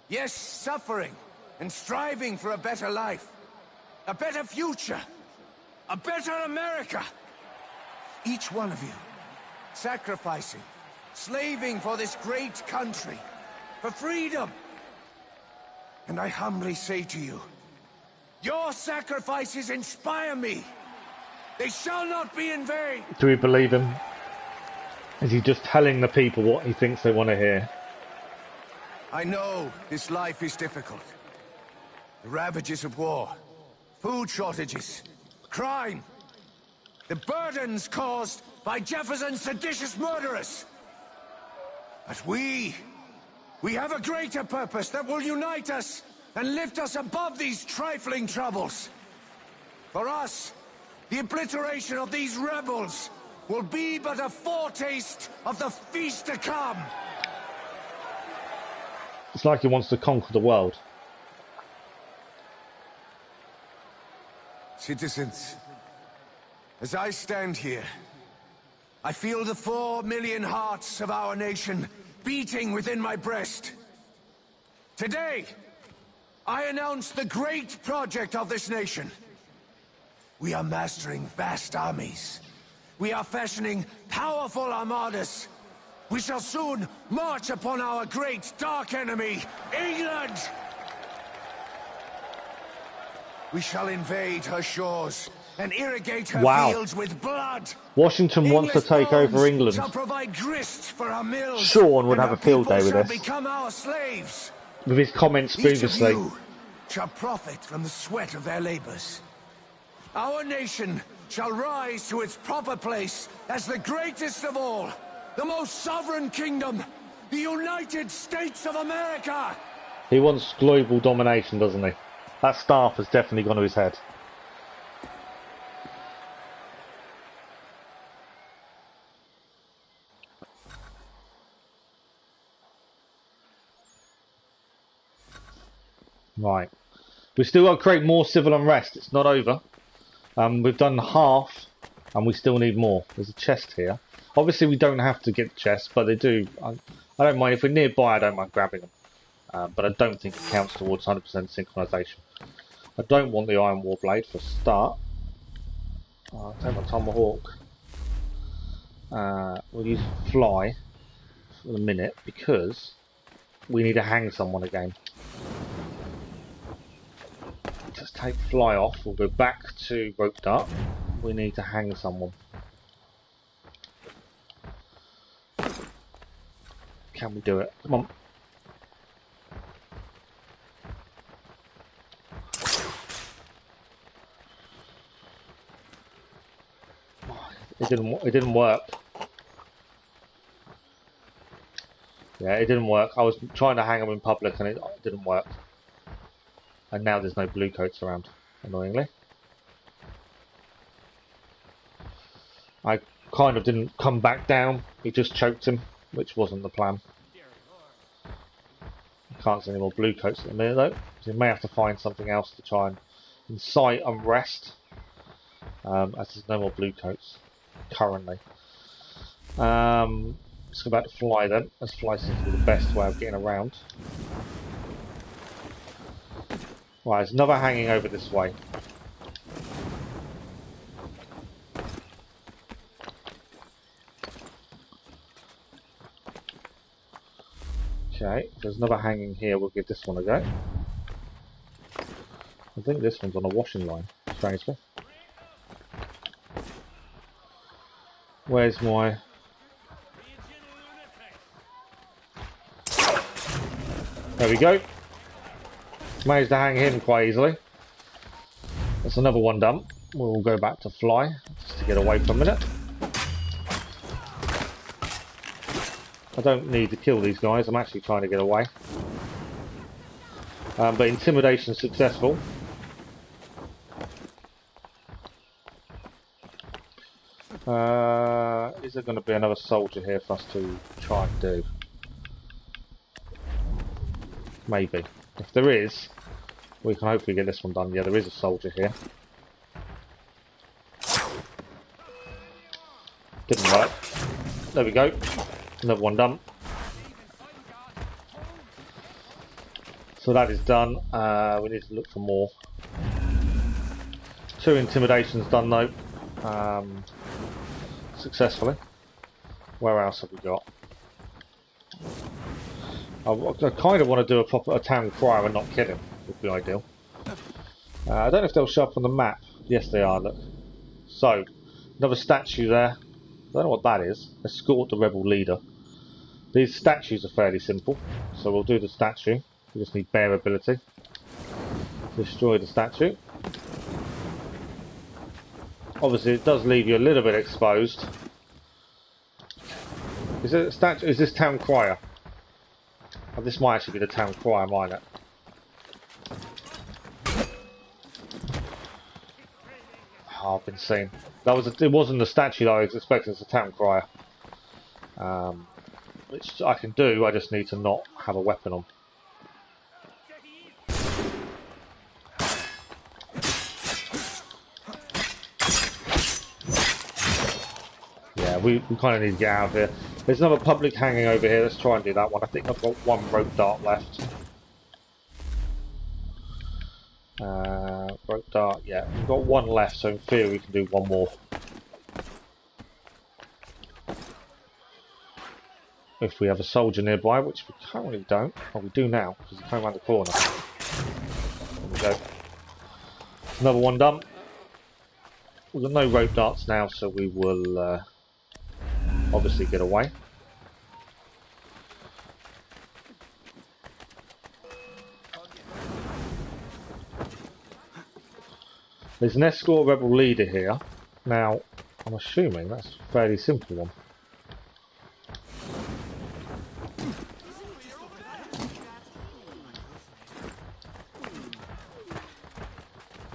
Yes, suffering and striving for a better life, a better future, a better America. Each one of you sacrificing, slaving for this great country, for freedom. And I humbly say to you, your sacrifices inspire me. They shall not be in vain. Do we believe him? Is he just telling the people what he thinks they want to hear? I know this life is difficult. The ravages of war, food shortages, crime, the burdens caused by Jefferson's seditious murderers. But we have a greater purpose that will unite us and lift us above these trifling troubles. For us, the obliteration of these rebels will be but a foretaste of the feast to come. It's like he wants to conquer the world. Citizens, as I stand here, I feel the 4 million hearts of our nation beating within my breast. Today, I announce the great project of this nation. We are mastering vast armies. We are fashioning powerful armadas. We shall soon march upon our great dark enemy, England! We shall invade her shores and irrigate her fields with blood. Washington wants to take over England. Shall provide grist for our mills. Sean would have a field day with this. this. Become our slaves. With his comments previously. Each of you shall profit from the sweat of their labors. Our nation shall rise to its proper place as the greatest of all, the most sovereign kingdom, the United States of America! He wants global domination, doesn't he? That staff has definitely gone to his head. Right. We've still got to create more civil unrest. It's not over. We've done half, and we still need more. There's a chest here. Obviously, we don't have to get the chest, but they do. I don't mind. If we're nearby, I don't mind grabbing them. But I don't think it counts towards 100% synchronisation. I don't want the Iron War Blade for a start. I'll take my Tomahawk. We'll use Fly for the minute, because we need to hang someone again. Just take Fly off. We'll go back to Rope Dart. We need to hang someone. Can we do it? Come on. It didn't work. Yeah, it didn't work. I was trying to hang them in public and it didn't work. And now there's no blue coats around, annoyingly. I kind of didn't come back down. He just choked him, which wasn't the plan. I can't see any more blue coats at the minute though, so you may have to find something else to try and incite unrest. As there's no more blue coats currently. Let's go back to Fly then, as Fly seems to be the best way of getting around. Right, there's another hanging over this way. Okay, there's another hanging here, we'll give this one a go. I think this one's on a washing line, strangely. Where's my... There we go. Managed to hang him quite easily. That's another one done. We'll go back to Fly, just to get away for a minute. I don't need to kill these guys, I'm actually trying to get away. But intimidation successful. Is there going to be another soldier here for us to try and do? Maybe. If there is, we can hopefully get this one done. Yeah, there is a soldier here. Didn't work. There we go. Another one done. So that is done. We need to look for more. 2 intimidations done though. Successfully. Where else have we got? I kind of want to do a town crier and not kill him. Would be ideal. I don't know if they'll show up on the map. Yes, they are. Look. So, another statue there. I don't know what that is. Escort the rebel leader. These statues are fairly simple, so we'll do the statue. We just need bear ability. Destroy the statue. Obviously, it does leave you a little bit exposed. Is it a statue? Is this town crier? Oh, this might actually be the town crier, mightn't it? Oh, I've been seen. That was it wasn't the statue that I was expecting. It's a town crier, which I can do. I just need to not have a weapon on. Yeah, we kind of need to get out of here. There's another public hanging over here. Let's try and do that one. I think I've got one rope dart left. Rope dart, yeah. We've got one left, so in theory we can do one more. If we have a soldier nearby, which we currently don't. Oh, we do now, because he's coming around the corner. There we go. Another one done. We've got no rope darts now, so we will obviously get away. There's an escort rebel leader here. Now, I'm assuming that's a fairly simple one.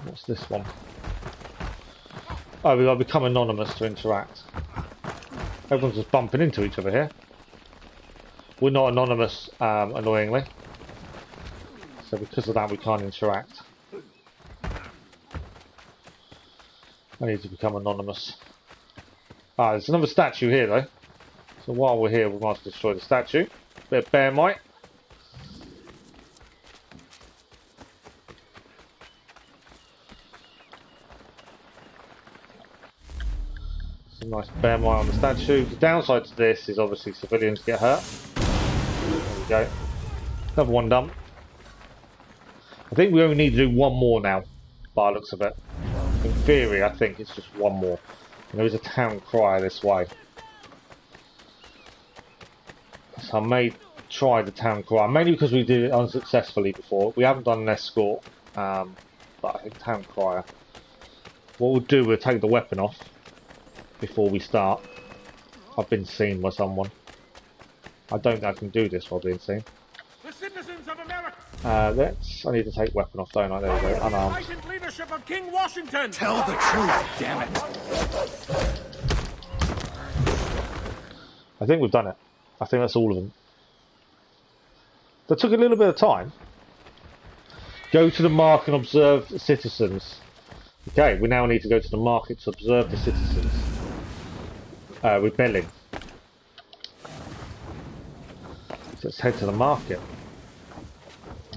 What's this one? Oh, we've got to become anonymous to interact. Everyone's just bumping into each other here. We're not anonymous, annoyingly. So because of that we can't interact. I need to become anonymous. Ah, there's another statue here though. So while we're here we might destroy the statue. Bit of bear might. Some nice bear might on the statue. The downside to this is obviously civilians get hurt. There we go. Another one done. I think we only need to do one more now, by the looks of it. In theory, I think it's just one more. And there is a town crier this way. So I may try the town crier, mainly because we did it unsuccessfully before. We haven't done an escort, but I think town crier. What we'll do, we'll take the weapon off before we start. I've been seen by someone. I don't think I can do this while being seen. The citizens of America. I need to take weapon off, don't I? There we go, unarmed. Leadership of King Washington. Tell the truth, damn it! I think we've done it. I think that's all of them. That took a little bit of time. Go to the market and observe the citizens. Okay, we now need to go to the market to observe the citizens. Rebelling. So let's head to the market.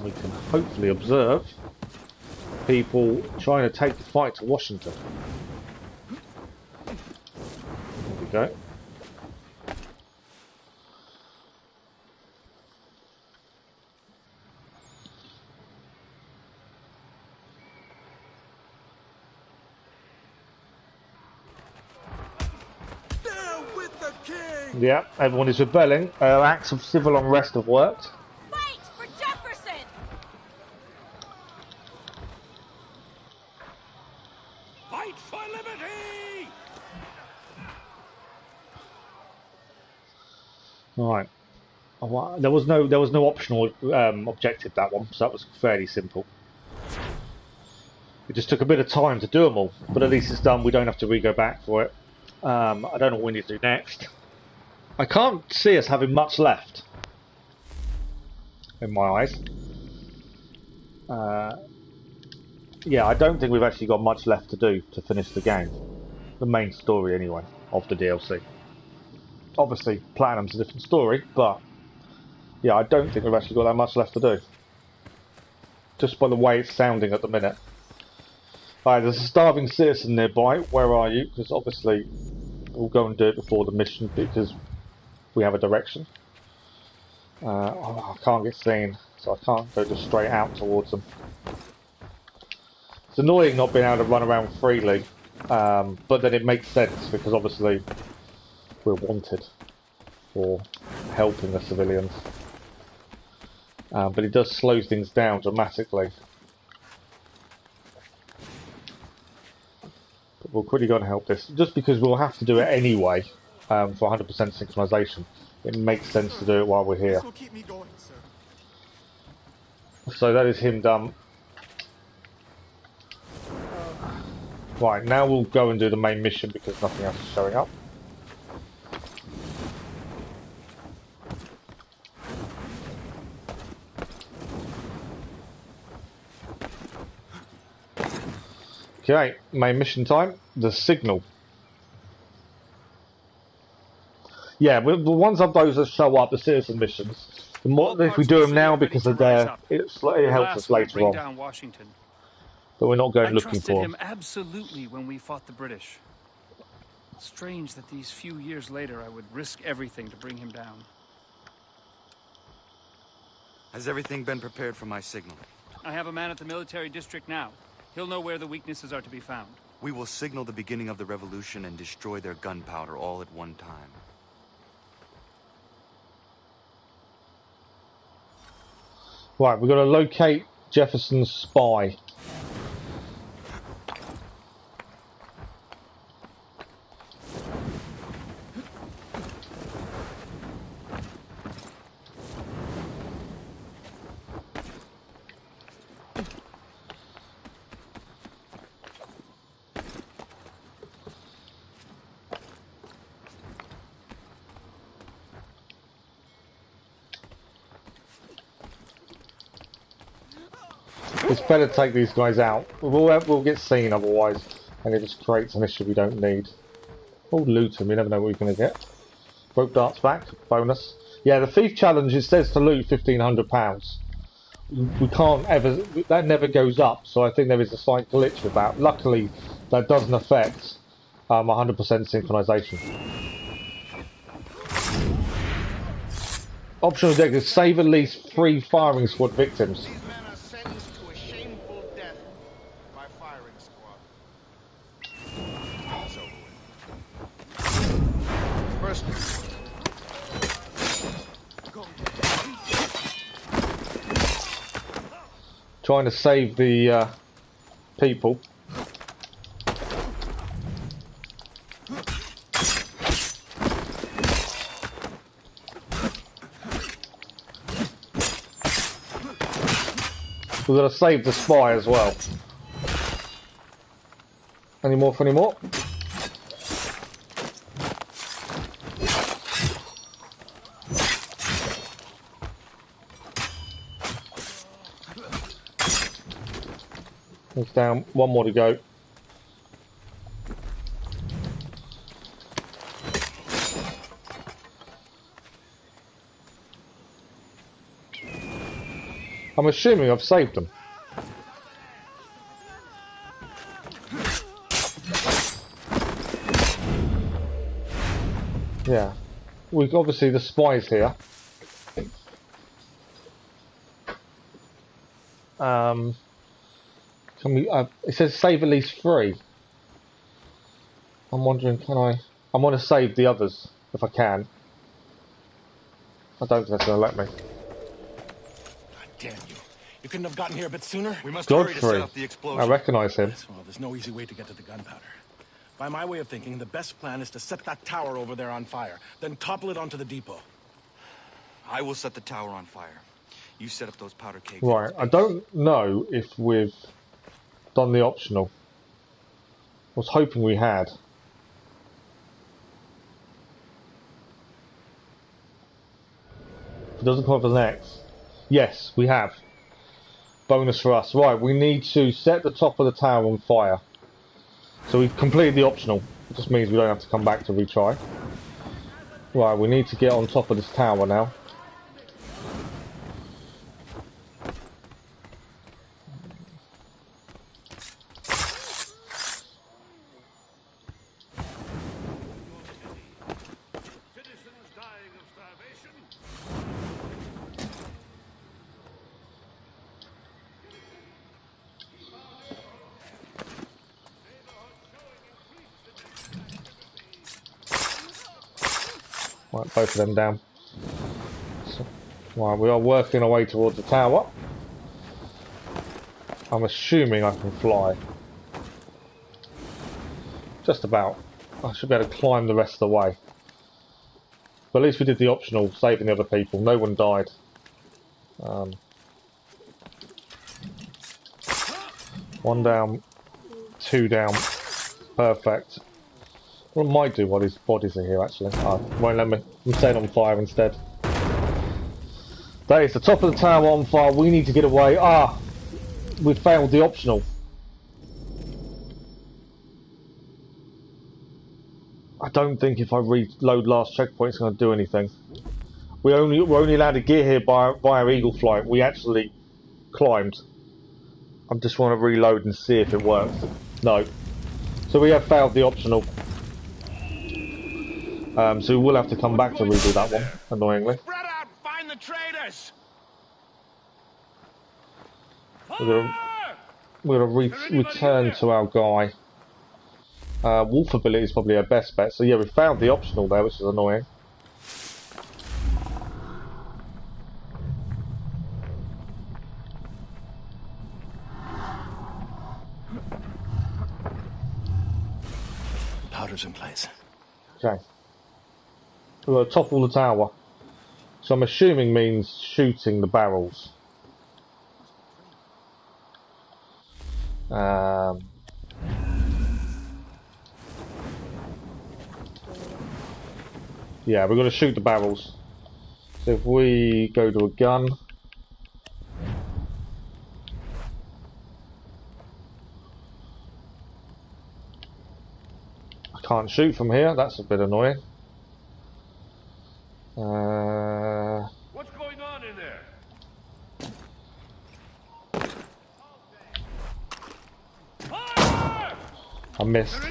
We can hopefully observe people trying to take the fight to Washington. There we go. Down with the king! Yeah, everyone is rebelling. Acts of civil unrest have worked. Fight for Jefferson! Fight for liberty! Right. There was no optional objective, that one, so that was fairly simple. It just took a bit of time to do them all, but at least it's done. We don't have to re-go back for it. I don't know what we need to do next. I can't see us having much left in my eyes. Yeah, I don't think we've actually got much left to do to finish the game. The main story, anyway, of the DLC. Obviously, Platinum's a different story, but yeah, I don't think we've actually got that much left to do. Just by the way it's sounding at the minute. Alright, there's a starving citizen nearby. Where are you? Because obviously we'll go and do it before the mission because we have a direction. I can't get seen, so I can't go just straight out towards them. It's annoying not being able to run around freely, but then it makes sense because obviously we're wanted for helping the civilians. But it does slow things down dramatically. But we'll quickly go and help this, just because we'll have to do it anyway for 100% synchronization. It makes sense to do it while we're here. This will keep me going, sir. So that is him done. Right, now we'll go and do the main mission because nothing else is showing up. Okay, main mission time. The signal. Yeah, the ones of those that show up, the citizen missions. The more, if we do them now because of their, it helps us later on. Down Washington. But we're not going looking I for trusted him absolutely when we fought the British. Strange that these few years later I would risk everything to bring him down. Has everything been prepared for my signal? I have a man at the military district now. He'll know where the weaknesses are to be found. We will signal the beginning of the revolution and destroy their gunpowder all at one time. Right, we've got to locate Jefferson's spy. It's better to take these guys out. We'll get seen otherwise, and it just creates an issue we don't need. Oh, loot them. You never know what you're going to get. Rope darts back. Bonus. Yeah, the thief challenge, it says to loot £1,500. We can't ever... That never goes up, so I think there is a slight glitch with that. Luckily, that doesn't affect 100% synchronization. Optional objective, save at least 3 firing squad victims. Trying to save the people. We've got to save the spy as well. Any more for any more? It's down, one more to go. I'm assuming I've saved them. Yeah. We've obviously the spies here. Can we, it says save at least 3. I'm wondering, can I want to save the others, if I can. I don't think that's going to let me. God damn you. You couldn't have gotten here a bit sooner? We must hurry to set up the explosion. I recognise him. Well, there's no easy way to get to the gunpowder. By my way of thinking, the best plan is to set that tower over there on fire, then topple it onto the depot. I will set the tower on fire. You set up those powder kegs. Right, I don't know if we've done the optional. I was hoping we had. If it doesn't come up as next. Yes, we have. Bonus for us. Right, we need to set the top of the tower on fire. So we've completed the optional. It just means we don't have to come back to retry. Right, we need to get on top of this tower now. Right, both of them down. So, right, we are working our way towards the tower. I'm assuming I can fly. Just about. I should be able to climb the rest of the way. But at least we did the optional, saving the other people. No one died. One down, two down. Perfect. What I might do while these bodies are here, actually. Oh, won't let me. I'm staying on fire instead. That is the top of the tower on fire. We need to get away. Ah! We failed the optional. I don't think if I reload last checkpoint it's going to do anything. We're only allowed to get here via Eagle Flight. We actually climbed. I just want to reload and see if it works. No. So we have failed the optional. So we will have to come back to redo that one, annoyingly. Spread out, find the traitors. We're going to return to our guy. Wolf ability is probably our best bet. So yeah, we found the optional there, which is annoying. Powder's in place. Okay. We're going to topple the tower. So I'm assuming means shooting the barrels. Yeah, we're going to shoot the barrels. So if we go to a gun. I can't shoot from here, that's a bit annoying. What's going on in there? I missed.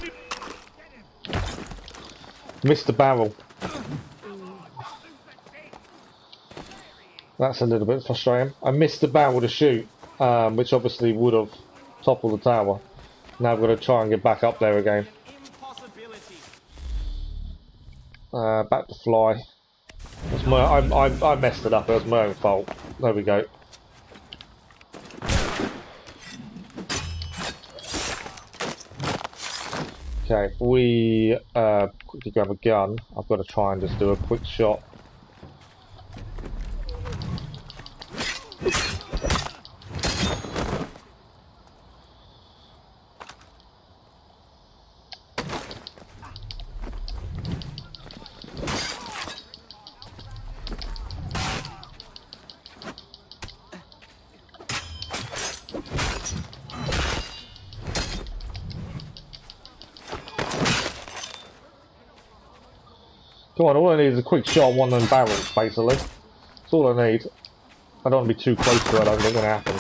Missed the barrel. That's a little bit frustrating. I missed the barrel to shoot, which obviously would have toppled the tower. Now I've got to try and get back up there again. Back to fly. That's I messed it up. It was my own fault. There we go. Okay, if we quickly grab a gun, I've got to try and just do a quick shot. Come on, all I need is a quick shot on one of them barrels, basically. That's all I need. I don't want to be too close to it, I don't think it's going to happen.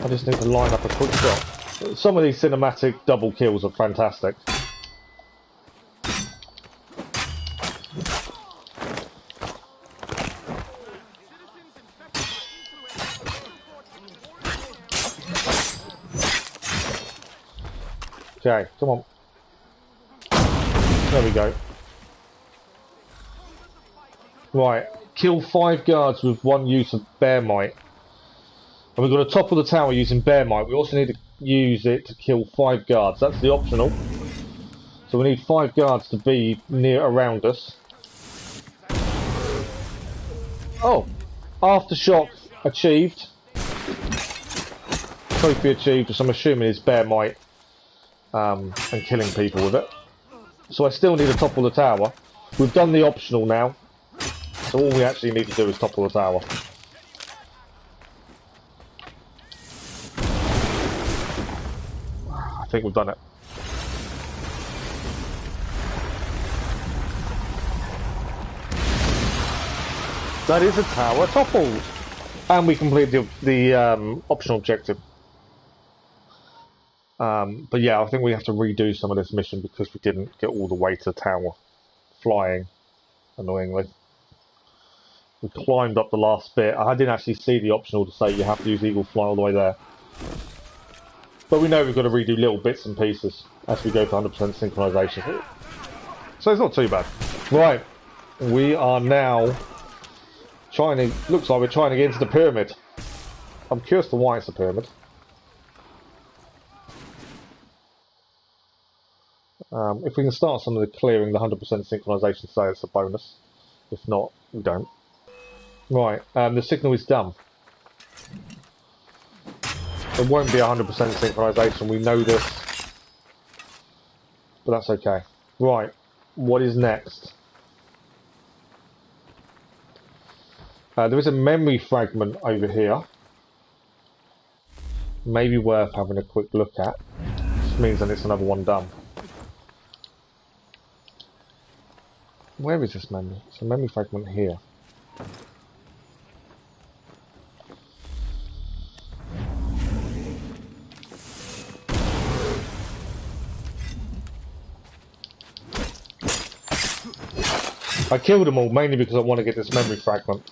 I just need to line up a quick shot. Some of these cinematic double kills are fantastic. Okay, come on. There we go. Right, kill 5 guards with 1 use of bear might. And we've got to topple the tower using bear might. We also need to use it to kill 5 guards. That's the optional. So we need 5 guards to be near around us. Oh! Aftershock achieved. Trophy achieved, which I'm assuming is bear might. And killing people with it. So I still need to topple the tower. We've done the optional now. So all we actually need to do is topple the tower. I think we've done it. That is a tower toppled. And we completed the optional objective. But yeah, I think we have to redo some of this mission because we didn't get all the way to the tower. Flying, annoyingly. We climbed up the last bit. I didn't actually see the optional to say you have to use Eagle Fly all the way there. But we know we've got to redo little bits and pieces as we go for 100% synchronisation. So it's not too bad. Right. We are now trying to... Looks like we're trying to get into the pyramid. I'm curious to why it's a pyramid. If we can start some of the clearing the 100% synchronisation, say it's a bonus. If not, we don't. Right, the signal is done. It won't be 100% synchronisation, we know this. But that's okay. Right, what is next? There is a memory fragment over here. Maybe worth having a quick look at. Which means that it's another one done. Where is this memory? It's a memory fragment here. I killed them all mainly because I want to get this memory fragment.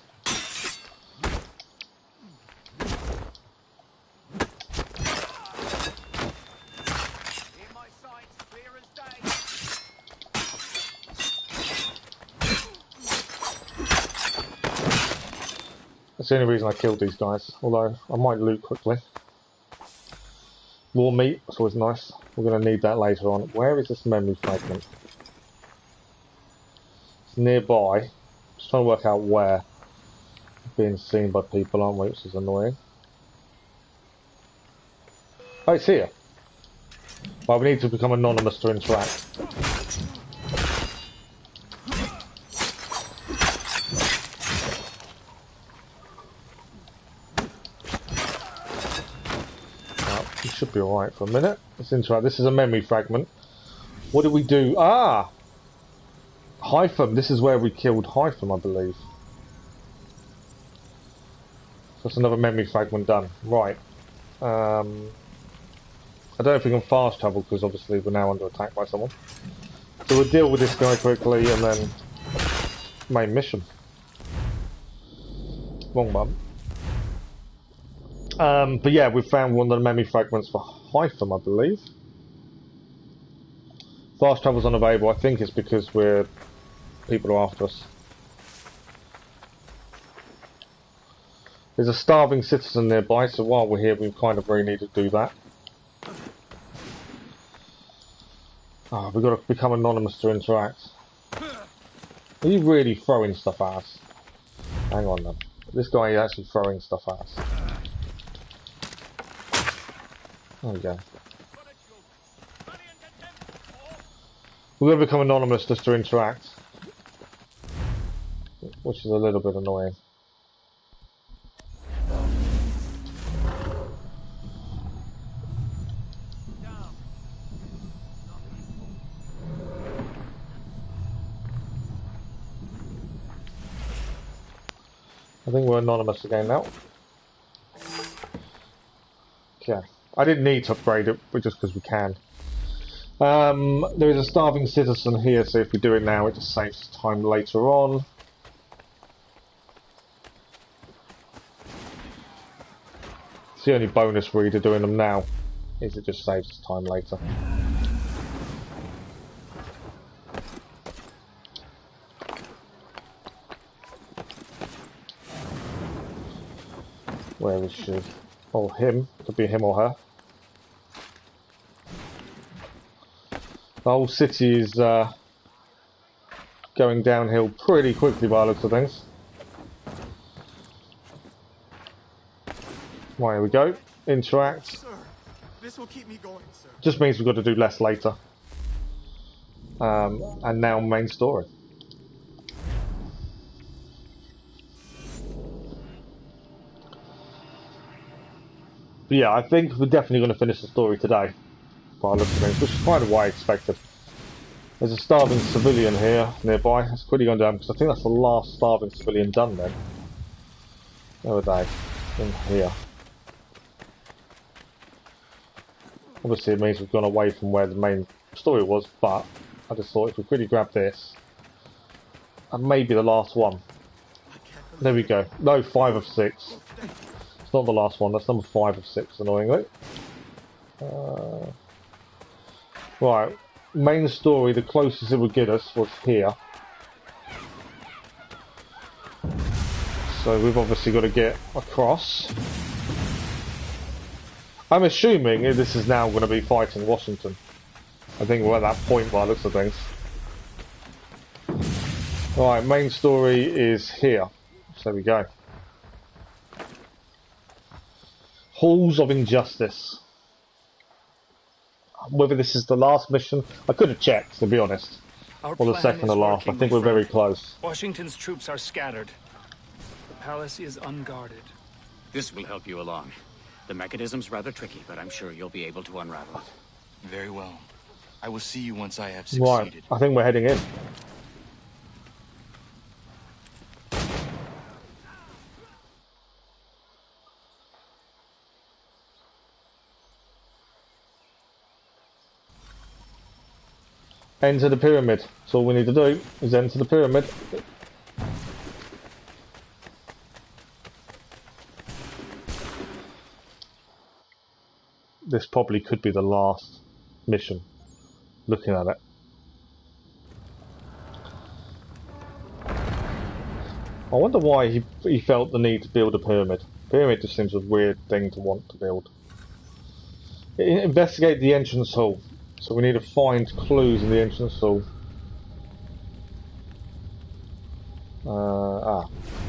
That's the only reason I killed these guys, although I might loot quickly. Raw meat, that's always nice. We're going to need that later on. Where is this memory fragment? It's nearby. Just trying to work out where. Being seen by people, aren't we? Which is annoying. Oh, it's here. Well, we need to become anonymous to interact. We should be alright for a minute. Let's interact. This is a memory fragment. What did we do? Ah! Hypham. This is where we killed Hypham, I believe. So that's another memory fragment done. Right. I don't know if we can fast travel because obviously we're now under attack by someone. So we'll deal with this guy quickly and then main mission. Wrong one. But yeah, we found one of the memory fragments for Hypham, I believe. Fast travel's unavailable. I think it's because people are after us. There's a starving citizen nearby, so while we're here, we kind of really need to do that. Oh, we've got to become anonymous to interact. Are you really throwing stuff at us? Hang on then. This guy is actually throwing stuff at us. There we go. We're going to become anonymous just to interact. Which is a little bit annoying. I think we're anonymous again now. Okay. I didn't need to upgrade it, but just because we can. There is a starving citizen here, so if we do it now, it just saves time later on. It's the only bonus really to doing them now, is it just saves us time later. Where is she? Oh, him. Could be him or her. The whole city is going downhill pretty quickly by the looks of things. Right, here we go. Interact. Sir, this will keep me going, sir. Just means we've got to do less later. And now main story. But yeah, I think we're definitely going to finish the story today, by the looks of things, which is kind of what I expected. There's a starving civilian here nearby. Let's quickly go down because I think that's the last starving civilian done then. Where are they? In here. Obviously it means we've gone away from where the main story was, but I just thought if we quickly grab this, and maybe the last one. There we go. No, 5 of 6. It's not the last one, that's number 5 of 6, annoyingly. Right, main story, the closest it would get us was here. So we've obviously got to get across. I'm assuming this is now going to be fighting Washington. I think we're at that point by the looks of things. Right, main story is here. So there we go. Halls of Injustice. Whether this is the last mission, I could have checked, to be honest. Or the second to last. I think we're very close. Washington's troops are scattered. The palace is unguarded. This will help you along. The mechanism's rather tricky, but I'm sure you'll be able to unravel it. Very well. I will see you once I have Right, succeeded. I think we're heading in. Enter the pyramid. That's all we need to do, is enter the pyramid. This probably could be the last mission, looking at it. I wonder why he felt the need to build a pyramid. Pyramid just seems a weird thing to want to build. Investigate the entrance hall. So we need to find clues in the entrance hall.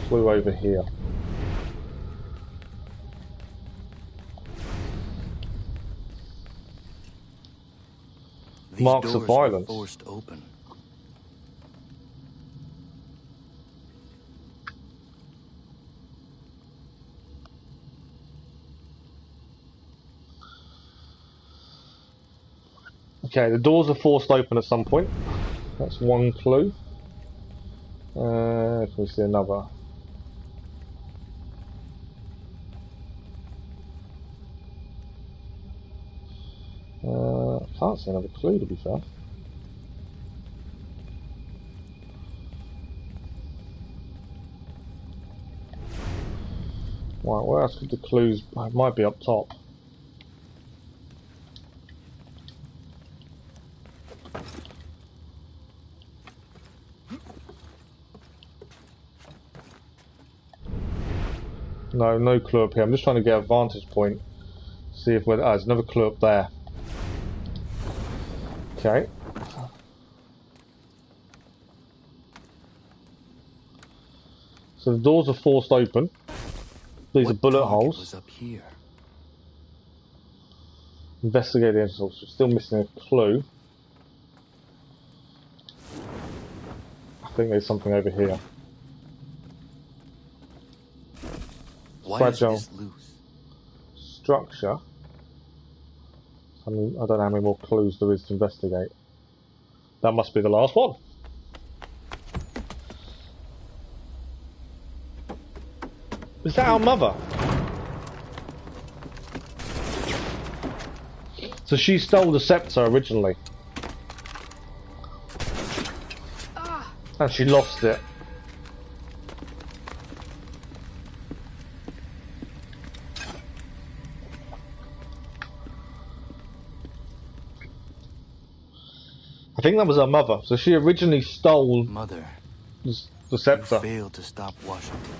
Clue over here. These Marks of doors violence. were forced open. Okay, the doors are forced open at some point. That's one clue. Can we see another? I can't see another clue, to be fair. Right, where else could the clues? It might be up top. No, no clue up here. I'm just trying to get a vantage point. See if we're... there's another clue up there. Okay. So the doors are forced open. These are bullet holes. Was up here? Investigate the entrance. We're still missing a clue. I think there's something over here. Why Fragile is this loose? structure. I mean, I don't know how many more clues there is to investigate. That must be the last one. Is that our mother? So she stole the scepter originally. And she lost it. I think that was her mother. So she originally stole Mother, the scepter. you failed to stop Washington.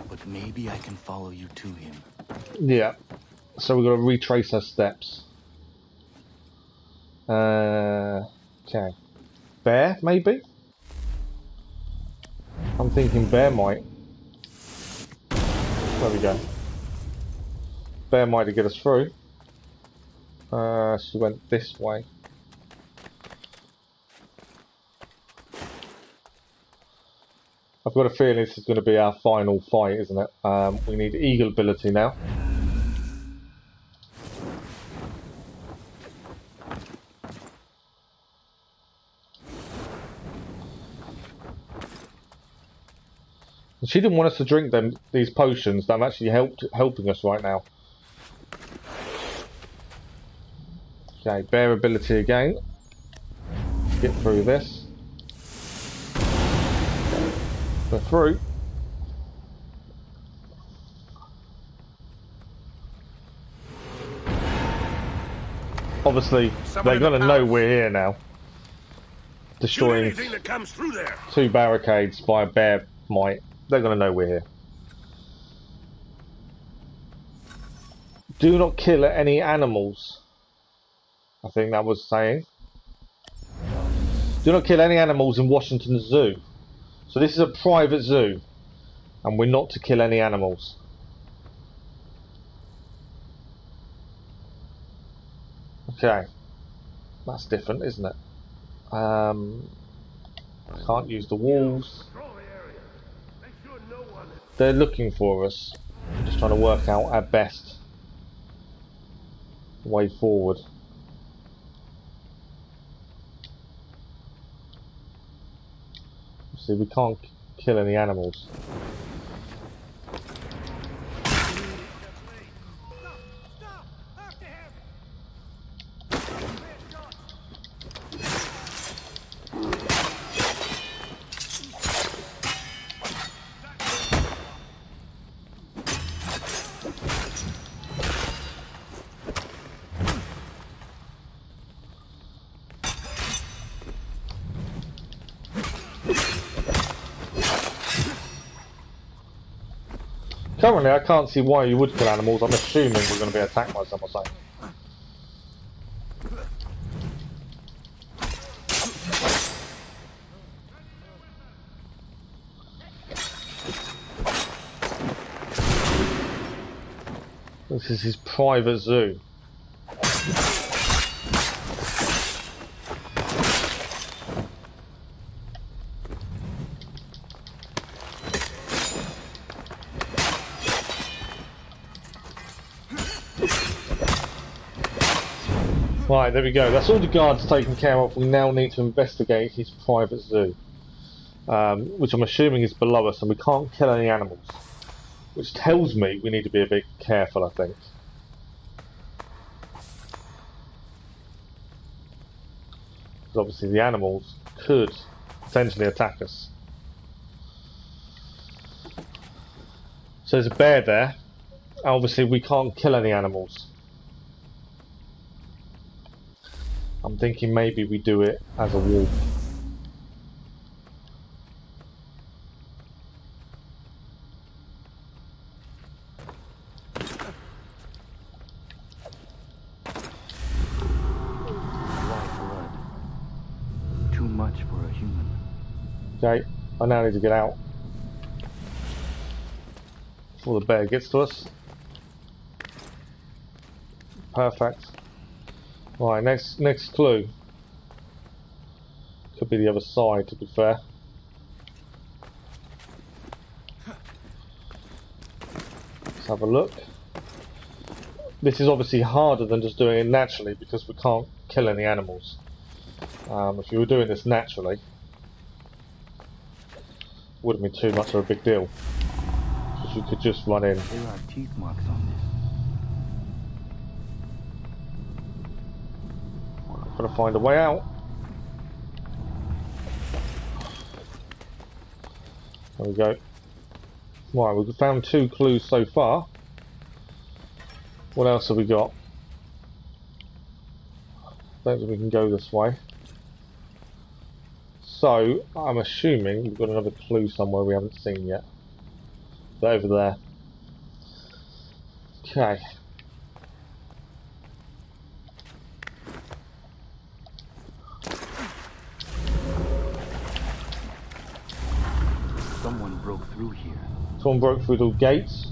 But maybe I can follow you to him. Yeah. So we've got to retrace her steps. Okay. Bear, maybe? I'm thinking Bear might. There we go. Bear might to get us through. She went this way. I've got a feeling this is going to be our final fight, isn't it? We need eagle ability now. She didn't want us to drink these potions that are actually helping us right now. Okay, bear ability again. Get through this. We're through. Obviously, they're going to know we're here now. Destroying that comes through there. 2 barricades by a bear might. They're going to know we're here. Do not kill any animals. I think that was saying. Do not kill any animals in Washington Zoo. So this is a private zoo, and we're not to kill any animals. Okay, that's different, isn't it? I can't use the walls. They're looking for us. I'm just trying to work out our best way forward. See, we can't kill any animals. Currently, I can't see why you would kill animals. I'm assuming we're going to be attacked by some or something. This is his private zoo. Right, there we go. That's all the guards taken care of. We now need to investigate his private zoo, which I'm assuming is below us, and we can't kill any animals, which tells me we need to be a bit careful, I think. Because obviously the animals could potentially attack us. So there's a bear there. Obviously we can't kill any animals. I'm thinking maybe we do it as a wolf. Blood. Too much for a human. Okay, I now need to get out before the bear gets to us. Perfect. Right, next clue. Could be the other side, to be fair. Let's have a look. This is obviously harder than just doing it naturally because we can't kill any animals. If you were doing this naturally, it wouldn't be too much of a big deal. Because you could just run in. There are teeth marks on this. Gotta find a way out. There we go. Right, we've found 2 clues so far. What else have we got? Don't think we can go this way. So, I'm assuming we've got another clue somewhere we haven't seen yet. It's over there. Okay. Someone broke through here. Someone broke through the gates.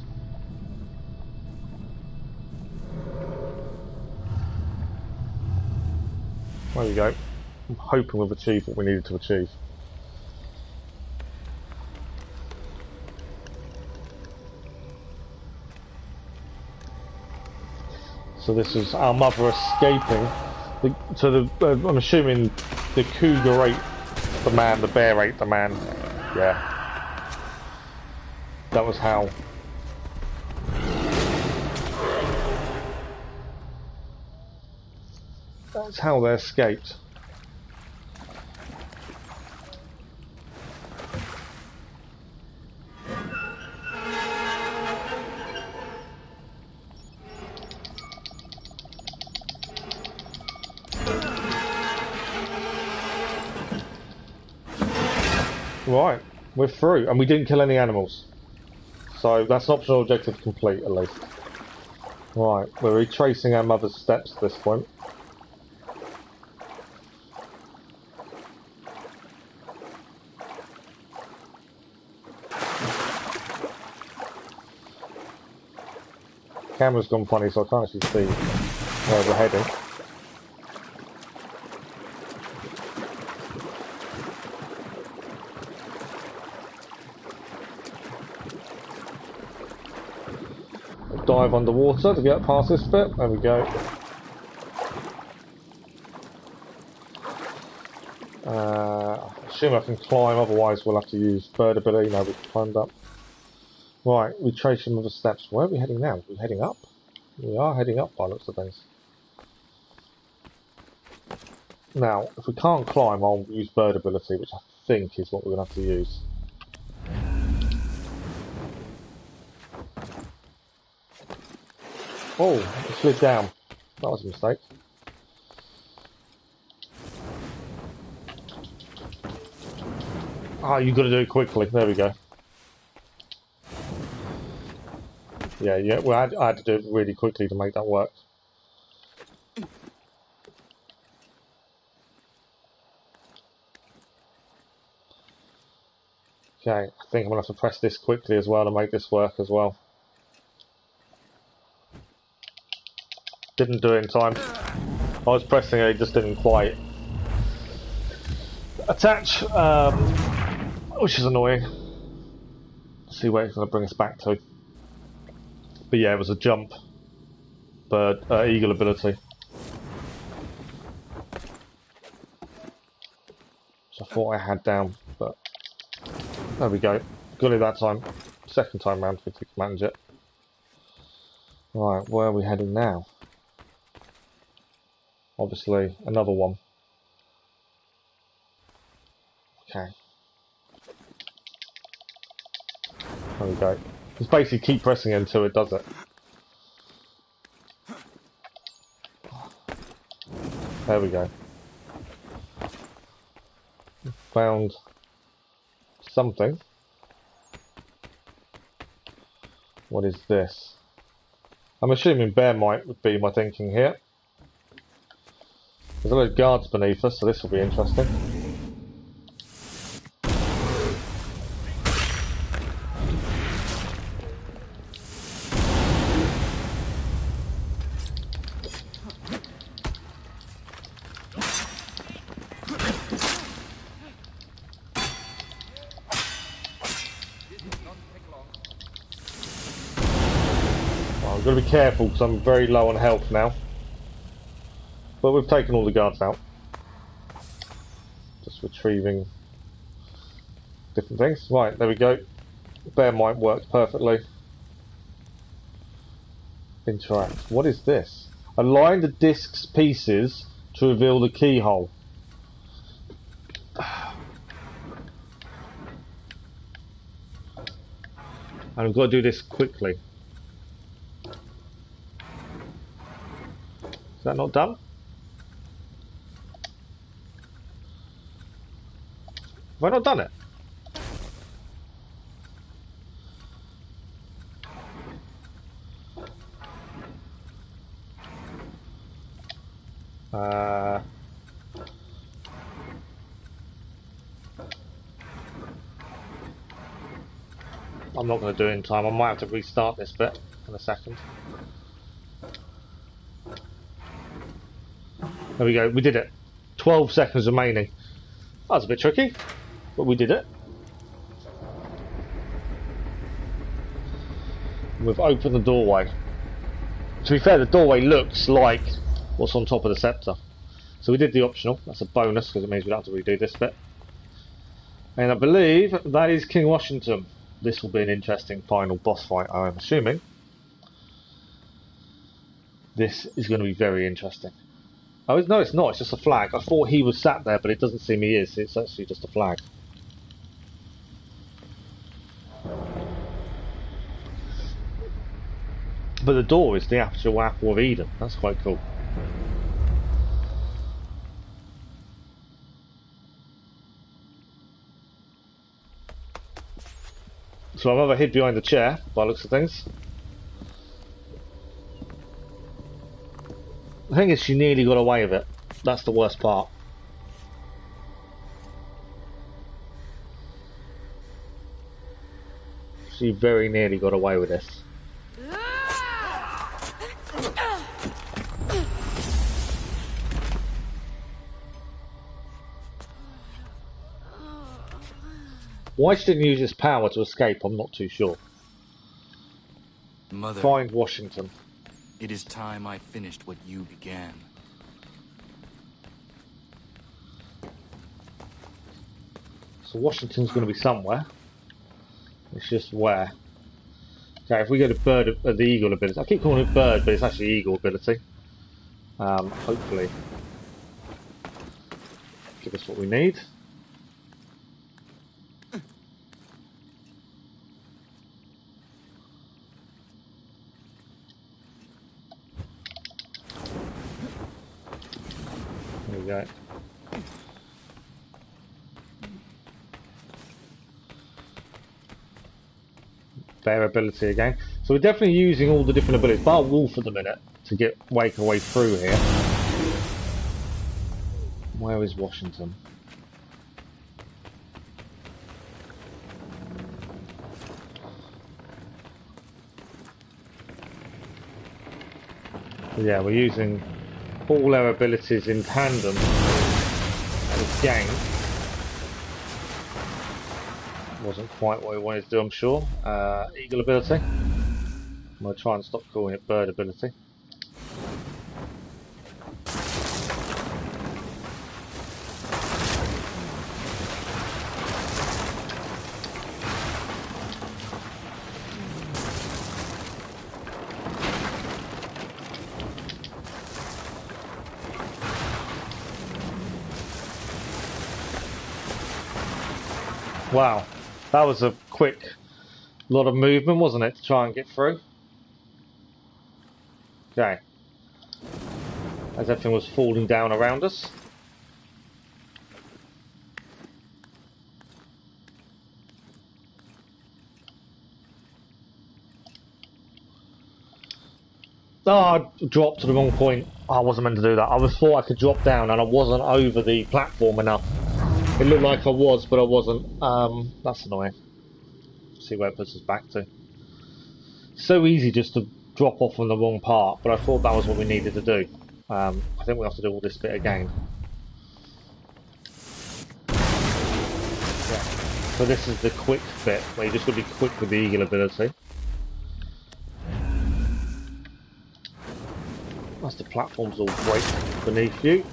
There we go. I'm hoping we've achieved what we needed to achieve. So this is our mother escaping. I'm assuming the cougar ate the man, the bear ate the man. Yeah. That was how. That's how they escaped. Right, We're through, and we didn't kill any animals. So that's an optional objective complete, at least. Right, we're retracing our mother's steps at this point. Camera's gone funny, so I can't actually see where we're heading. Dive underwater to get past this bit. There we go. I assume I can climb, otherwise we'll have to use bird ability. No, we've climbed up. Right, we trace some of the steps. Where are we heading now? Are we heading up? We are heading up by looks of things. Now, if we can't climb, I'll use bird ability, which I think is what we're going to have to use. Oh, it slid down. That was a mistake. Ah, you've got to do it quickly. There we go. Yeah, well, I had to do it really quickly to make that work. Okay, I think I'm going to have to press this quickly as well to make this work as well. Didn't do it in time. I was pressing it, just didn't quite attach, which is annoying. Let's see where it's going to bring us back to. But yeah, it was a jump, bird, eagle ability. So I thought I had down, but there we go. Got it that time. Second time round, we could manage it. Right, where are we heading now? Obviously, another one. Okay. There we go. Just basically keep pressing it until it does it. There we go. Found something. What is this? I'm assuming bear mite would be my thinking here. There's a lot of guards beneath us, so this will be interesting. I've got to be careful because I'm very low on health now. But we've taken all the guards out. Just retrieving different things. Right, there we go. Bear mite works perfectly. Interact. What is this? Align the disc's pieces to reveal the keyhole. And I've got to do this quickly. Is that not done? Have I not done it? I'm not going to do it in time. I might have to restart this bit in a second. There we go. We did it. 12 seconds remaining. That was a bit tricky, but we did it. We've opened the doorway. To be fair, the doorway looks like what's on top of the scepter. So we did the optional. That's a bonus because it means we don't have to redo this bit. And I believe that is King Washington. This will be an interesting final boss fight, I'm assuming. This is going to be very interesting. Oh, no, it's not. It's just a flag. I thought he was sat there, but it doesn't seem he is. It's actually just a flag. But the door is the actual Apple of Eden. That's quite cool. So I'm over hid behind the chair, by the looks of things. The thing is, she nearly got away with it. That's the worst part. She very nearly got away with this. Why she didn't use this power to escape, I'm not too sure. Mother, Find Washington. it is time I finished what you began. So Washington's going to be somewhere. It's just where. Okay, if we go to the eagle ability, I keep calling it bird, but it's actually eagle ability. Hopefully, give us what we need. There we go. Their ability again. So we're definitely using all the different abilities, bar Wolf at the minute, to wake our way through here. Where is Washington? Yeah, we're using all our abilities in tandem with gang. Wasn't quite what we wanted to do, I'm sure. Eagle ability. I'm going to try and stop calling it bird ability. Wow, that was a quick lot of movement, wasn't it, to try and get through? Okay. As everything was falling down around us. Oh, I dropped to the wrong point. Oh, I wasn't meant to do that. I thought I could drop down and I wasn't over the platform enough. It looked like I was, but I wasn't. That's annoying. See where it puts us back to. So easy just to drop off on the wrong part, but I thought that was what we needed to do. I think we have to do all this bit again. Yeah. So this is the quick bit, where you just got to be quick with the eagle ability. As the platforms all break beneath you.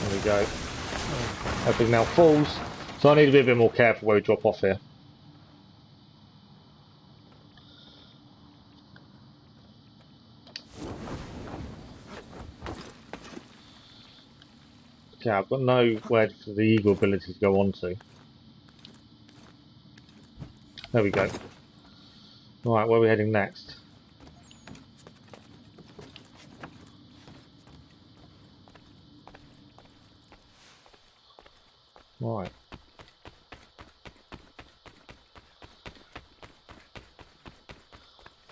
There we go. Everything now falls. So I need to be a bit more careful where we drop off here. Okay, I've got nowhere for the eagle ability to go onto. There we go. Right, where are we heading next? Right.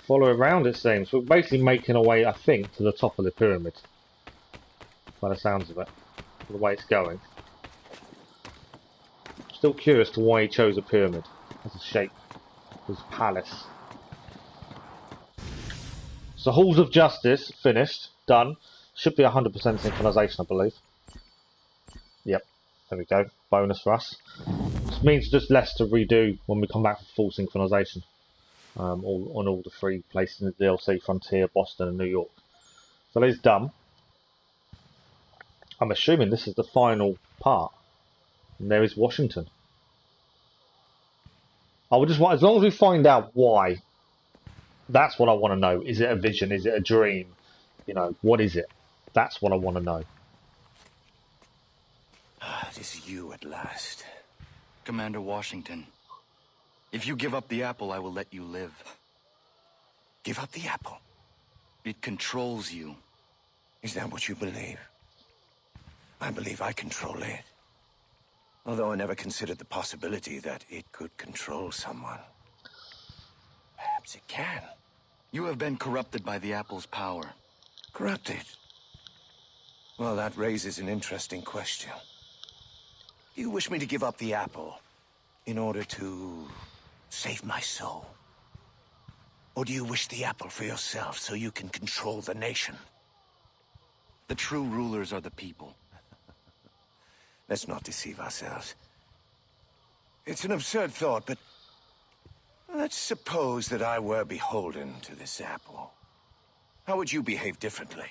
Follow around, it seems. We're basically making our way, I think, to the top of the pyramid. By the sounds of it. The way it's going. Still curious to why he chose a pyramid as a shape. His palace. So Halls of Justice, finished, done. Should be 100% synchronisation, I believe. Yep, there we go. Bonus for us. Which means just less to redo when we come back for full synchronisation. On all the 3 places in the DLC, Frontier, Boston and New York. So that is done. I'm assuming this is the final part. And there is Washington. I would just want, as long as we find out why, that's what I want to know. Is it a vision? Is it a dream? You know, what is it? That's what I want to know. It is you at last. Commander Washington, if you give up the apple, I will let you live. Give up the apple. It controls you. Is that what you believe? I believe I control it. Although I never considered the possibility that it could control someone. Perhaps it can. You have been corrupted by the apple's power. Corrupted? Well, that raises an interesting question. Do you wish me to give up the apple in order to save my soul? Or do you wish the apple for yourself so you can control the nation? The true rulers are the people. Let's not deceive ourselves. It's an absurd thought, but let's suppose that I were beholden to this apple. How would you behave differently?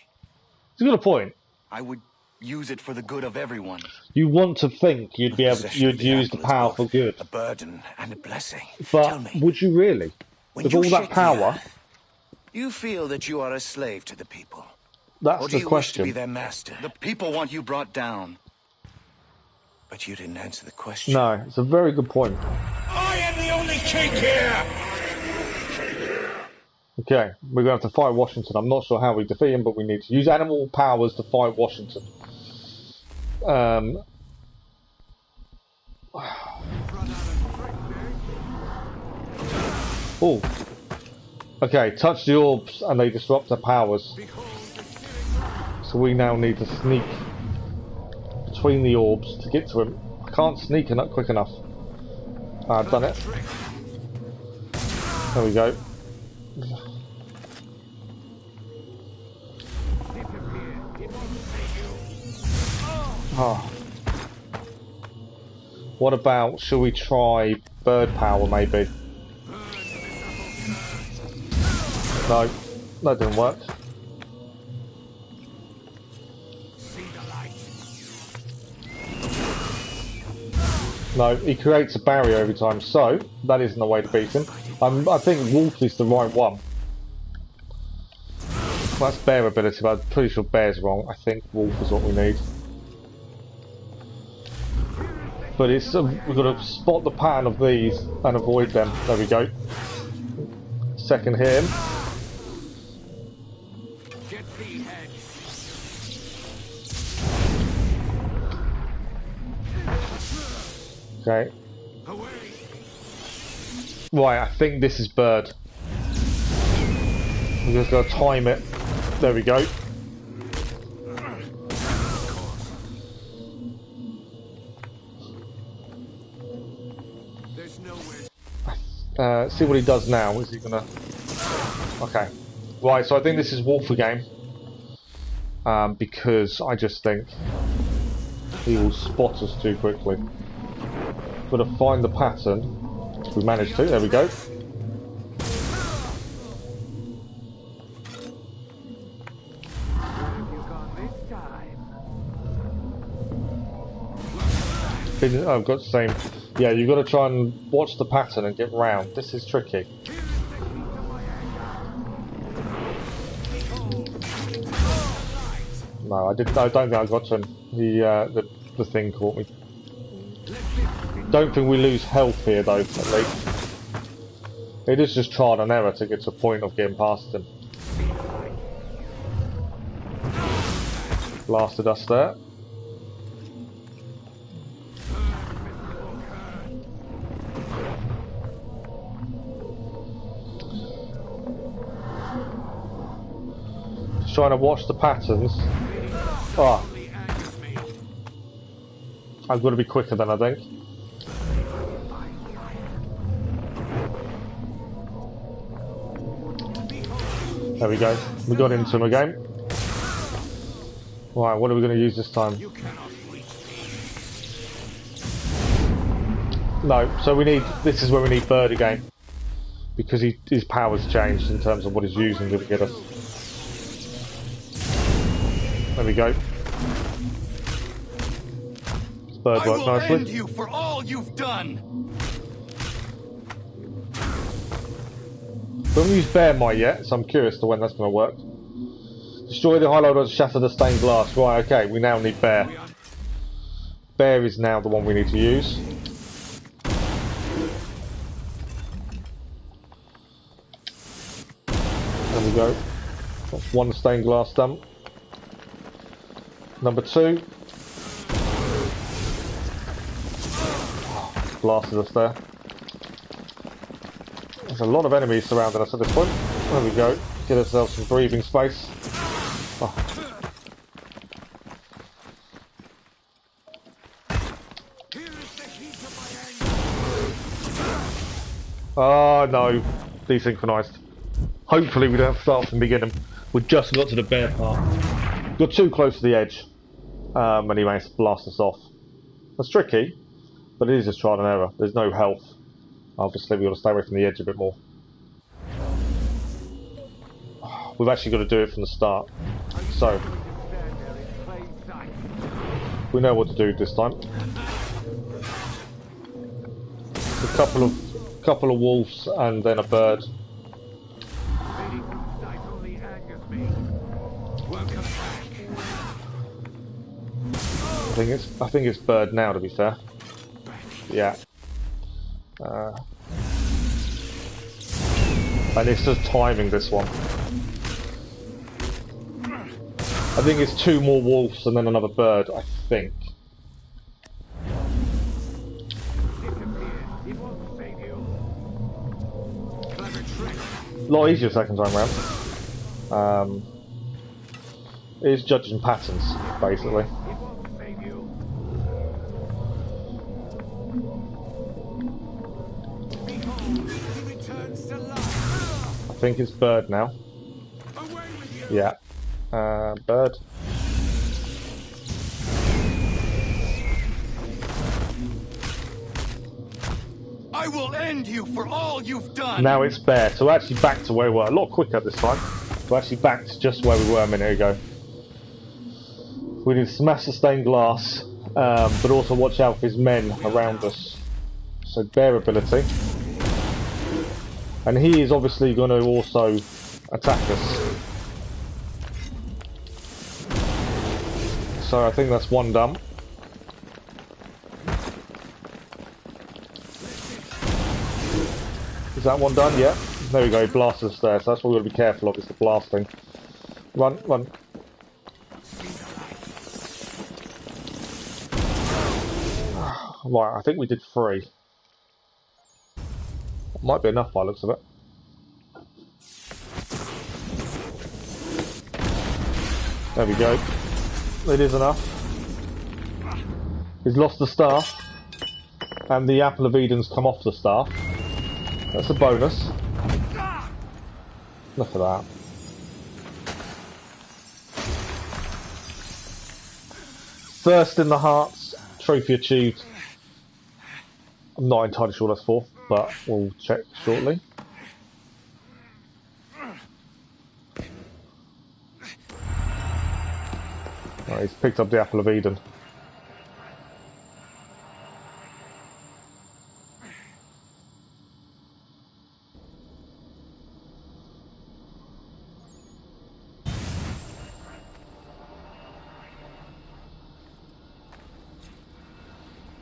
It's a good point. I would use it for the good of everyone. You want to think you'd be able to, you'd use the power for good. A burden and a blessing. But Tell me, would you really? With all that power? You feel that you are a slave to the people. That's or do the you question. Wish to be their master? The people want you brought down. But you didn't answer the question. No, it's a very good point. I am the only king here! Okay, we're going to have to fight Washington. I'm not sure how we defeat him, but we need to use animal powers to fight Washington. Oh. Okay, touch the orbs and they disrupt their powers. So we now need to sneak between the orbs to get to him. I can't sneak quick enough. I've done it. There we go. Oh. What about, shall we try bird power maybe? No, that didn't work. No, he creates a barrier every time, so that isn't the way to beat him. I think Wolf is the right one. That's bear ability, but I'm pretty sure bear's wrong. I think Wolf is what we need. But it's we've got to spot the pattern of these and avoid them. There we go. Second him. Okay. Right, I think this is bird. We're just going to time it. There we go. See what he does now. Is he going to... Okay. Right, so I think this is Wolf again. Because I just think he will spot us too quickly. Got to find the pattern. We managed to. There we go. Oh, I've got the same. Yeah, you've got to try and watch the pattern and get round. This is tricky. No, I don't think I got to him. The thing caught me. Don't think we lose health here though, at least. It is just trial and error to get to a point of getting past him. Blasted us there. Just trying to watch the patterns. Oh. I've got to be quicker than I think. There we go. We got into him again. Right, what are we going to use this time? No, so we need... This is where we need bird again. Because his power's changed in terms of what he's using to get us. There we go. This bird worked nicely. I will end you for all you've done! We haven't used Bear Might yet, so I'm curious to when that's going to work. Destroy the highlighter, shatter the stained glass. Right, okay, we now need Bear. Bear is now the one we need to use. There we go. That's one stained glass done. Number 2. Blasted us there. There's a lot of enemies surrounding us at this point. There we go. Get ourselves some breathing space. Oh no, desynchronized. Hopefully we don't have to start from the beginning. We just got to the bear part. Got too close to the edge. And he managed to blast us off. That's tricky, but it is just trial and error. There's no health. Obviously we've got to stay away from the edge a bit more. We've actually got to do it from the start. So, we know what to do this time. A couple of wolves and then a bird. I think it's bird now, to be fair. Yeah. And it's just timing this one. I think it's 2 more wolves and then another bird, I think. A lot easier second time round. It is judging patterns, basically. I think it's bird now. Yeah. Bird. I will end you for all you've done. Now it's bear. So we're actually back to where we were. A lot quicker this time. We're actually back to just where we were a minute ago. We need to smash the stained glass, but also watch out for his men around us. So bear ability. And he is obviously going to also attack us. So I think that's one done. Is that one done? Yeah. There we go, he blasted us there. So that's what we've got to be careful of, is the blasting. Run, run. Right, I think we did 3. Might be enough by the looks of it. There we go. It is enough. He's lost the staff. And the Apple of Eden's come off the staff. That's a bonus. Look at that. First in the hearts. Trophy achieved. I'm not entirely sure that's for, but we'll check shortly. Right, he's picked up the Apple of Eden.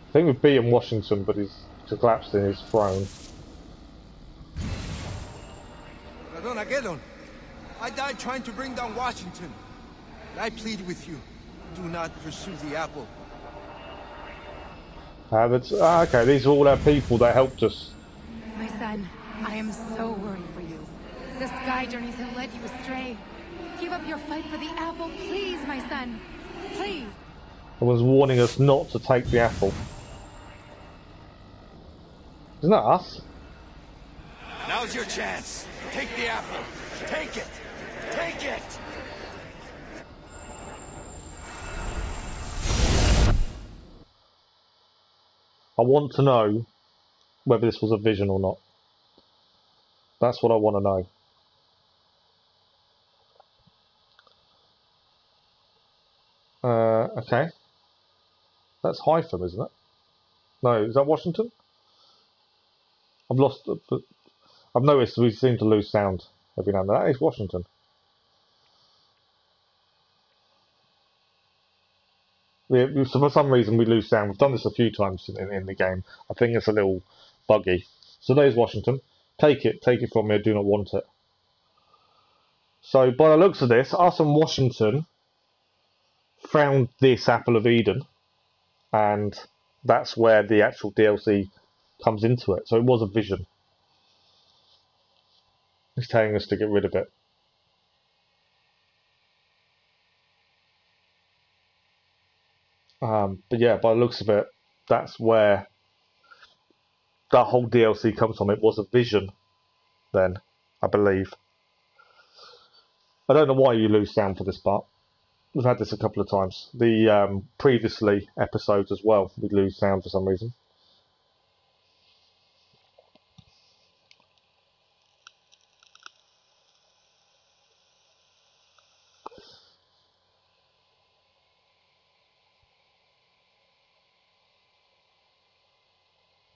I think we've beaten Washington, but he's collapsed in his throne. Radon, I died trying to bring down Washington. I plead with you, do not pursue the apple. Okay, these are all our people that helped us. My son, I am so worried for you. The sky journeys have led you astray. Give up your fight for the apple, please, my son. Please. Someone's warning us not to take the apple. Isn't that us? Now's your chance. Take the apple. Take it. Take it. I want to know whether this was a vision or not. That's what I want to know. Okay. That's Hypham, isn't it? No, is that Washington? I've noticed we seem to lose sound every now and then. That is Washington. So for some reason we lose sound. We've done this a few times in the game. I think it's a little buggy. So there's Washington. Take it from me. I do not want it. So by the looks of this, us and Washington found this Apple of Eden, and that's where the actual DLC comes into it. So it was a vision. He's telling us to get rid of it. But yeah, by the looks of it, that's where that whole DLC comes from. It was a vision then, I believe. I don't know why you lose sound for this part. We've had this a couple of times. The previously episodes as well, we lose sound for some reason.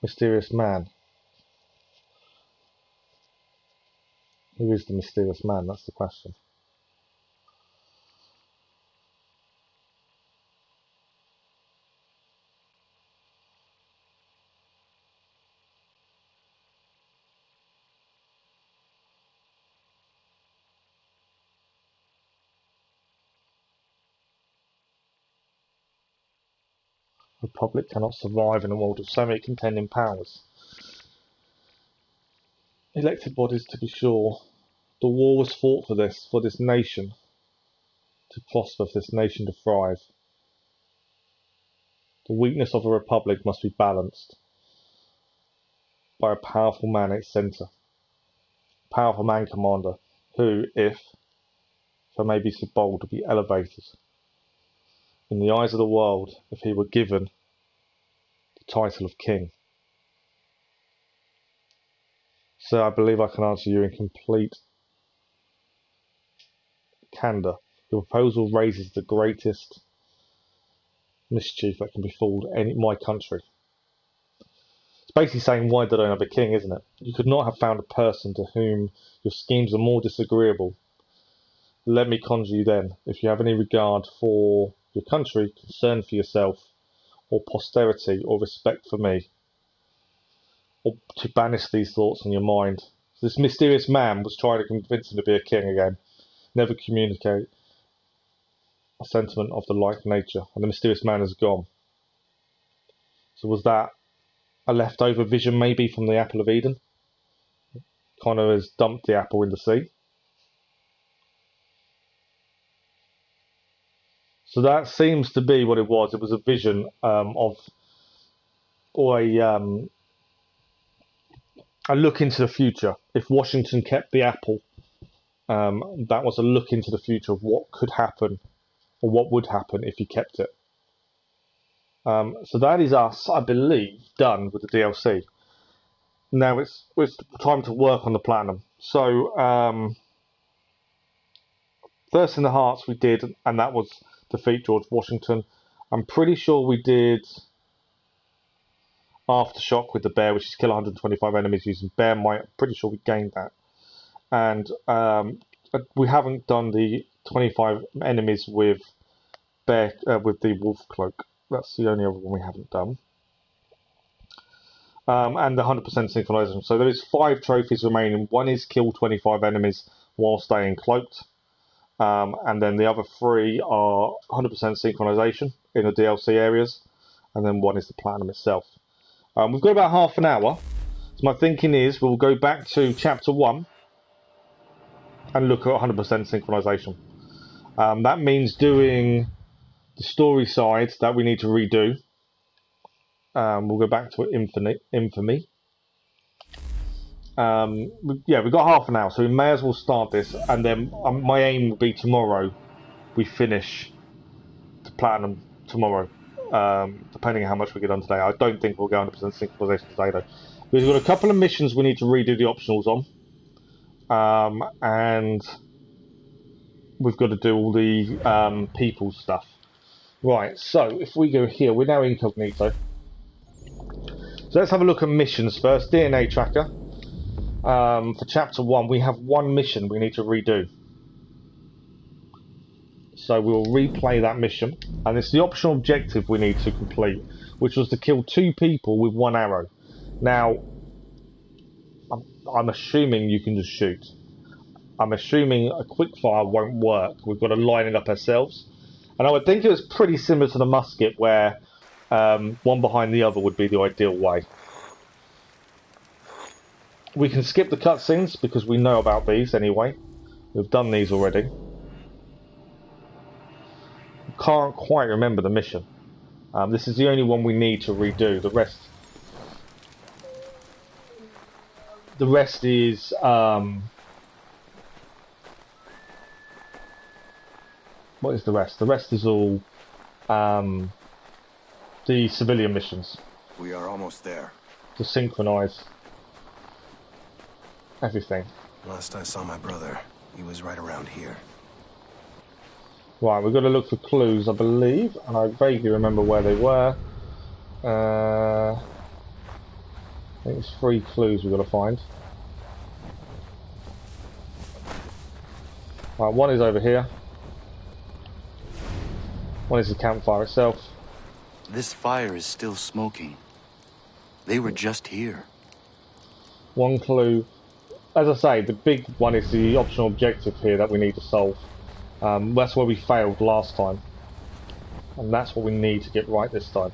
Mysterious man. Who is the mysterious man? That's the question. The Republic cannot survive in a world of so many contending powers. Elected bodies, to be sure. The war was fought for this nation to prosper, for this nation to thrive. The weakness of a republic must be balanced by a powerful man at its centre. A powerful man commander, who, if I may be so bold, to be elevated in the eyes of the world if he were given the title of king. So I believe I can answer you in complete candour. Your proposal raises the greatest mischief that can befall my country. It's basically saying, why did I have a king, isn't it? You could not have found a person to whom your schemes are more disagreeable. Let me conjure you then, if you have any regard for your country, concern for yourself, or posterity, or respect for me, or to banish these thoughts from your mind. This mysterious man was trying to convince him to be a king again. Never communicate a sentiment of the like nature, and the mysterious man is gone. So was that a leftover vision maybe from the Apple of Eden? Kind of has dumped the apple in the sea. So that seems to be what it was. It was a vision of, or a look into the future. If Washington kept the apple, that was a look into the future of what could happen, or what would happen if he kept it. So that is us, I believe, done with the DLC. Now it's time to work on the Platinum. So Thirst in the Hearts we did, and that was defeat George Washington. I'm pretty sure we did Aftershock with the bear, which is kill 125 enemies using bear might. I'm pretty sure we gained that. And we haven't done the 25 enemies with bear with the wolf cloak. That's the only other one we haven't done. And the 100% synchronisation. So there is 5 trophies remaining. One is kill 25 enemies while staying cloaked. And then the other 3 are 100% synchronisation in the DLC areas. And then one is the Platinum itself. We've got about half an hour. So my thinking is we'll go back to Chapter 1 and look at 100% synchronisation. That means doing the story side that we need to redo. We'll go back to Infamy. Yeah, we've got half an hour, so we may as well start this. And then my aim will be tomorrow we finish the Platinum tomorrow, depending on how much we get done today. I don't think we'll go 100% synchronization today, though. We've got a couple of missions we need to redo the optionals on. And we've got to do all the people stuff. Right, so if we go here, we're now incognito. So let's have a look at missions first. DNA tracker. For Chapter 1, we have one mission we need to redo. So we'll replay that mission. And it's the optional objective we need to complete, which was to kill 2 people with 1 arrow. Now, I'm assuming you can just shoot. I'm assuming a quickfire won't work. We've got to line it up ourselves. And I would think it was pretty similar to the musket, where one behind the other would be the ideal way. We can skip the cutscenes because we know about these anyway. We've done these already. Can't quite remember the mission. This is the only one we need to redo. The rest is what is the rest? The rest is all the civilian missions. We are almost there. To synchronise everything. Last I saw my brother, he was right around here. Right, we've got to look for clues, I believe, and I vaguely remember where they were. I think it's 3 clues we've got to find. Right, one is over here. One is the campfire itself. This fire is still smoking. They were just here. One clue. As I say, the big one is the optional objective here that we need to solve. That's where we failed last time. And that's what we need to get right this time.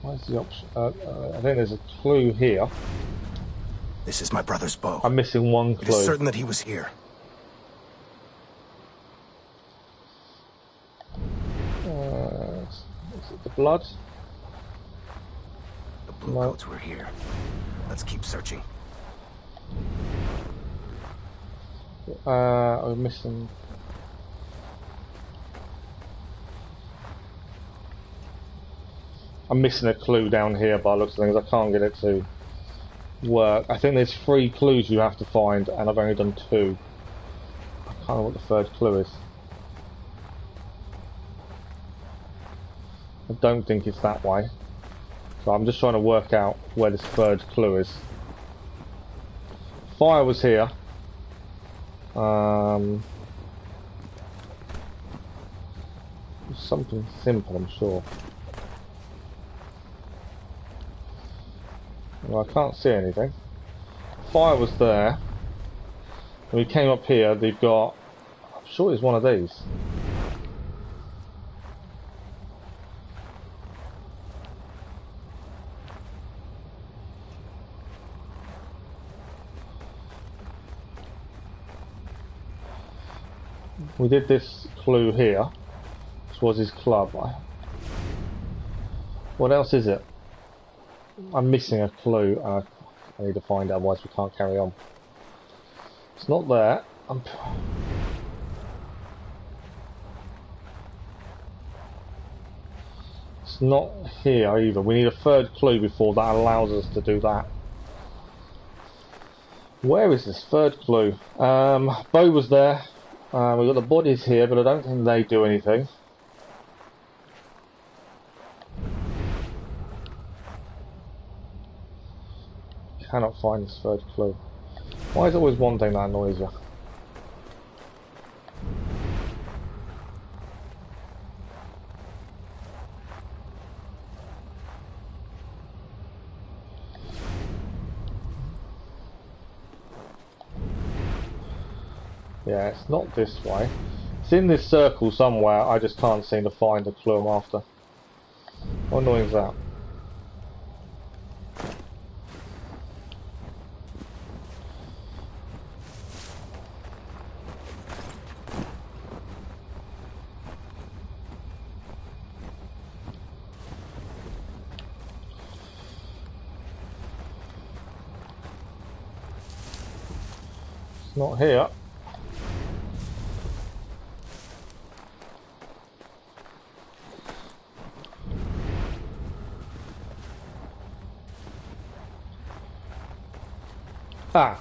Where's the option? I think there's a clue here. This is my brother's bow. I'm missing one clue. It is certain that he was here. Is it the blood? The blue coats were here. Let's keep searching. I'm missing. I'm missing a clue down here by the looks of things. I can't get it to work. I think there's 3 clues you have to find, and I've only done 2. I can't know what the 3rd clue is. I don't think it's that way. So I'm just trying to work out where this 3rd clue is. Fire was here. Something simple, I'm sure. Well, I can't see anything. Fire was there. When we came up here, they've got... I'm sure it's one of these. We did this clue here. This was his club. What else is it? I'm missing a clue. I need to find it, otherwise we can't carry on. It's not there. It's not here either. We need a 3rd clue before that allows us to do that. Where is this 3rd clue? Bo was there. We've got the bodies here, but I don't think they do anything. Cannot find this 3rd clue. Why is it always one thing that annoys you? Yeah, it's not this way. It's in this circle somewhere. I just can't seem to find the clue I'm after. How annoying is that? It's not here. Ah.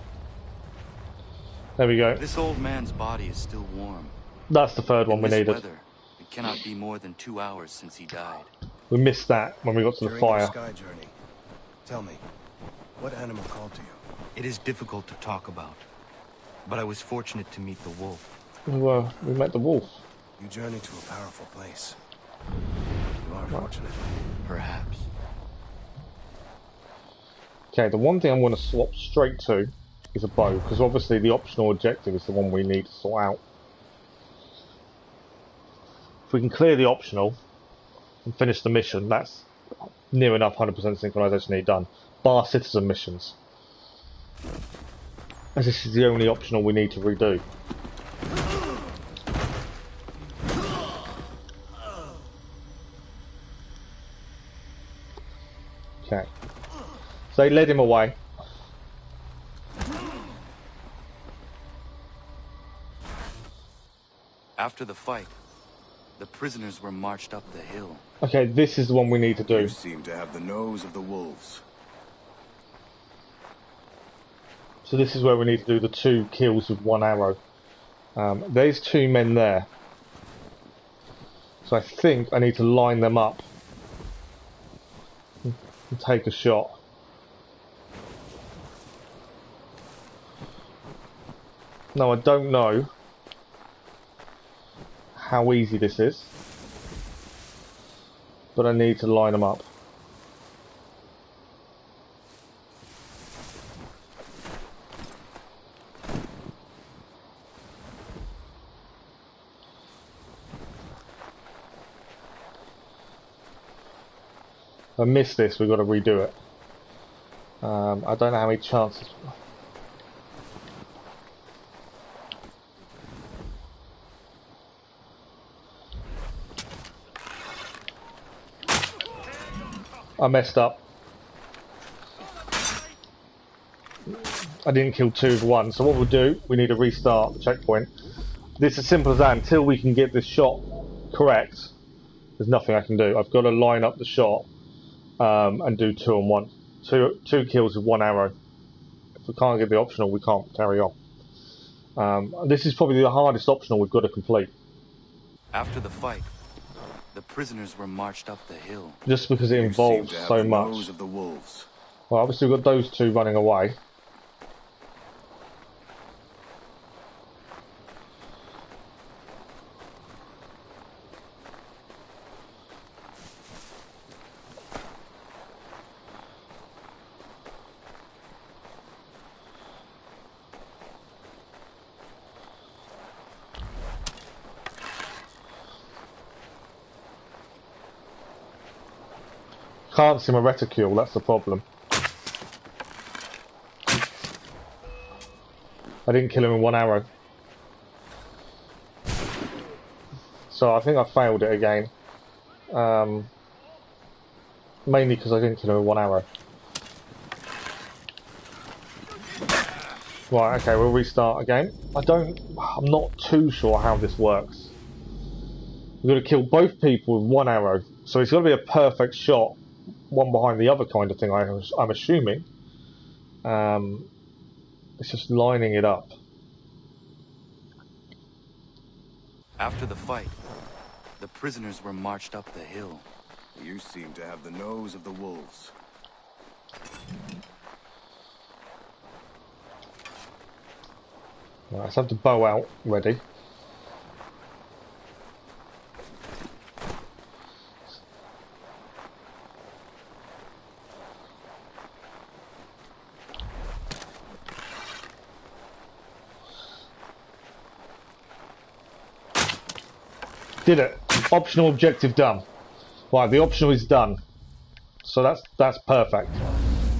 There we go. This old man's body is still warm. That's the 3rd one we needed. Weather, it cannot be more than 2 hours since he died. We missed that when we got to the During fire. your sky journey, tell me, what animal called to you? It is difficult to talk about, but I was fortunate to meet the wolf. We met the wolf. You journeyed to a powerful place. You are fortunate. Perhaps. Okay, the one thing I'm going to swap straight to is a bow, because obviously the optional objective is the one we need to sort out. If we can clear the optional and finish the mission, that's near enough 100% synchronisation need done, bar citizen missions. As this is the only optional we need to redo. Okay. So they led him away. After the fight, the prisoners were marched up the hill. Okay, this is the one we need to do. You seem to have the nose of the wolves. So this is where we need to do the 2 kills with 1 arrow. There's 2 men there. So I think I need to line them up and take a shot. Now I don't know how easy this is, but I need to line them up. If I miss this, we've got to redo it. I don't know how many chances. I messed up. I didn't kill 2 with 1, so what we'll do, we need to restart the checkpoint. This is as simple as that. Until we can get this shot correct, there's nothing I can do. I've got to line up the shot and do 2 on 1. 2 kills with 1 arrow. If we can't get the optional, we can't carry on. This is probably the hardest optional we've got to complete. After the fight, the prisoners were marched up the hill. Just because it involves so much. Nose of the wolves. Well, obviously we've got those 2 running away. Can't see my reticule, that's the problem. I didn't kill him with 1 arrow. So I think I failed it again. Mainly because I didn't kill him with 1 arrow. Right, okay, we'll restart again. I'm not too sure how this works. We've got to kill both people with 1 arrow. So it's got to be a perfect shot, one behind the other kind of thing, I'm assuming. It's just lining it up. After the fight, the prisoners were marched up the hill. You seem to have the nose of the wolves. Right, let's have the bow out ready. Did it. Optional objective done. Right, the optional is done. So that's perfect.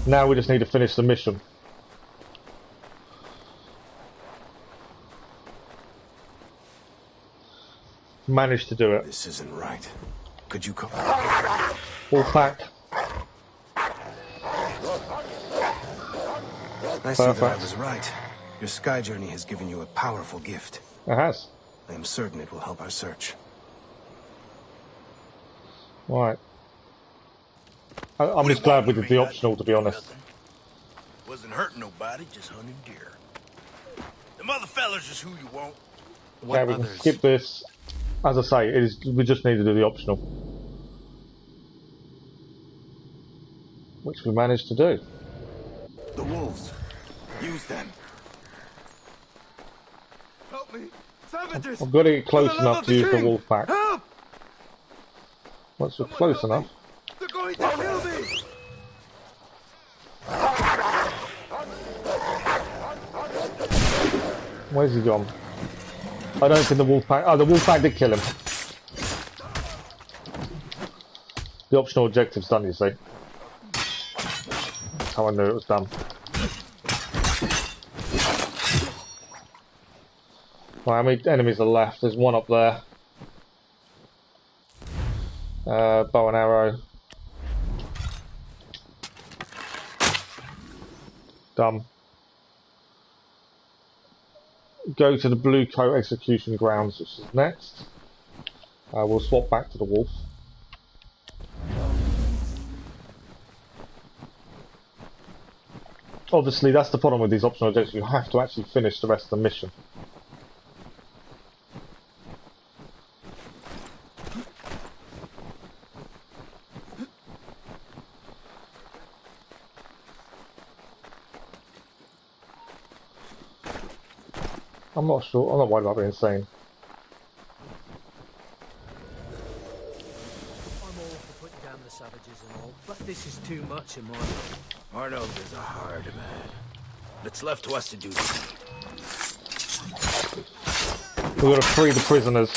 Now we just need to finish the mission. Managed to do it. This isn't right. Could you come? Wolf pack. I see that I was right. Your sky journey has given you a powerful gift. It has. I am certain it will help our search. Right. I'm just glad we did the optional, to be honest. Wasn't hurting nobody, just hunting deer. Them other fellas is who you want. Okay, we can skip this. As I say, we just need to do the optional. Which we managed to do. The wolves. Use them. Help me. Savages. I've got to get close enough to use the wolf pack. Help! Once we're close enough. They're going to kill me! Where's he gone? I don't think the wolf pack. Oh, the wolf pack did kill him. The optional objective's done, you see. That's how I knew it was done. Right, how many enemies are left? There's one up there. Bow and arrow. Done. Go to the blue coat execution grounds, which is next. We'll swap back to the wolf. Obviously, that's the problem with these optional objectives. You have to actually finish the rest of the mission. I'm not sure. I'm not worried about being insane. I'm all for putting down the savages and all, but this is too much in my life. Arnold is a hard man. It's left to us to do this. We've got to free the prisoners.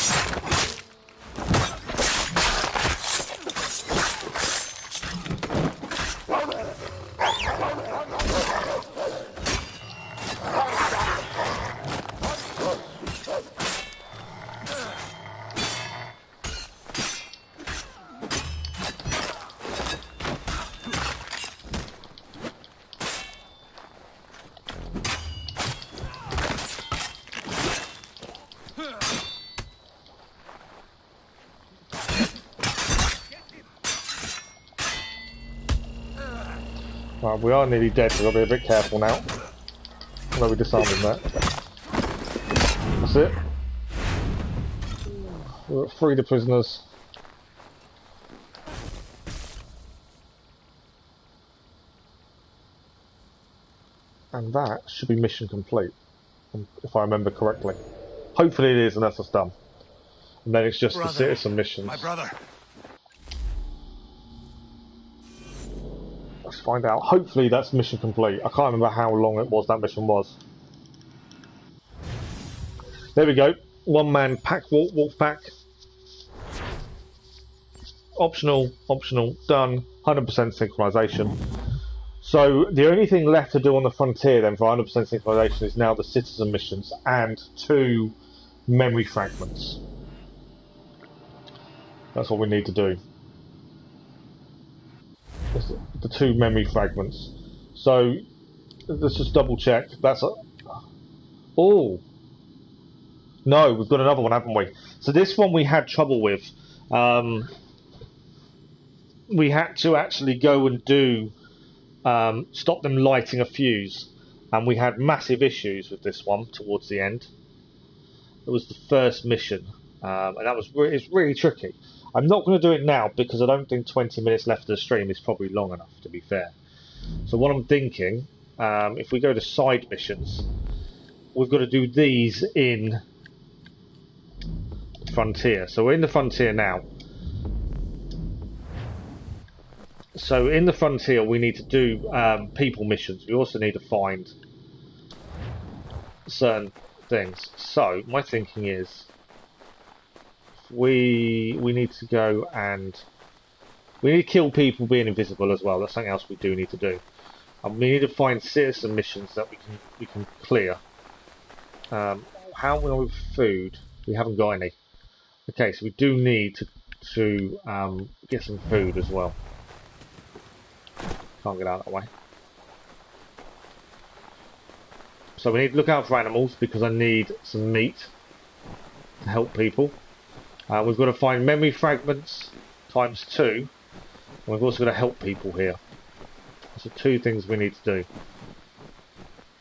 Right, we are nearly dead, so we've got to be a bit careful now. Although we disarmed him there. That's it. We'll free the prisoners. And that should be mission complete, if I remember correctly. Hopefully it is, and that's us done. And then it's just the citizen missions. My brother. Let's find out. Hopefully that's mission complete. I can't remember how long it was that mission was. There we go. One man pack wolf pack. Optional, done. 100% synchronisation. So the only thing left to do on the frontier then for 100% synchronisation is now the citizen missions and 2 memory fragments. That's what we need to do. The 2 memory fragments. So let's just double check. That's a... Oh! No, we've got another one, haven't we? So this one we had trouble with. We had to actually go and do... stop them lighting a fuse. And we had massive issues with this one towards the end. It was the first mission. And that was it's really tricky. I'm not going to do it now because I don't think 20 minutes left of the stream is probably long enough, to be fair. So what I'm thinking, if we go to side missions, we've got to do these in the frontier. So we're in the frontier now. So in the frontier we need to do people missions. We also need to find certain things. So my thinking is we need to go and we need to kill people being invisible as well. That's something else we do need to do. And we need to find citizen missions that we can clear. How are we with food? We haven't got any. Okay, so we do need to get some food as well. Can't get out that way. So we need to look out for animals because I need some meat to help people. We've got to find memory fragments times 2. And we've also got to help people here. So 2 things we need to do.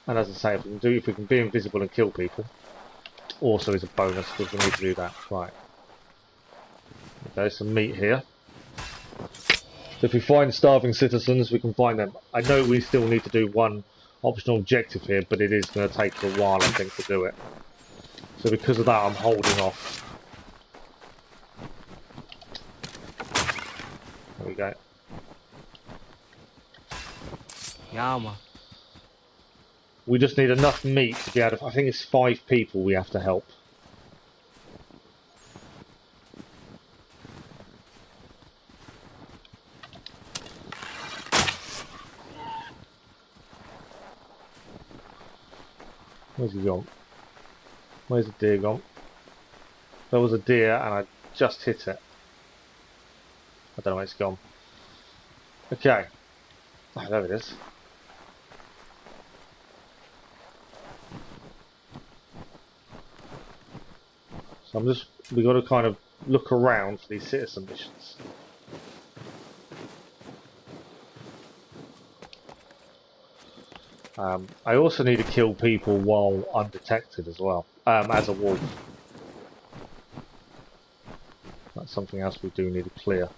And as I say, if we can be invisible and kill people, also is a bonus because we need to do that. Right. There's some meat here. So if we find starving citizens, we can find them. I know we still need to do 1 optional objective here, but it is going to take a while, I think, to do it. So because of that, I'm holding off. There we go. Yama. We just need enough meat to be able to... I think it's 5 people we have to help. Where's he gone? Where's the deer gone? There was a deer and I just hit it. I don't know where it's gone. Okay. Oh, there it is. So we've got to kind of look around for these citizen missions. I also need to kill people while undetected as well, as a wolf. That's something else we do need to clear.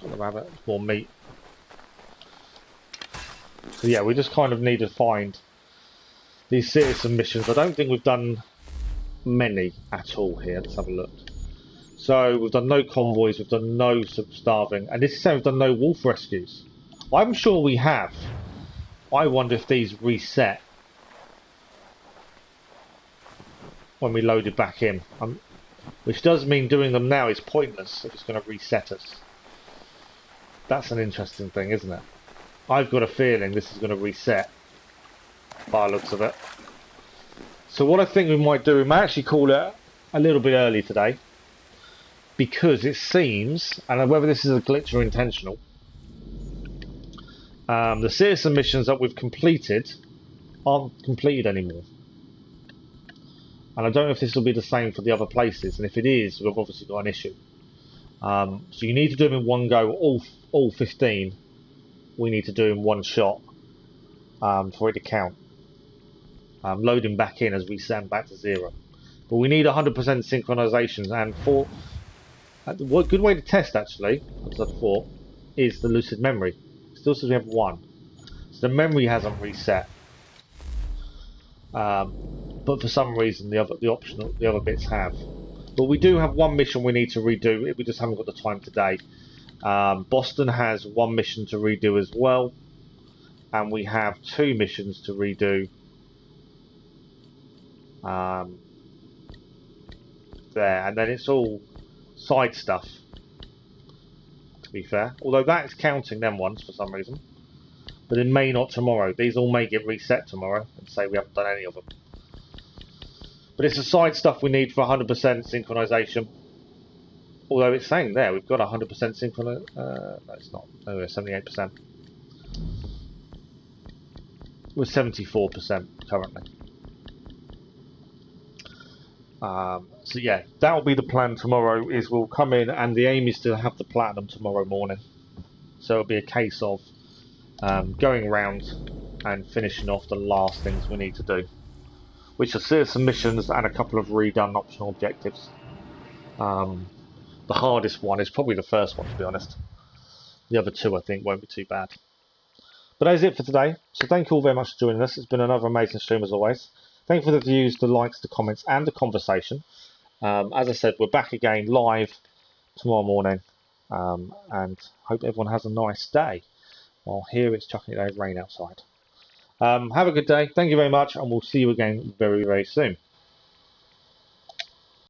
Got the rabbit, more meat. So yeah, we just kind of need to find these citizen missions. I don't think we've done many at all here. Let's have a look. So we've done no convoys, we've done no starving, and this is saying we've done no wolf rescues. I'm sure we have. I wonder if these reset when we load it back in. Which does mean doing them now is pointless if it's going to reset us. That's an interesting thing, isn't it? I've got a feeling this is going to reset by the looks of it. So what I think we might do, we might actually call it a little bit early today. Because it seems, and whether this is a glitch or intentional, the citizen missions that we've completed aren't completed anymore. And I don't know if this will be the same for the other places, and if it is, we've obviously got an issue. So you need to do them in one go, all 15. We need to do in one shot for it to count. Loading back in as we send back to 0. But we need 100% synchronisation, and for... A good way to test, actually, as I thought, is the lucid memory. Still says we have 1. So the memory hasn't reset. But for some reason the other bits have. But we do have 1 mission we need to redo. We just haven't got the time today. Boston has 1 mission to redo as well. And we have 2 missions to redo. There, and then it's all side stuff, to be fair. Although that's counting them ones for some reason. But it may not tomorrow. These all may get reset tomorrow and say we haven't done any of them. But it's the side stuff we need for 100% synchronisation. Although it's saying there we've got 100% synchronisation. No, it's not. No, we're 78%. We're 74% currently. So yeah, that will be the plan tomorrow, is we'll come in and the aim is to have the platinum tomorrow morning. So it'll be a case of going around and finishing off the last things we need to do, which are citizen missions and a couple of redone optional objectives. The hardest one is probably the first one, to be honest. The other 2 I think won't be too bad. But that is it for today. So thank you all very much for joining us. It's been another amazing stream as always. Thank you for the views, the likes, the comments, and the conversation. As I said, we're back again live tomorrow morning, and hope everyone has a nice day. Well, here it's chucking it down rain outside. Have a good day. Thank you very much, and we'll see you again very, very soon.